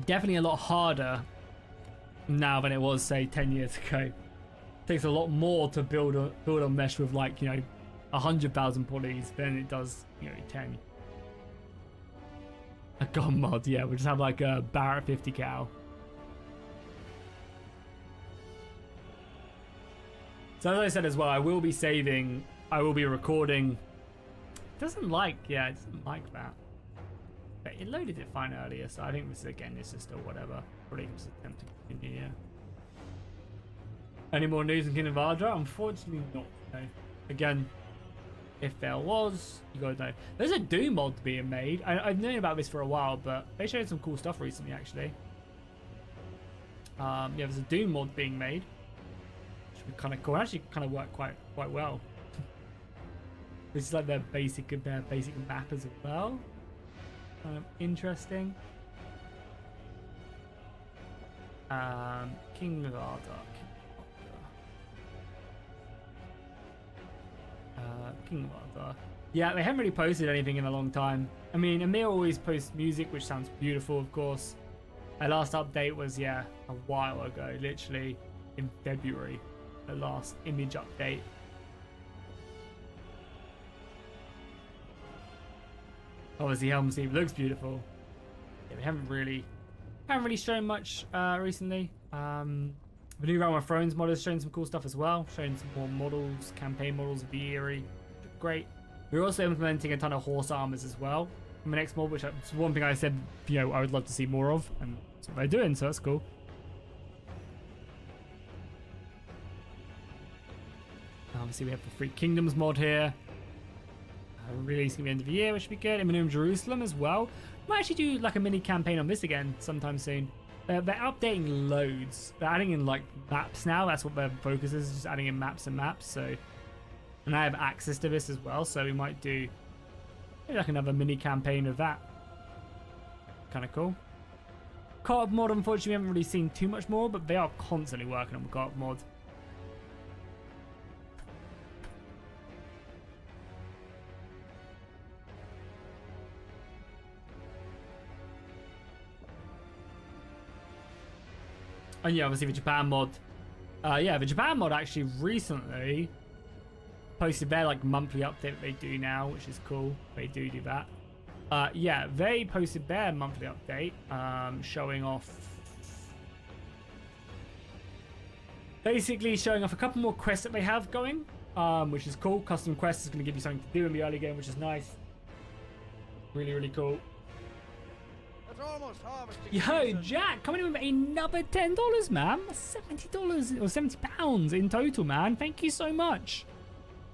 definitely a lot harder now than it was, say, 10 years ago. It takes a lot more to build a mesh with, like, you know, 100,000 polys than it does, you know, 10. A gun mod, yeah, we'll just have like a Barrett 50 cal. So as I said as well, I will be recording. It doesn't like that. But it loaded it fine earlier, so I think this is still whatever. Probably just attempt to continue, yeah. Any more news in Kingdom of Ardra? Unfortunately not, no. Again, if there was, you gotta know. There's a Doom mod being made. I've known about this for a while, but they showed some cool stuff recently, actually. Yeah, there's a Doom mod being made. Which would be kind of cool. Actually, kind of work quite well. This is like their basic map as well. Kind of interesting. Kingdom of Ardra. Kingdom of Ardra. Yeah, they haven't really posted anything in a long time. I mean, Amir always posts music, which sounds beautiful, of course. Our last update was, yeah, a while ago, literally in February. The last image update. Obviously, Helm's Eve looks beautiful. Yeah, we haven't really shown much recently. The new Realm of Thrones mod has shown some cool stuff as well, showing some more models, campaign models of the Eyrie. Great. We're also implementing a ton of horse armors as well in the next mod, which is one thing I said, you know, I would love to see more of, and that's what they're doing, so that's cool. Obviously, we have the Three Kingdoms mod here. Releasing at the end of the year, which should be good. Eminem Jerusalem as well. Might actually do like a mini campaign on this again sometime soon. They're updating loads. They're adding in like maps now. That's what their focus is, just adding in maps and maps. So, and I have access to this as well, so we might do maybe like another mini campaign of that. Kind of cool. Co-op mod, unfortunately, we haven't really seen too much more, but they are constantly working on the co-op mod. And yeah, obviously the Japan mod. Yeah, the Japan mod actually recently posted their like monthly update that they do now, which is cool. They do that. Yeah, they posted their monthly update, showing off, basically showing off a couple more quests that they have going, which is cool. Custom quests is going to give you something to do in the early game, which is nice. Really, really cool. Yo, Jack, coming in with another $10, man. $70 or £70 in total, man. Thank you so much.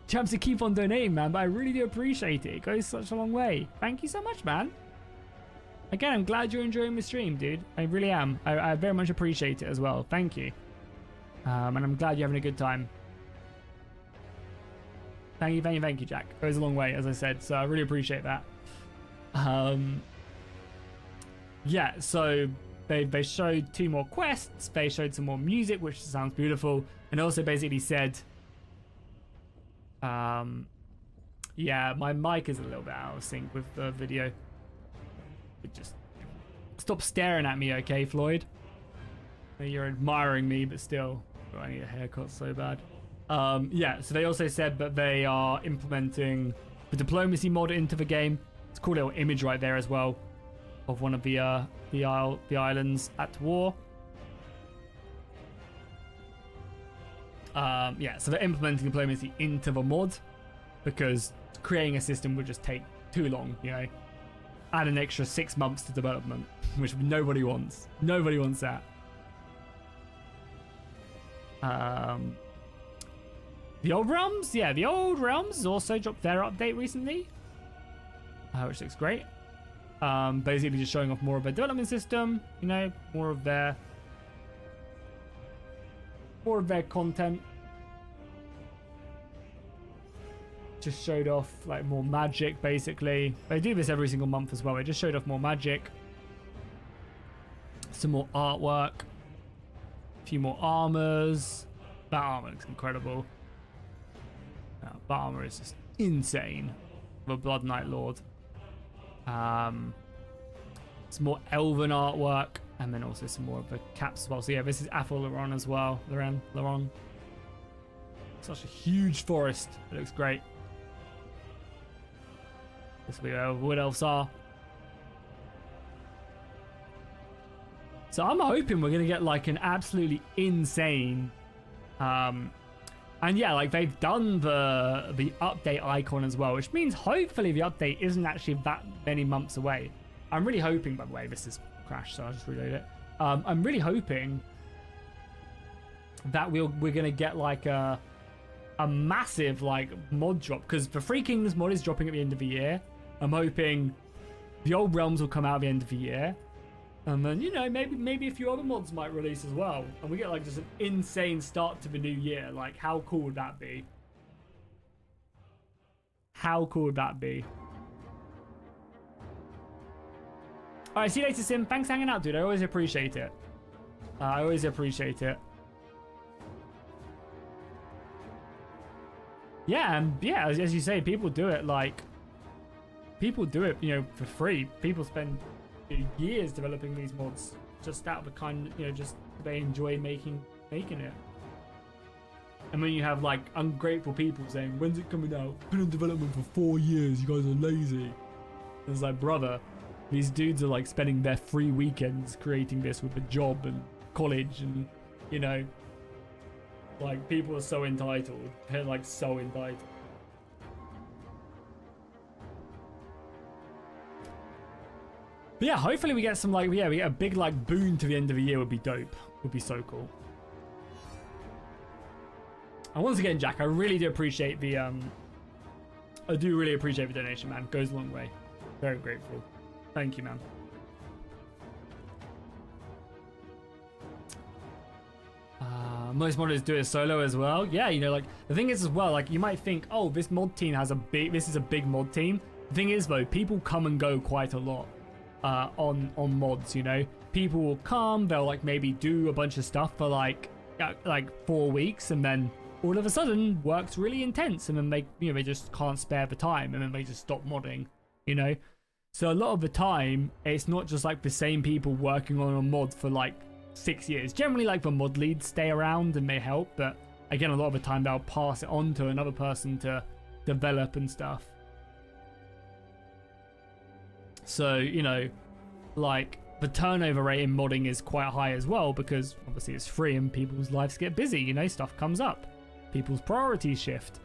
Chaps to keep on donating, man, but I really do appreciate it. It goes such a long way. Thank you so much, man. Again, I'm glad you're enjoying the stream, dude. I really am. I very much appreciate it as well. Thank you. And I'm glad you're having a good time. Thank you, Jack. It goes a long way, as I said, so I really appreciate that. Yeah, so they showed 2 more quests, they showed some more music, which sounds beautiful, and also basically said, yeah, my mic is a little bit out of sync with the video. Just stop staring at me, okay, Floyd? You're admiring me, but still, oh, I need a haircut so bad. Yeah, so they also said that they are implementing the diplomacy mod into the game. It's a cool little image right there as well of one of the islands at war. Yeah, so they're implementing diplomacy into the mod because creating a system would just take too long, you know. Add an extra 6 months to development, which nobody wants. Nobody wants that. The Old Realms? Yeah, the Old Realms also dropped their update recently, which looks great. Basically just showing off more of their development system, you know, more of their content. Just showed off like more magic, basically. They do this every single month as well. They just showed off more magic, some more artwork, a few more armors. That armor looks incredible. That armor is just insane. The Blood Knight Lord. Some more elven artwork, and then also some more of the caps as well. So yeah, this is Athel Laron as well. Laron. Such a huge forest. It looks great. This will be where Wood Elves are. So I'm hoping we're gonna get like an absolutely insane, and yeah, like they've done the update icon as well, which means hopefully the update isn't actually that many months away. I'm really hoping, by the way, this is crashed, so I'll just reload it. I'm really hoping that we're gonna get like a massive like mod drop, because the Three Kingdoms mod is dropping at the end of the year. I'm hoping the Old Realms will come out at the end of the year, and then, you know, maybe a few other mods might release as well, and we get like just an insane start to the new year. Like, how cool would that be? How cool would that be? All right, see you later, Sim. Thanks for hanging out, dude. I always appreciate it. I always appreciate it. Yeah, and yeah, as you say, people do it like... People do it, you know, for free. People spend years developing these mods just out of the kind, you know, just they enjoy making it. And when you have like ungrateful people saying, "When's it coming out? Been in development for 4 years. You guys are lazy." It's like, brother, these dudes are like spending their free weekends creating this with a job and college, and, you know, like, people are so entitled. They're like so entitled. But yeah, hopefully we get some like, yeah, we get a big like boon to the end of the year. Would be dope. Would be so cool. And once again, Jack, I really do appreciate the I do really appreciate the donation, man. Goes a long way. Very grateful. Thank you, man. Most modders do it solo as well. Yeah, you know, like, the thing is as well, like, you might think, oh, this mod team has this is a big mod team. The thing is, though, people come and go quite a lot on mods, you know. People will come, they'll like maybe do a bunch of stuff for like 4 weeks, and then all of a sudden work's really intense, and then they, you know, they just can't spare the time, and then they just stop modding, you know. So a lot of the time, it's not just like the same people working on a mod for like 6 years. Generally, like, the mod leads stay around and they help, but again, a lot of the time they'll pass it on to another person to develop and stuff. So, you know, like, the turnover rate in modding is quite high as well, because obviously it's free and people's lives get busy, you know, stuff comes up, people's priorities shift.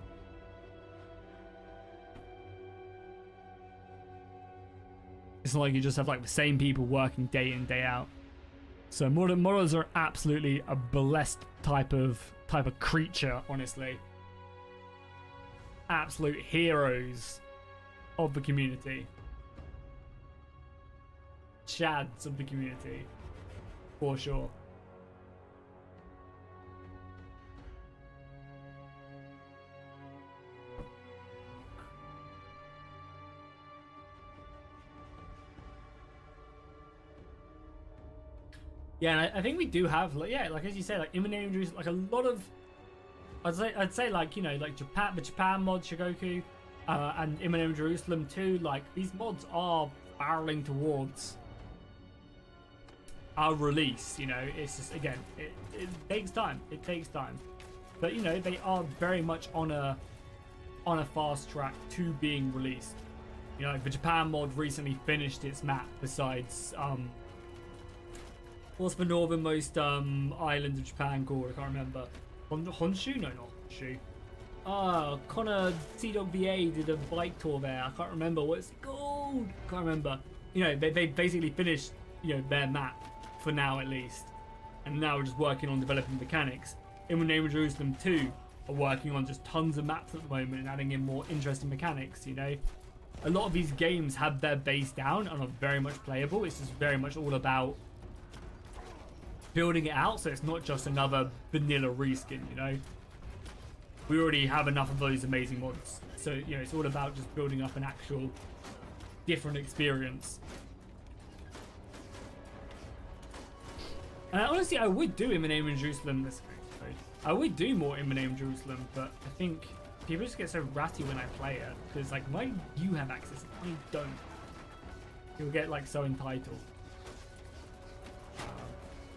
It's not like you just have like the same people working day in, day out. So modders are absolutely a blessed type of creature, honestly. Absolute heroes of the community. Chads of the community, for sure. Yeah, and I think we do have, like, yeah, like, as you say, like, in the name of Jerusalem, like, a lot of, I'd say like, you know, like Japan, the Japan mod Shigoku, and in the name of Jerusalem too. Like, these mods are barreling towards our release, you know. It's just, again, it takes time. It takes time, but, you know, they are very much on a fast track to being released. You know, like, the Japan mod recently finished its map. Besides, what's the northernmost island of Japan called? I can't remember. Honshu? No, not Honshu. Connor T-Dog VA did a bike tour there. I can't remember what it's called. Can't remember. You know, they basically finished, you know, their map for now at least, and now we're just working on developing mechanics. In the Name of Jerusalem 2 are working on just tons of maps at the moment and adding in more interesting mechanics. You know, a lot of these games have their base down and are very much playable. It's just very much all about building it out, so it's not just another vanilla reskin. You know, we already have enough of those amazing mods, so you know it's all about just building up an actual different experience. And honestly, I would do In the Name of Jerusalem this episode. I would do more In the Name of Jerusalem, but I think people just get so ratty when I play it, because like, why do you have access and I don't? You'll get like so entitled.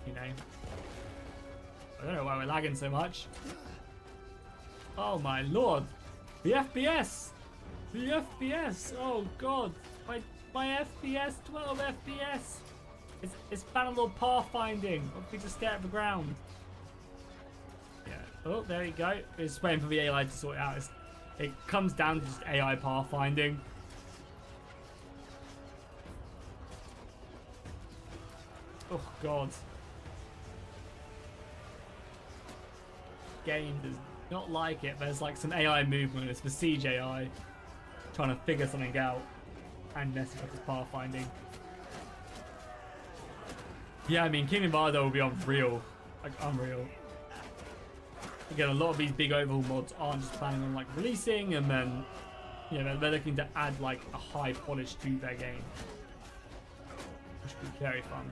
You know, I don't know why we're lagging so much. Oh my lord, the FPS, the FPS. Oh god, my FPS, 12 FPS. It's Bannerlord pathfinding. Obviously, just stare at the ground. Yeah. Oh, there you go. It's waiting for the AI to sort it out. It comes down to just AI pathfinding. Oh god. Game does not like it. There's like some AI movement. It's the CJI trying to figure something out and messing up his pathfinding. Yeah, I mean, King of Vardo will be unreal. Like, unreal. Again, a lot of these big overhaul mods aren't just planning on like releasing, and then, you know, they're looking to add like a high polish to their game, which would be very fun.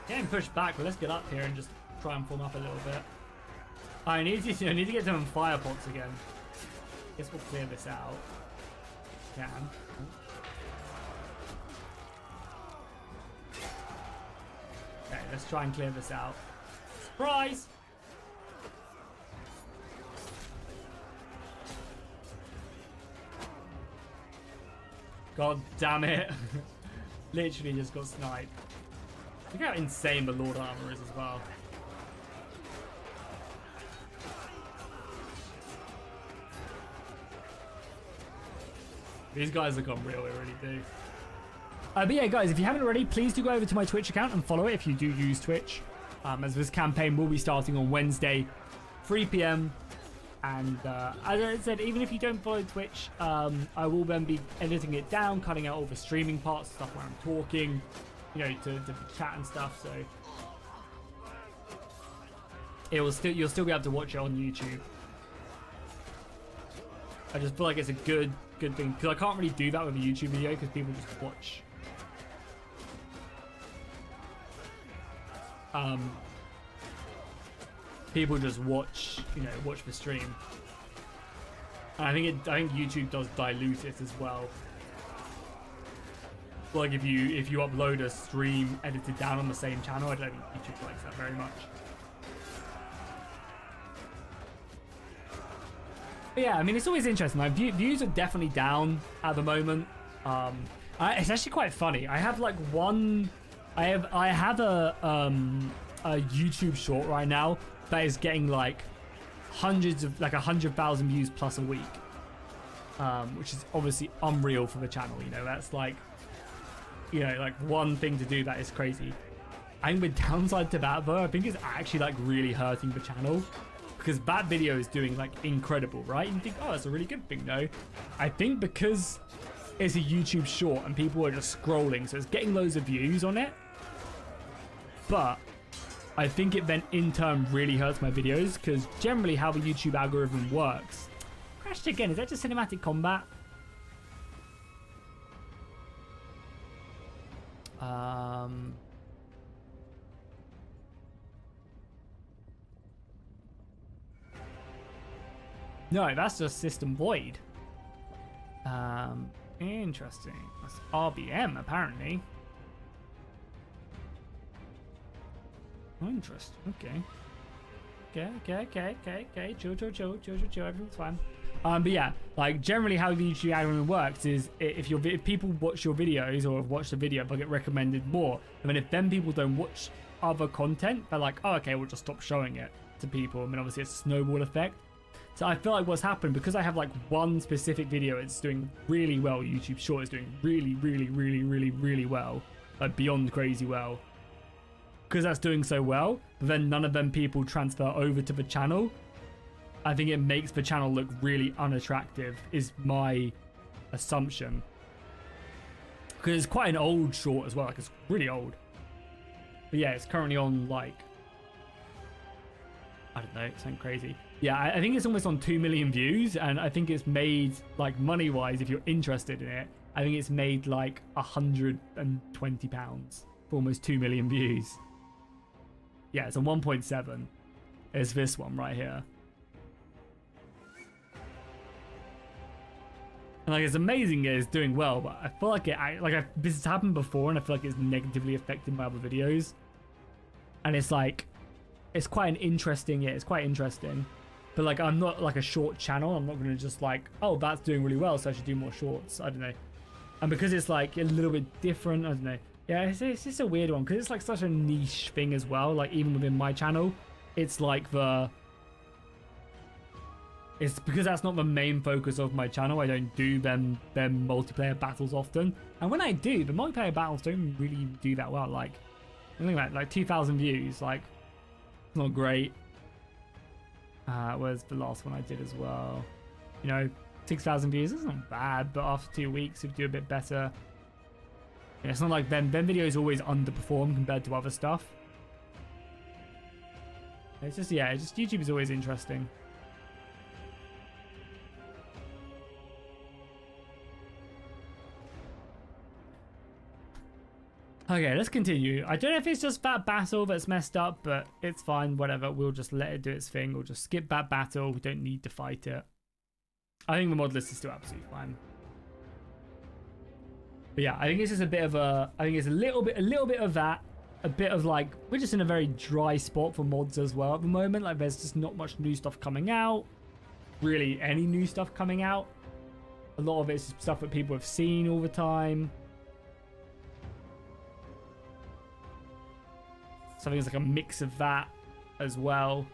Getting pushed back, but let's get up here and just try and form up a little bit. I need to get some fire pots again. Guess we'll clear this out. Can. Okay, let's try and clear this out. Surprise! God damn it. Literally just got sniped. Look how insane the Lord armor is as well. These guys look unreal, they really do. But yeah, guys, if you haven't already, please do go over to my Twitch account and follow it if you do use Twitch. As this campaign will be starting on Wednesday, 3 PM. And as I said, even if you don't follow Twitch, I will then be editing it down, cutting out all the streaming parts, stuff where I'm talking, you know, to chat and stuff. So it will you'll still be able to watch it on YouTube. I just feel like it's a good thing, because I can't really do that with a YouTube video because people just watch. People just watch, you know, watch the stream. And I think YouTube does dilute it as well. Like if you upload a stream edited down on the same channel, I don't think YouTube likes that very much. But yeah, I mean, it's always interesting. Like, views are definitely down at the moment. It's actually quite funny. I have like I have a YouTube short right now that is getting like hundreds of, like 100,000 views plus a week, which is obviously unreal for the channel. You know, that's like, you know, like one thing to do that is crazy. I think the downside to that though, I think is actually like really hurting the channel, because that video is doing like incredible, right? And you think, oh, that's a really good thing. No, I think because it's a YouTube short and people are just scrolling, so it's getting loads of views on it, but I think it then in turn really hurts my videos, because generally how the YouTube algorithm works. Crashed again. Is that just cinematic combat? No, that's just system void. Interesting. That's RBM apparently. Interesting. Okay. Okay. Chill. Everything's fine. But yeah, like generally how the YouTube algorithm works is if people watch your videos or watch the video, they'll get recommended more. And then if then people don't watch other content, they're like, oh, okay, we'll just stop showing it to people. I mean, obviously it's a snowball effect. So I feel like what's happened, because I have like one specific video, it's doing really well. YouTube Short is doing really well, like beyond crazy well. Because that's doing so well, but then none of them people transfer over to the channel. I think it makes the channel look really unattractive, is my assumption. Because it's quite an old short as well, like it's really old. But yeah, it's currently on like, I don't know, something crazy. Yeah, I think it's almost on 2 million views, and I think it's made, like money-wise, if you're interested in it, I think it's made like £120 for almost 2 million views. Yeah, it's a 1.7. It's this one right here. And like, it's amazing it's doing well, but I feel like this has happened before, and I feel like it's negatively affected my other videos. And it's like, it's quite an interesting, yeah, it's quite interesting. But like, I'm not like a short channel. I'm not going to just like, oh, that's doing really well, so I should do more shorts. I don't know. And because it's like a little bit different, I don't know. Yeah, it's just a weird one because it's like such a niche thing as well. Like even within my channel, it's like it's because that's not the main focus of my channel. I don't do them multiplayer battles often. And when I do, the multiplayer battles don't really do that well. Like, I think like 2,000 views, like, it's not great. Whereas the last one I did as well, you know, 6,000 views, it's not bad, but after 2 weeks, if you do a bit better. Yeah, it's not like them videos always underperform compared to other stuff. It's just, yeah, YouTube is always interesting. Okay, let's continue. I don't know if it's just that battle that's messed up, but it's fine, whatever. We'll just let it do its thing. We'll just skip that battle. We don't need to fight it. I think the mod list is still absolutely fine. But yeah, I think it's just a bit of I think it's a little bit of that. A bit of like, we're just in a very dry spot for mods as well at the moment. Like there's just not much new stuff coming out. Really any new stuff coming out. A lot of it's stuff that people have seen all the time. So I think it's like a mix of that as well.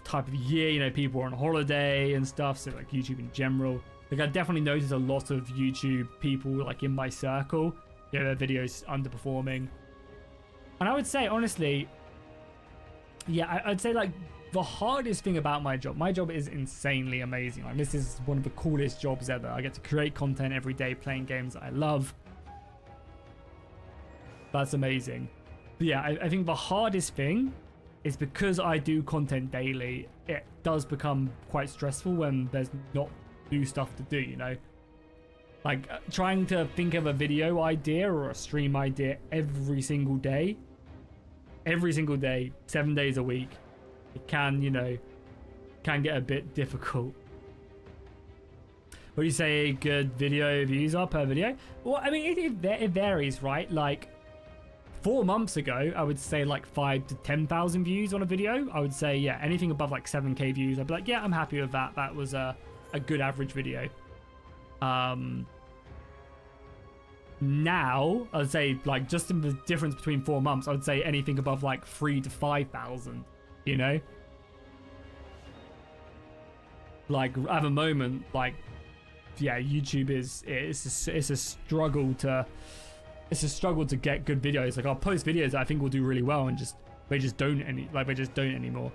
Type of year, you know, people are on holiday and stuff, so like YouTube in general. Like I definitely noticed a lot of YouTube people like in my circle, you know, their videos underperforming. And I would say honestly, yeah, I'd say like the hardest thing about my job is insanely amazing. Like this is one of the coolest jobs ever. I get to create content every day, playing games that I love. That's amazing. But yeah, I think the hardest thing is because I do content daily, it does become quite stressful when there's not new stuff to do, you know? Like trying to think of a video idea or a stream idea every single day, 7 days a week, it can, you know, can get a bit difficult. What do you say good video views are per video? Well, I mean, it varies, right? Like 4 months ago, I would say like 5,000 to 10,000 views on a video. I would say, yeah, anything above like 7K views, I'd be like, yeah, I'm happy with that. That was a good average video. Now, I'd say like just in the difference between 4 months, I would say anything above like 3,000 to 5,000, you know? Like at the moment, like, yeah, YouTube it's a struggle to... It's a struggle to get good videos. Like I'll post videos that I think will do really well, and they just don't anymore.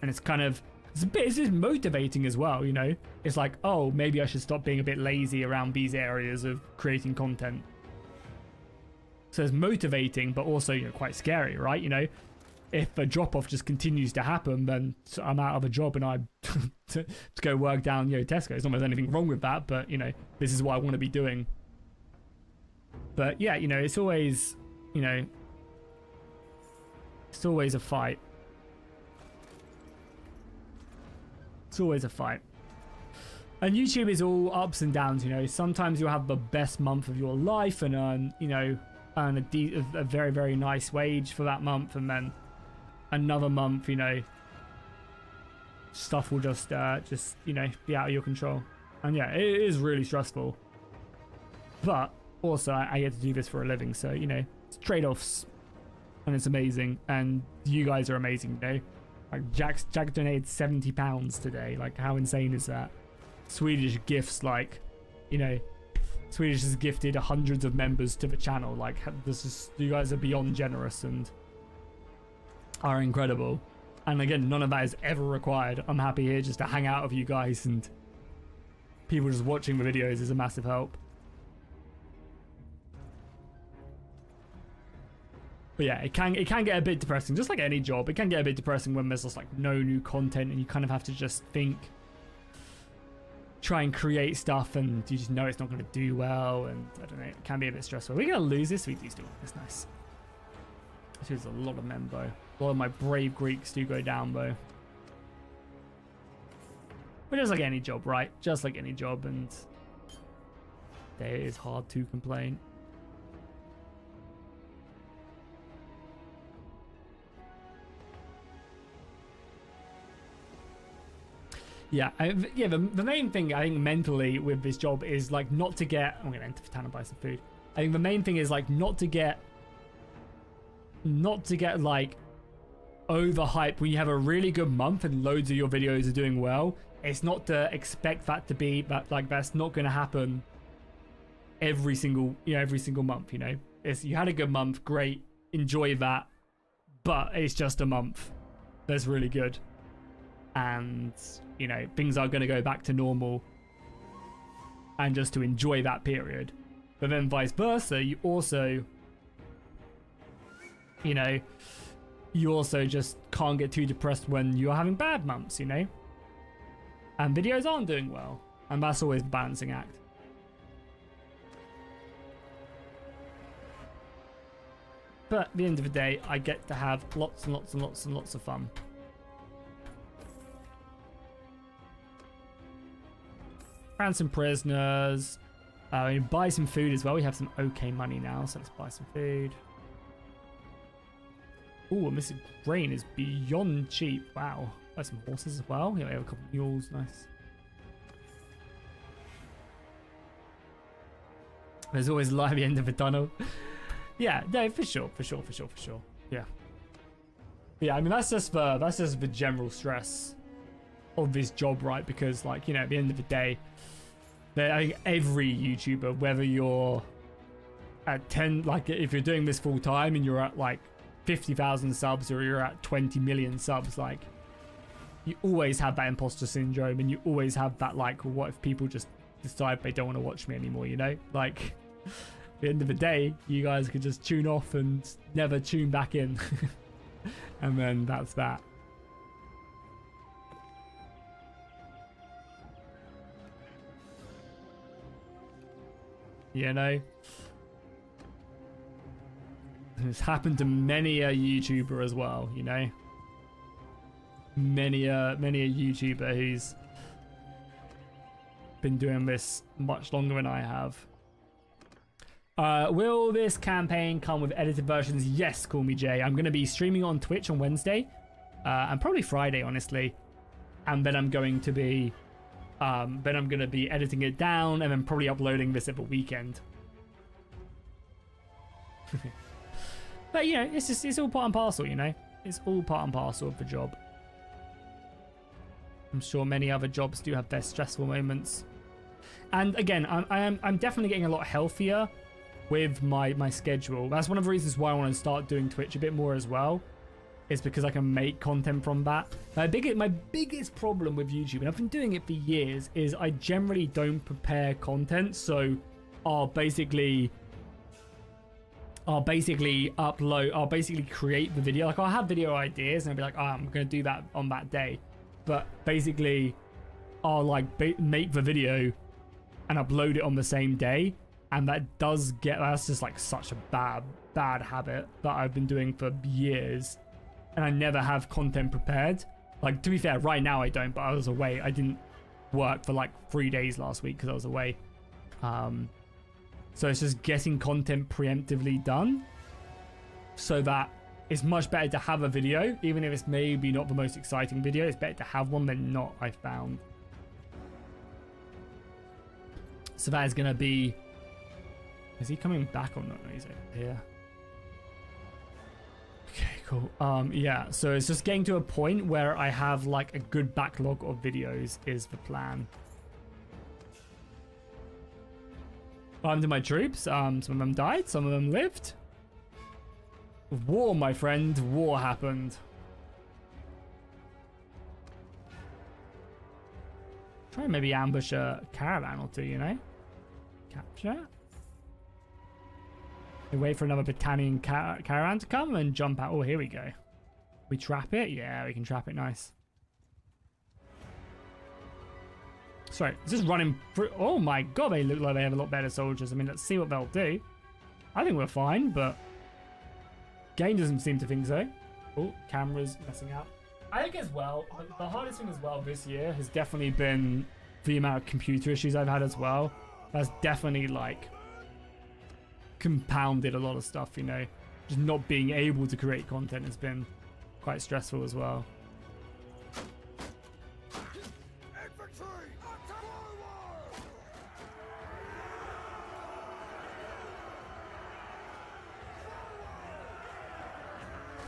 And it's kind of it's just motivating as well, you know. It's like, oh, maybe I should stop being a bit lazy around these areas of creating content. So it's motivating, but also, you know, quite scary, right? You know, if a drop off just continues to happen, then I'm out of a job and I to go work down, you know, Tesco. It's not there's anything wrong with that, but you know, this is what I want to be doing. But yeah, you know, it's always, you know, it's always a fight. It's always a fight. And YouTube is all ups and downs, you know. Sometimes you'll have the best month of your life and earn, you know, earn a very, very nice wage for that month. And then another month, you know, stuff will just you know, be out of your control. And yeah, it is really stressful. But also, I get to do this for a living, so, you know, it's trade-offs. And it's amazing. And you guys are amazing, you know? Like, Jack donated £70 today. Like, how insane is that? Swedish gifts, like, you know, Swedish has gifted hundreds of members to the channel. Like, this is, you guys are beyond generous and are incredible. And again, none of that is ever required. I'm happy here just to hang out with you guys, and people just watching the videos is a massive help. But yeah, it can get a bit depressing, just like any job. It can get a bit depressing when there's just like no new content, and you kind of have to just try and create stuff, and you just know it's not going to do well, and I don't know, it can be a bit stressful. We're going to lose this. We do still. That's nice. This is a lot of men, though. A lot of my brave Greeks do go down, though. But just like any job, right? Just like any job, and it is hard to complain. Yeah, the main thing I think mentally with this job is like not to get. I'm gonna enter the town and buy some food. I think the main thing is like not to get like overhyped when you have a really good month and loads of your videos are doing well. It's not to expect that to be that, like, that's not gonna happen every single month. You know, it's, you had a good month, great, enjoy that, but it's just a month that's really good. And, you know, things are going to go back to normal, and just to enjoy that period. But then vice versa, you also, you know, you also just can't get too depressed when you're having bad months, you know? And videos aren't doing well. And that's always the balancing act. But at the end of the day, I get to have lots and lots and lots and lots of fun. Ransom prisoners. Buy some food as well. We have some okay money now, so let's buy some food. Ooh, missing grain is beyond cheap. Wow. Buy some horses as well. Yeah, we have a couple of mules. Nice. There's always light at the end of the tunnel. Yeah, no, for sure. Yeah. Yeah, I mean, that's just the general stress of this job, right? Because, like, you know, at the end of the day, every YouTuber, whether you're at 10, like if you're doing this full time and you're at like 50,000 subs, or you're at 20 million subs, like, you always have that imposter syndrome, and you always have that, like, what if people just decide they don't want to watch me anymore, you know? Like, at the end of the day, you guys could just tune off and never tune back in. And then that's that. You know, it's happened to many a YouTuber as well. You know, many a YouTuber who's been doing this much longer than I have. Will this campaign come with edited versions? Yes, call me Jay. I'm going to be streaming on Twitch on Wednesday, and probably Friday, honestly, and then I'm going to be. Then I'm going to be editing it down and then probably uploading this at the weekend. But, you know, it's all part and parcel, you know? It's all part and parcel of the job. I'm sure many other jobs do have their stressful moments. And again, I'm definitely getting a lot healthier with my schedule. That's one of the reasons why I want to start doing Twitch a bit more as well. Is because I can make content from that. My biggest problem with YouTube, and I've been doing it for years, is I generally don't prepare content. So I'll basically create the video. Like, I'll have video ideas and I'll be like, oh, I'm gonna do that on that day. But basically I'll like make the video and upload it on the same day. And that's just like such a bad habit that I've been doing for years. And I never have content prepared. Like, to be fair, right now I don't, but I was away. I didn't work for like 3 days last week because I was away. So it's just getting content preemptively done so that it's much better to have a video, even if it's maybe not the most exciting video. It's better to have one than not, I found. So that is going to be... Is he coming back or not? No, he's over here. Okay, cool. Yeah, so it's just getting to a point where I have like a good backlog of videos is the plan. To my troops. Some of them died, some of them lived. War, my friend. War happened. Try and maybe ambush a caravan or two, you know? Capture. We wait for another battalion caravan to come and jump out. Oh, here we go. We trap it? Yeah, we can trap it. Nice. Sorry, it's just running through. Oh my god, they look like they have a lot better soldiers. I mean, let's see what they'll do. I think we're fine, but game doesn't seem to think so. Oh, camera's messing up. I think as well, the hardest thing as well this year has definitely been the amount of computer issues I've had as well. That's definitely like compounded a lot of stuff, you know. Just not being able to create content has been quite stressful as well.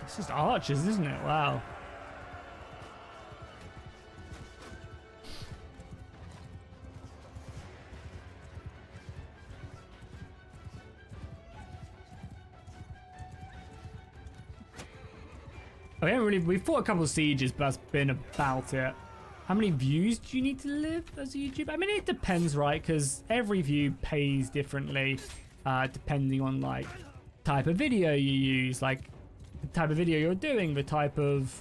It's just archers, isn't it? Wow. We haven't really, we've fought a couple of sieges, but that's been about it. How many views do you need to live as a YouTuber? I mean, it depends, right? Because every view pays differently, depending on like type of video you use, like the type of video you're doing, the type of...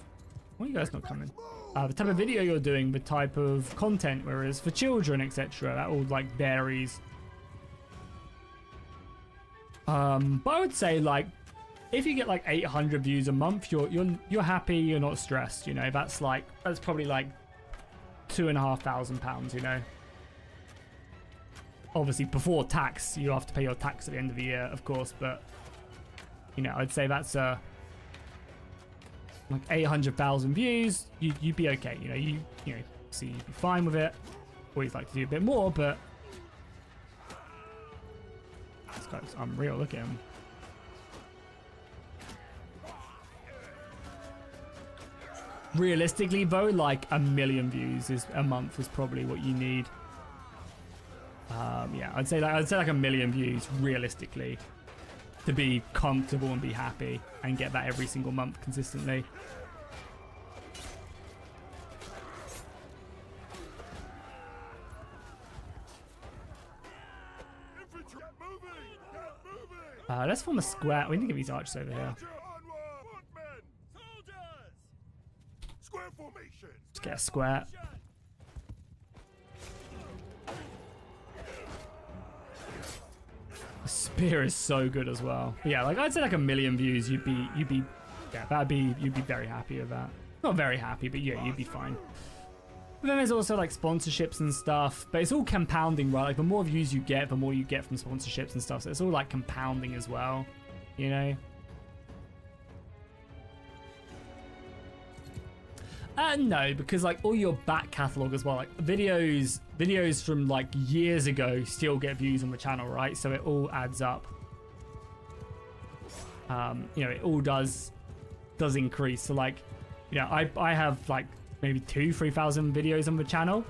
Why are you guys not coming? The type of video you're doing, the type of content, whereas for children, etc., that all like varies. But I would say like, if you get like 800 views a month, you're happy, you're not stressed, you know. That's probably like £2,500, you know. Obviously, before tax, you have to pay your tax at the end of the year, of course, but you know, I'd say that's like 800,000 views, you'd be okay, you know. You know, see, you'd be fine with it. Always like to do a bit more, but this guy's unreal. Look at him. Realistically though, like 1 million views a month is probably what you need. Yeah, I'd say like 1 million views realistically to be comfortable and be happy and get that every single month consistently. Let's form a square. We need to get these archers over here. Let's get a square. The spear is so good as well. But yeah, like I'd say like 1 million views, you'd be you'd be very happy with that. Not very happy, but yeah, you'd be fine. But then there's also like sponsorships and stuff, but it's all compounding, right? Like the more views you get, the more you get from sponsorships and stuff. So it's all like compounding as well, you know? No, because like all your back catalog as well, like videos from like years ago still get views on the channel, right? So it all adds up. You know, it all does increase. So like, you know, I have like maybe 2,000-3,000 videos on the channel,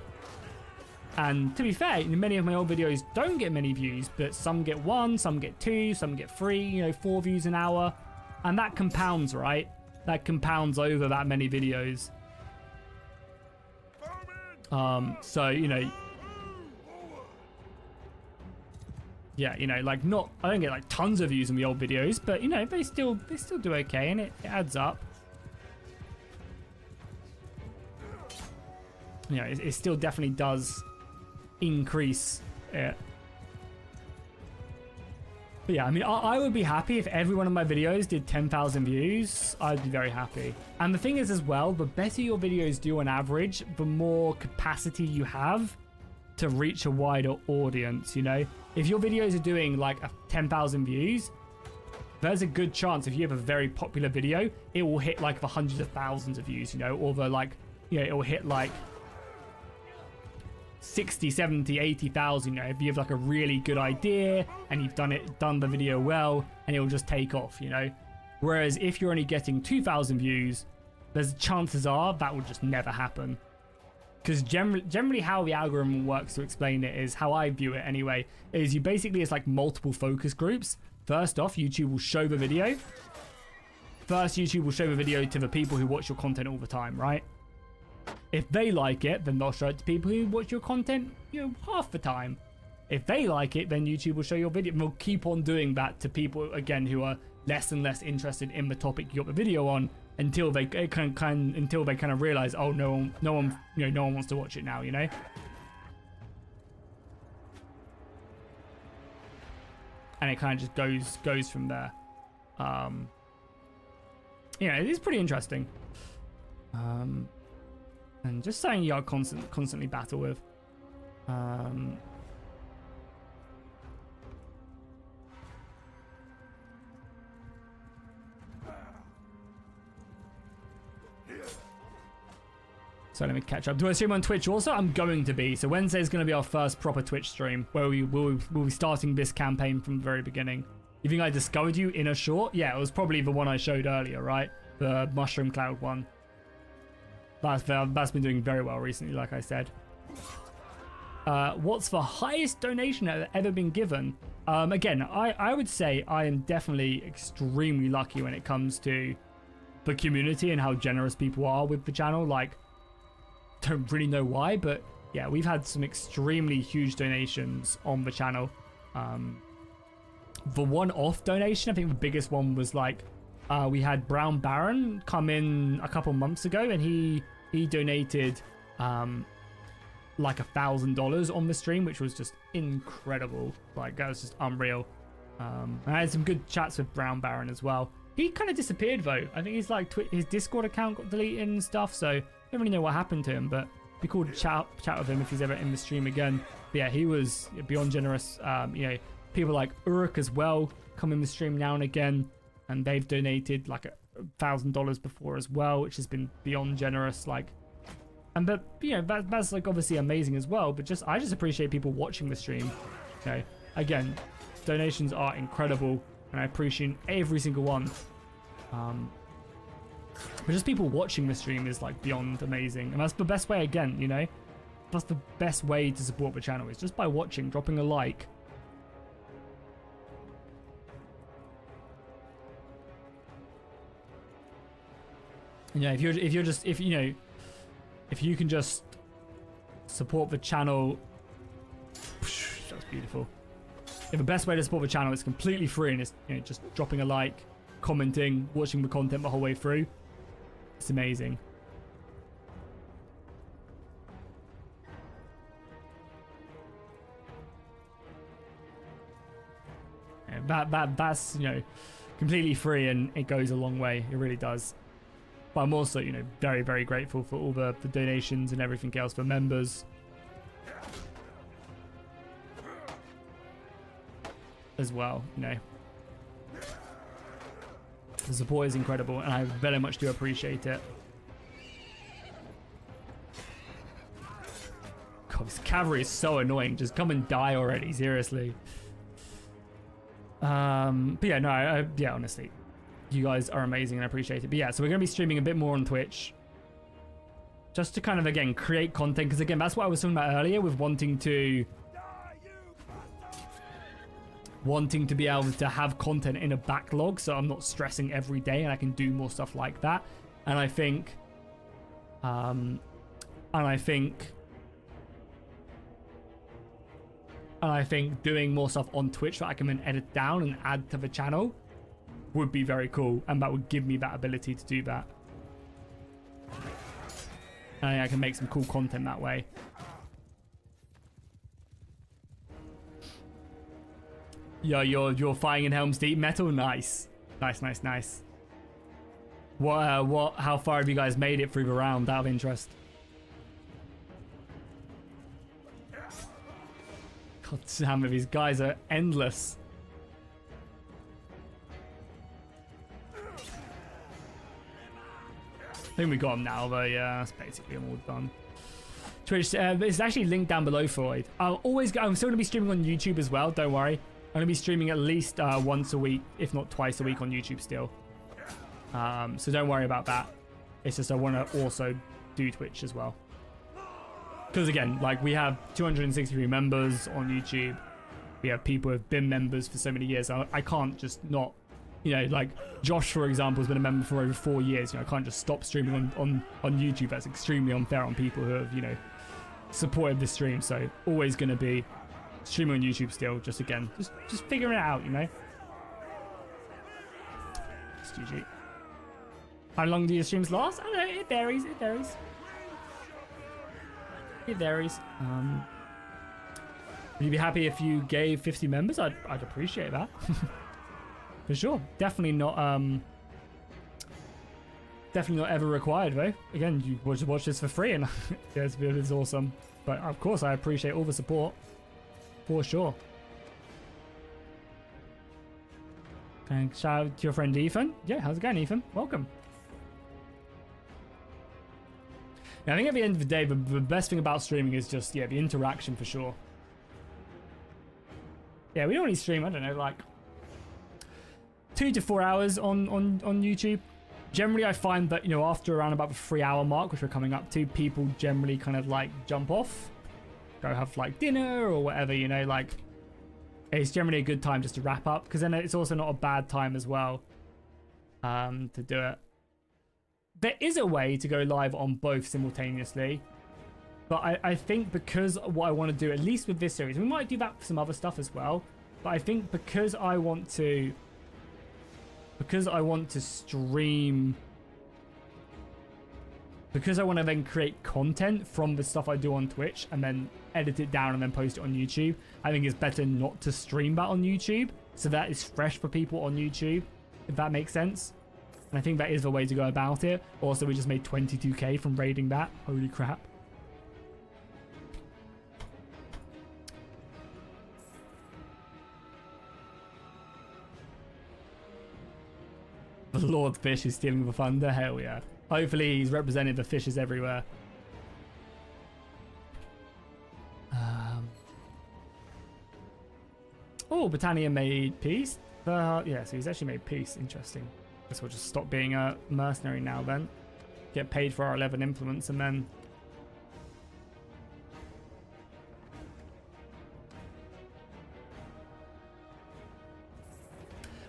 and to be fair, many of my old videos don't get many views, but some get 1, some get 2, some get 3, you know, 4 views an hour, and that compounds, right? That compounds over that many videos. So, you know, yeah, you know, like I don't get like tons of views on the old videos, but you know, they still do okay, and it adds up. You know, it still definitely does increase it. But yeah, I mean, I would be happy if every one of my videos did 10,000 views. I'd be very happy. And the thing is as well, the better your videos do on average, the more capacity you have to reach a wider audience, you know? If your videos are doing like 10,000 views, there's a good chance if you have a very popular video, it will hit like the hundreds of thousands of views, you know, or the like, you know, it will hit like 60, 70, 80,000, you know, if you have like a really good idea and you've done the video well, and it will just take off, you know. Whereas if you're only getting 2,000 views, there's chances are that will just never happen. Because generally how the algorithm works, to explain it, is how I view it anyway, is you basically, it's like multiple focus groups. First off, YouTube will show the video. First, YouTube will show the video to the people who watch your content all the time, right? If they like it, then they'll show it to people who watch your content, you know, half the time. If they like it, then YouTube will show your video, and they'll keep on doing that to people, again, who are less and less interested in the topic you got the video on, until they kind of realize, oh, no one wants to watch it now, you know. And it kind of just goes from there. You know, it is pretty interesting. And just something you gotta constantly battle with. So let me catch up. Do I stream on Twitch also? I'm going to be. So Wednesday is going to be our first proper Twitch stream, where we'll be starting this campaign from the very beginning. You think I discovered you in a short? Yeah, it was probably the one I showed earlier, right? The Mushroom Cloud one. That's been doing very well recently, like I said. What's the highest donation that ever been given? Again, I would say I am definitely extremely lucky when it comes to the community and how generous people are with the channel. Like, don't really know why, but yeah, we've had some extremely huge donations on the channel. The one-off donation, I think the biggest one was like, we had Brown Baron come in a couple months ago, and he donated like $1,000 on the stream, which was just incredible. Like, that was just unreal. I had some good chats with Brown Baron as well. He kind of disappeared though. I think he's like his Discord account got deleted and stuff, so I don't really know what happened to him, but it'd be cool to chat with him if he's ever in the stream again. But yeah, he was beyond generous. You know, people like Uruk as well come in the stream now and again, and they've donated like $1,000 before as well, which has been beyond generous. Like, but you know, that's like obviously amazing as well. But I just appreciate people watching the stream. Okay, again, donations are incredible, and I appreciate every single one. But just people watching the stream is like beyond amazing, and that's the best way. Again, you know, that's the best way to support the channel, is just by watching, dropping a like. You know, if you can just support the channel, that's beautiful. If the best way to support the channel is completely free, and it's, you know, just dropping a like, commenting, watching the content the whole way through, it's amazing. Yeah, that's, you know, completely free, and it goes a long way. It really does. But I'm also, you know, very, very grateful for all the donations and everything else for members as well. You know, the support is incredible, and I very much do appreciate it. God, this cavalry is so annoying. Just come and die already, seriously. But yeah, no, yeah, honestly, you guys are amazing and I appreciate it. But yeah, so we're going to be streaming a bit more on Twitch, just to kind of, again, create content. Because again, that's what I was talking about earlier, with wanting to be able to have content in a backlog, so I'm not stressing every day and I can do more stuff like that. And I think doing more stuff on Twitch that I can then edit down and add to the channel would be very cool, and that would give me that ability to do that. And I can make some cool content that way. Yo, you're fighting in Helm's Deep Metal? Nice. Nice. How far have you guys made it through the round, out of interest? God damn it, these guys are endless. think we got them now, but yeah, that's basically them all done. Twitch, it's actually linked down below, Freud. I'm still going to be streaming on YouTube as well, don't worry. I'm going to be streaming at least once a week, if not twice a week on YouTube still. So don't worry about that. It's just I want to also do Twitch as well. Because again, like we have 263 members on YouTube. We have people who have been members for so many years. I can't just not, you know, like Josh, for example, has been a member for over 4 years. You know, I can't just stop streaming on YouTube. That's extremely unfair on people who have, you know, supported the stream. So always going to be streaming on YouTube still. Just again, just figuring it out, you know. It's GG. How long do your streams last? I don't know. It varies. It varies. It varies. Would you be happy if you gave 50 members? I'd appreciate that. For sure. Definitely not ever required though. Again, you watch this for free and it's awesome. But of course I appreciate all the support. For sure. Thanks. Shout out to your friend Ethan. Yeah, how's it going, Ethan? Welcome. Now, I think at the end of the day, the best thing about streaming is just, yeah, the interaction for sure. Yeah, we normally stream, I don't know, like 2 to 4 hours on YouTube. Generally, I find that, you know, after around about the 3-hour mark, which we're coming up to, people generally kind of like jump off, go have like dinner or whatever, you know, like it's generally a good time just to wrap up, because then it's also not a bad time as well to do it. There is a way to go live on both simultaneously, but I think because what I want to do, at least with this series, we might do that for some other stuff as well, but I think because I want to stream, because I want to then create content from the stuff I do on Twitch and then edit it down and then post it on YouTube, I think it's better not to stream that on YouTube, so that is fresh for people on YouTube, if that makes sense. And I think that is the way to go about it. Also, we just made 22k from raiding that. Holy crap. The Lord Fish is stealing the thunder. Hell yeah. Hopefully he's represented the fishes everywhere. Oh, Britannia made peace. Yeah, so he's actually made peace. Interesting. Guess we'll just stop being a mercenary now then. Get paid for our 11 implements and then...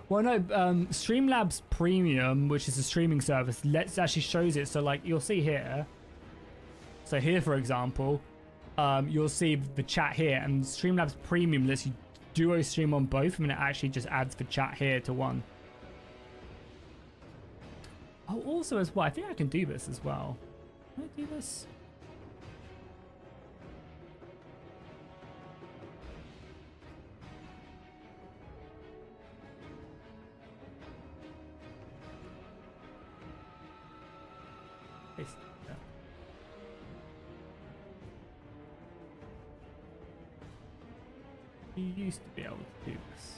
Well, no, Streamlabs Premium, which is a streaming service, actually shows it. So, like, you'll see here. So here, for example, you'll see the chat here, and Streamlabs Premium lets you duo stream on both, and it actually just adds the chat here to one. Oh, also as well, I think I can do this as well. Can I do this? You used to be able to do this.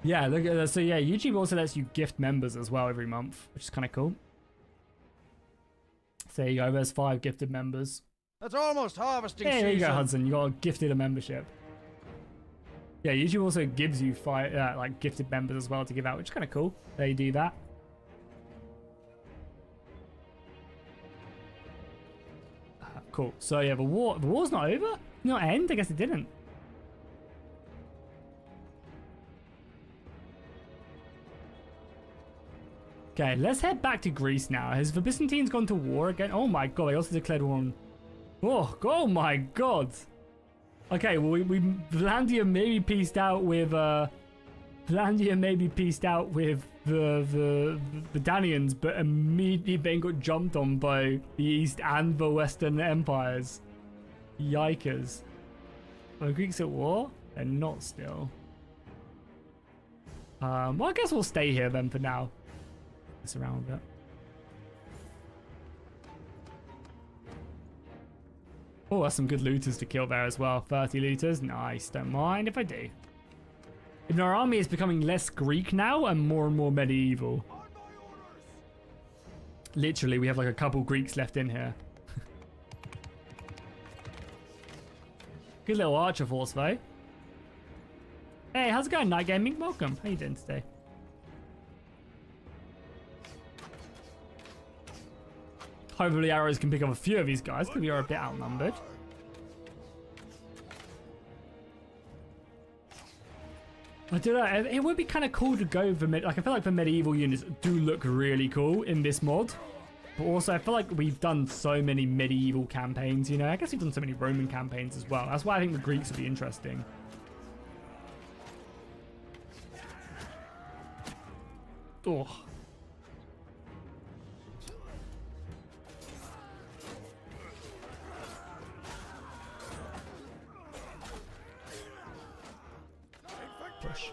Yeah, look at that. So yeah, YouTube also lets you gift members as well every month, which is kind of cool. So there you go, there's 5 gifted members. That's almost harvesting season. There you go, Hudson. You got gifted a membership. Yeah, YouTube also gives you 5 like gifted members as well to give out, which is kind of cool. They do that. Cool. So yeah, the war's not over. Not end. I guess it didn't. Okay, let's head back to Greece now. Has the Byzantines gone to war again? Oh my god, they also declared war on... Oh my god. Okay, well, we Vlandia maybe pieced out with... Vlandia maybe pieced out with the Danians, but immediately then got jumped on by the East and the Western empires. Yikers. Are the Greeks at war? They're not still. Well, I guess we'll stay here then for now. Mess around with it. Oh, that's some good looters to kill there as well. 30 looters. Nice. Don't mind if I do. Even our army is becoming less Greek now and more medieval. Literally, we have like a couple Greeks left in here. Good little archer force, though. Hey, how's it going, Night Gaming? Welcome. How you doing today? Hopefully arrows can pick up a few of these guys because we are a bit outnumbered. I don't know. It would be kind of cool to go for like I feel like the medieval units do look really cool in this mod. But also I feel like we've done so many medieval campaigns, you know. I guess we've done so many Roman campaigns as well. That's why I think the Greeks would be interesting. Oh. Push.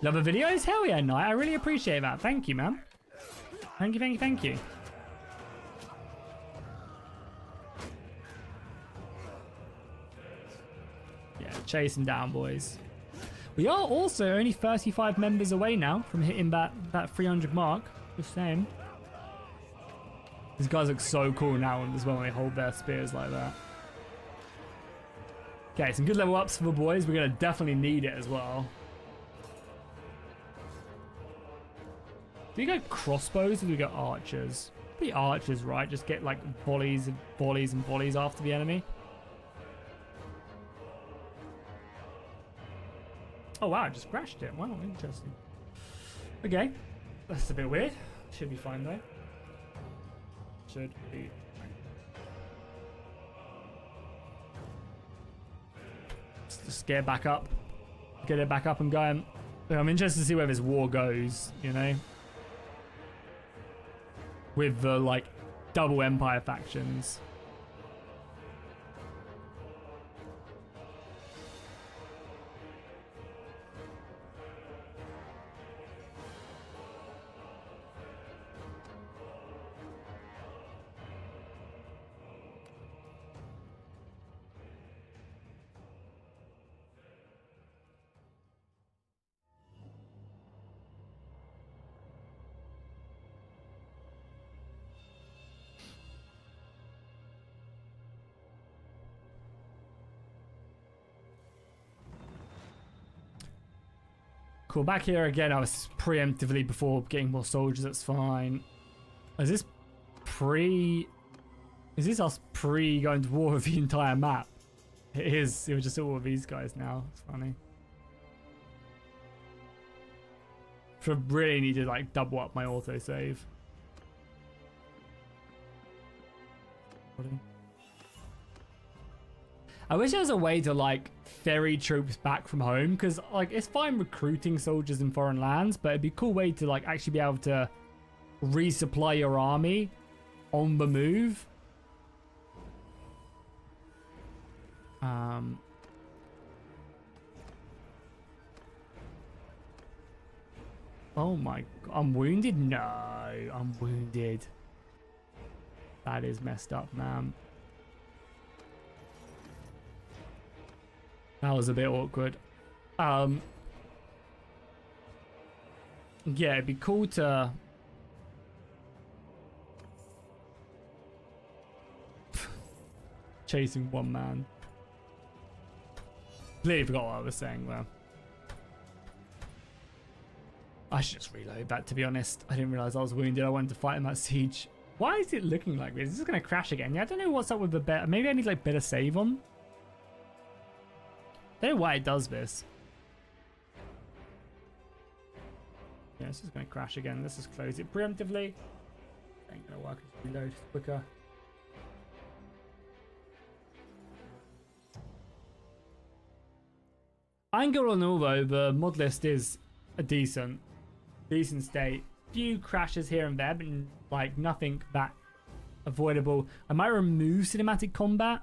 Love the videos? Hell yeah, Knight. I really appreciate that. Thank you, man. Thank you, thank you, thank you. Yeah, chasing down, boys. We are also only 35 members away now from hitting that 300 mark. Just saying. These guys look so cool now as well when they hold their spears like that. Okay, some good level ups for the boys. We're going to definitely need it as well. Do you go crossbows or do you go archers? Probably archers, right? Just get like volleys and volleys and volleys after the enemy. Oh wow, I just crashed it. Wow, interesting. Okay, that's a bit weird. Should be fine though. Should be. Just get it back up. Get it back up and going. I'm interested to see where this war goes, you know? With the, like, double Empire factions. Cool, back here again. I was preemptively before getting more soldiers. That's fine. Is this us pre going to war with the entire map? It is. It was just all of these guys now. It's funny. So I really need to like double up my autosave. I wish there was a way to like ferry troops back from home, because like it's fine recruiting soldiers in foreign lands, but it'd be a cool way to like actually be able to resupply your army on the move. Oh my god, I'm wounded? No, I'm wounded. That is messed up, man. That was a bit awkward. Yeah, it'd be cool to... Chasing one man. Completely forgot what I was saying there. I should just reload that, to be honest. I didn't realize I was wounded. I wanted to fight in that siege. Why is it looking like this? Is this going to crash again? Yeah, I don't know what's up with the better. Maybe I need like better save on. I don't know why it does this. Yeah, this is going to crash again. Let's just close it preemptively. Ain't going to work. Reload quicker. I think all in all though, the mod list is a decent state. Few crashes here and there, but like nothing that avoidable. I might remove cinematic combat,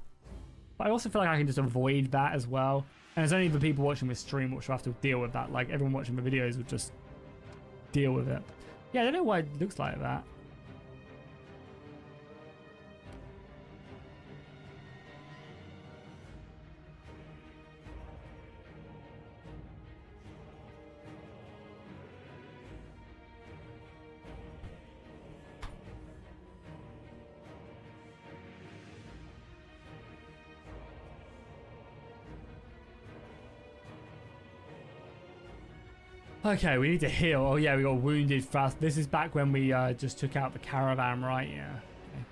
but I also feel like I can just avoid that as well. And it's only the people watching this stream which will have to deal with that. Like everyone watching the videos will just deal with it. Yeah, I don't know why it looks like that. Okay, we need to heal. Oh yeah, we got wounded fast. This is back when we just took out the caravan, right? Yeah. Okay.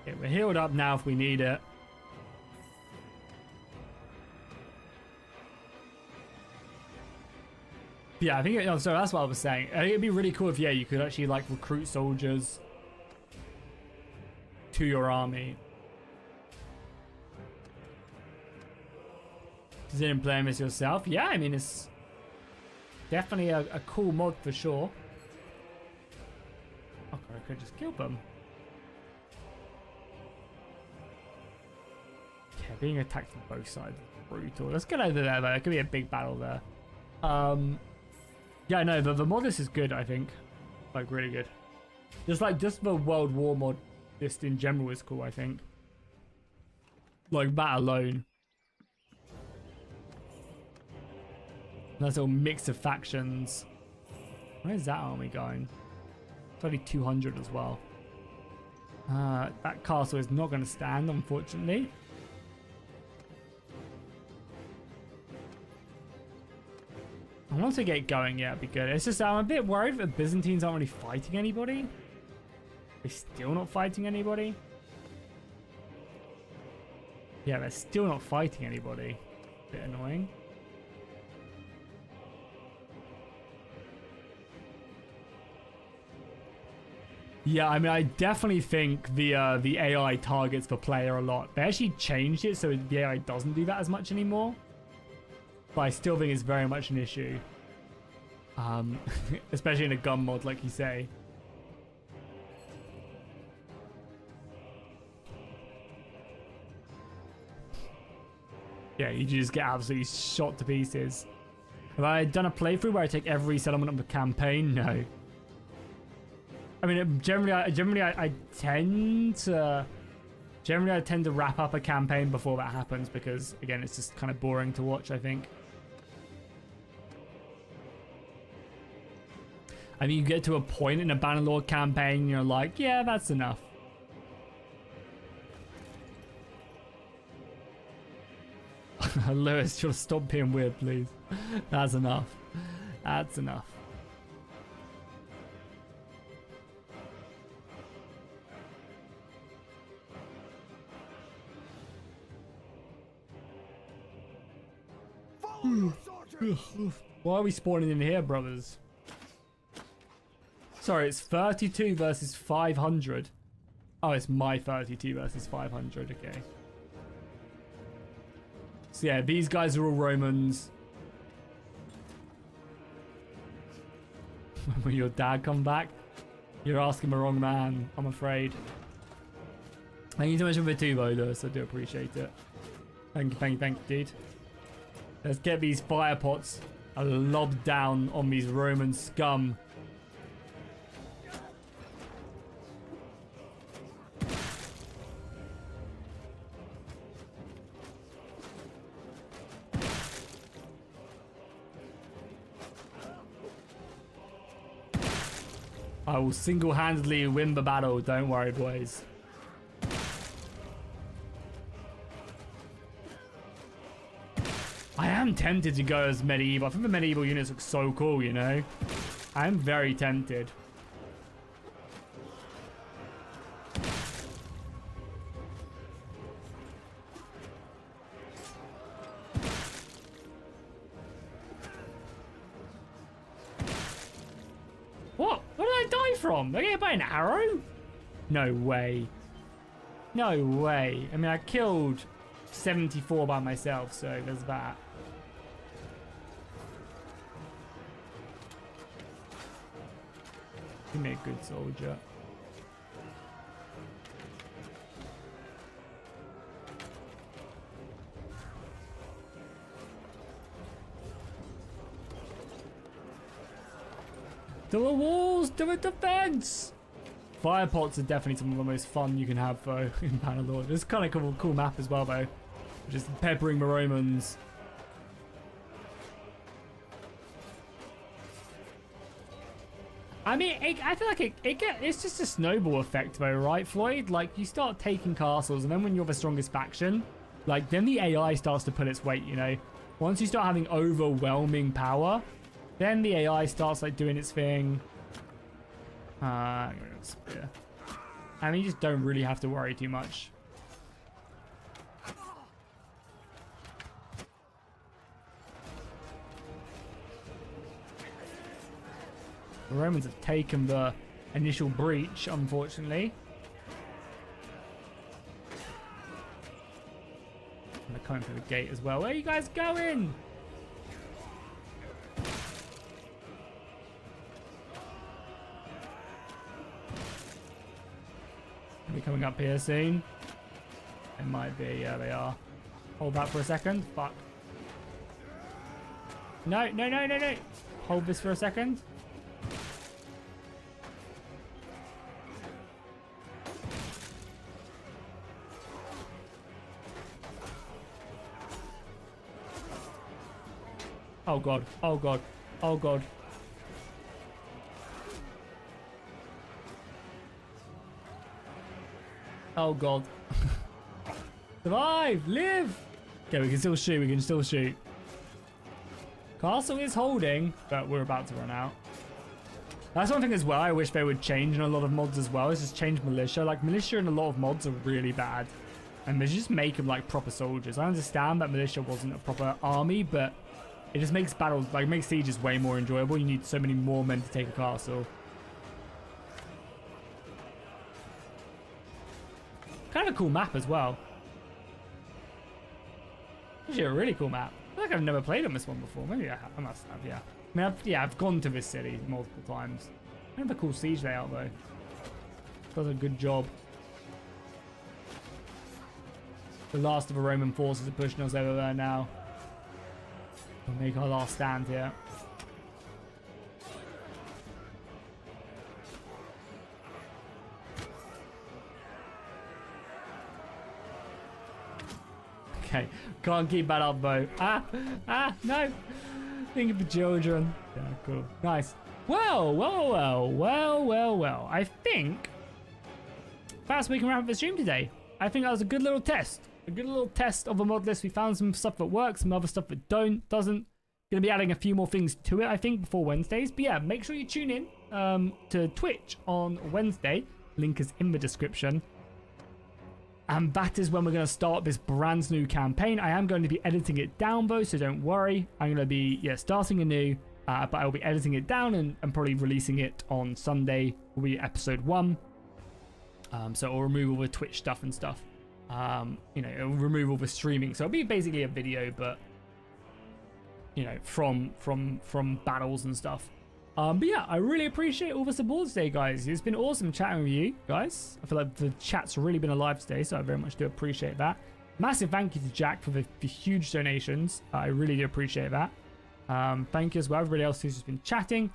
Okay, we're healed up now if we need it. Yeah, I think so that's what I was saying. I think it'd be really cool if, yeah, you could actually like recruit soldiers to your army. Didn't play this yourself? Yeah, I mean, it's definitely a cool mod for sure. Okay, I could just kill them. Yeah, being attacked from both sides is brutal. Let's get over there though. It could be a big battle there. Yeah, no, the mod list is good, I think. Like, really good. Just the World War mod list in general is cool, I think. Like, that alone. Nice little mix of factions. Where's that army going? It's only 200 as well. That castle is not going to stand, unfortunately. I want to get going, yeah, it'd be good. It's just I'm a bit worried that the Byzantines aren't really fighting anybody. They're still not fighting anybody. Yeah, they're still not fighting anybody. Bit annoying. Yeah, I mean, I definitely think the AI targets the player a lot. They actually changed it so the AI doesn't do that as much anymore. But I still think it's very much an issue. Especially in a gun mod, like you say. Yeah, you just get absolutely shot to pieces. Have I done a playthrough where I take every settlement of the campaign? No. I mean, generally I tend to wrap up a campaign before that happens because, again, it's just kind of boring to watch, I think. I mean, you get to a point in a Bannerlord campaign and you're like, yeah, that's enough. Lewis, you'll stop being weird, please. That's enough. That's enough. Why are we spawning in here, brothers? Sorry, it's 32 versus 500. Oh, it's my 32 versus 500. Okay. So yeah, these guys are all Romans. When your dad come back, you're asking the wrong man, I'm afraid. Thank you so much for the Tubo, Lewis. I do appreciate it. Thank you, dude. Let's get these fire pots lobbed down on these Roman scum. I will single-handedly win the battle, don't worry, boys. I am tempted to go as medieval. I think the medieval units look so cool, you know? I am very tempted. What? Where did I die from? Did I get hit by an arrow? No way. No way. I mean, I killed 74 by myself, so there's that. Give me a good soldier. To the walls! To the defense! Fire pots are definitely some of the most fun you can have, though, in Bannerlord. It's kind of cool map as well, though. Just peppering the Romans. I mean, I feel like it's just a snowball effect, though, right, Floyd? Like, you start taking castles, and then when you're the strongest faction, like, then the AI starts to put its weight, you know? Once you start having overwhelming power, then the AI starts, like, doing its thing. Spear. I mean, you just don't really have to worry too much. The Romans have taken the initial breach, unfortunately. And they're coming through the gate as well. Where are you guys going? Are we coming up here soon? It might be, yeah, they are. Hold that for a second. Fuck. No, no, no, no, no. Hold this for a second. Oh god, oh god, oh god. Oh god. Survive! Live! Okay, we can still shoot, we can still shoot. Castle is holding, but we're about to run out. That's one thing as well I wish they would change in a lot of mods as well, is just change militia. Like, militia in a lot of mods are really bad. And they just make them like proper soldiers. I understand that militia wasn't a proper army, but it just makes battles, like, makes sieges way more enjoyable. You need so many more men to take a castle. Kind of a cool map as well. Actually, a really cool map. I feel like I've never played on this one before. Maybe I must have, yeah. I mean, I've gone to this city multiple times. Kind of a cool siege layout, though. Does a good job. The last of the Roman forces are pushing us over there now. We'll make our last stand here. Okay, can't keep that up though. No. Think of the children. Yeah, cool. Nice. Well. I think that's we can wrap up the stream today. I think that was a good little test. A good little test of a mod list. We found some stuff that works, some other stuff that doesn't. Gonna be adding a few more things to it, I think, before Wednesdays. But yeah, make sure you tune in to Twitch on Wednesday. Link is in the description. And that is when we're going to start this brand new campaign. I am going to be editing it down though, so don't worry. I'm going to be, starting anew, but I'll be editing it down and probably releasing it on Sunday. Will be episode 1. So I'll remove all the Twitch stuff and stuff. It'll remove all the streaming. So it'll be basically a video, but from battles and stuff. But yeah, I really appreciate all the support today, guys. It's been awesome chatting with you guys. I feel like the chat's really been alive today, so I very much do appreciate that. Massive thank you to Jack for the huge donations. I really do appreciate that. Thank you as well, everybody else who's just been chatting.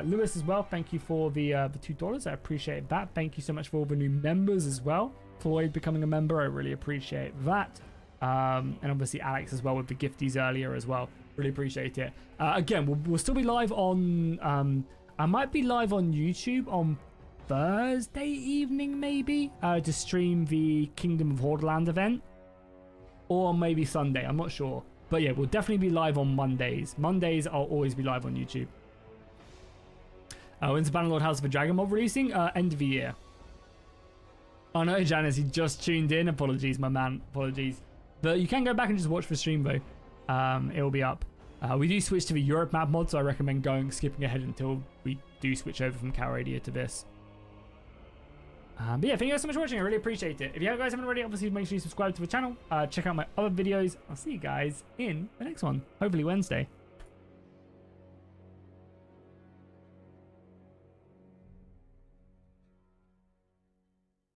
Lewis as well, thank you for the $2. I appreciate that. Thank you so much for all the new members as well. Floyd becoming a member, I really appreciate that. And obviously Alex as well with the gifties earlier as well. Really appreciate it. Again, we'll still be live on... I might be live on YouTube on Thursday evening, maybe, to stream the Kingdom of Hordeland event. Or maybe Sunday, I'm not sure. But yeah, we'll definitely be live on Mondays. Mondays, I'll always be live on YouTube. When's the Bannerlord House of the Dragon mob releasing? End of the year. Oh no, Janice, you just tuned in. Apologies, my man. Apologies. But you can go back and just watch the stream, though. It will be up. We do switch to the Europe map mod, so I recommend skipping ahead until we do switch over from Calradia to this. But yeah, thank you guys so much for watching. I really appreciate it. If you guys haven't already, obviously make sure you subscribe to the channel. Check out my other videos. I'll see you guys in the next one. Hopefully Wednesday.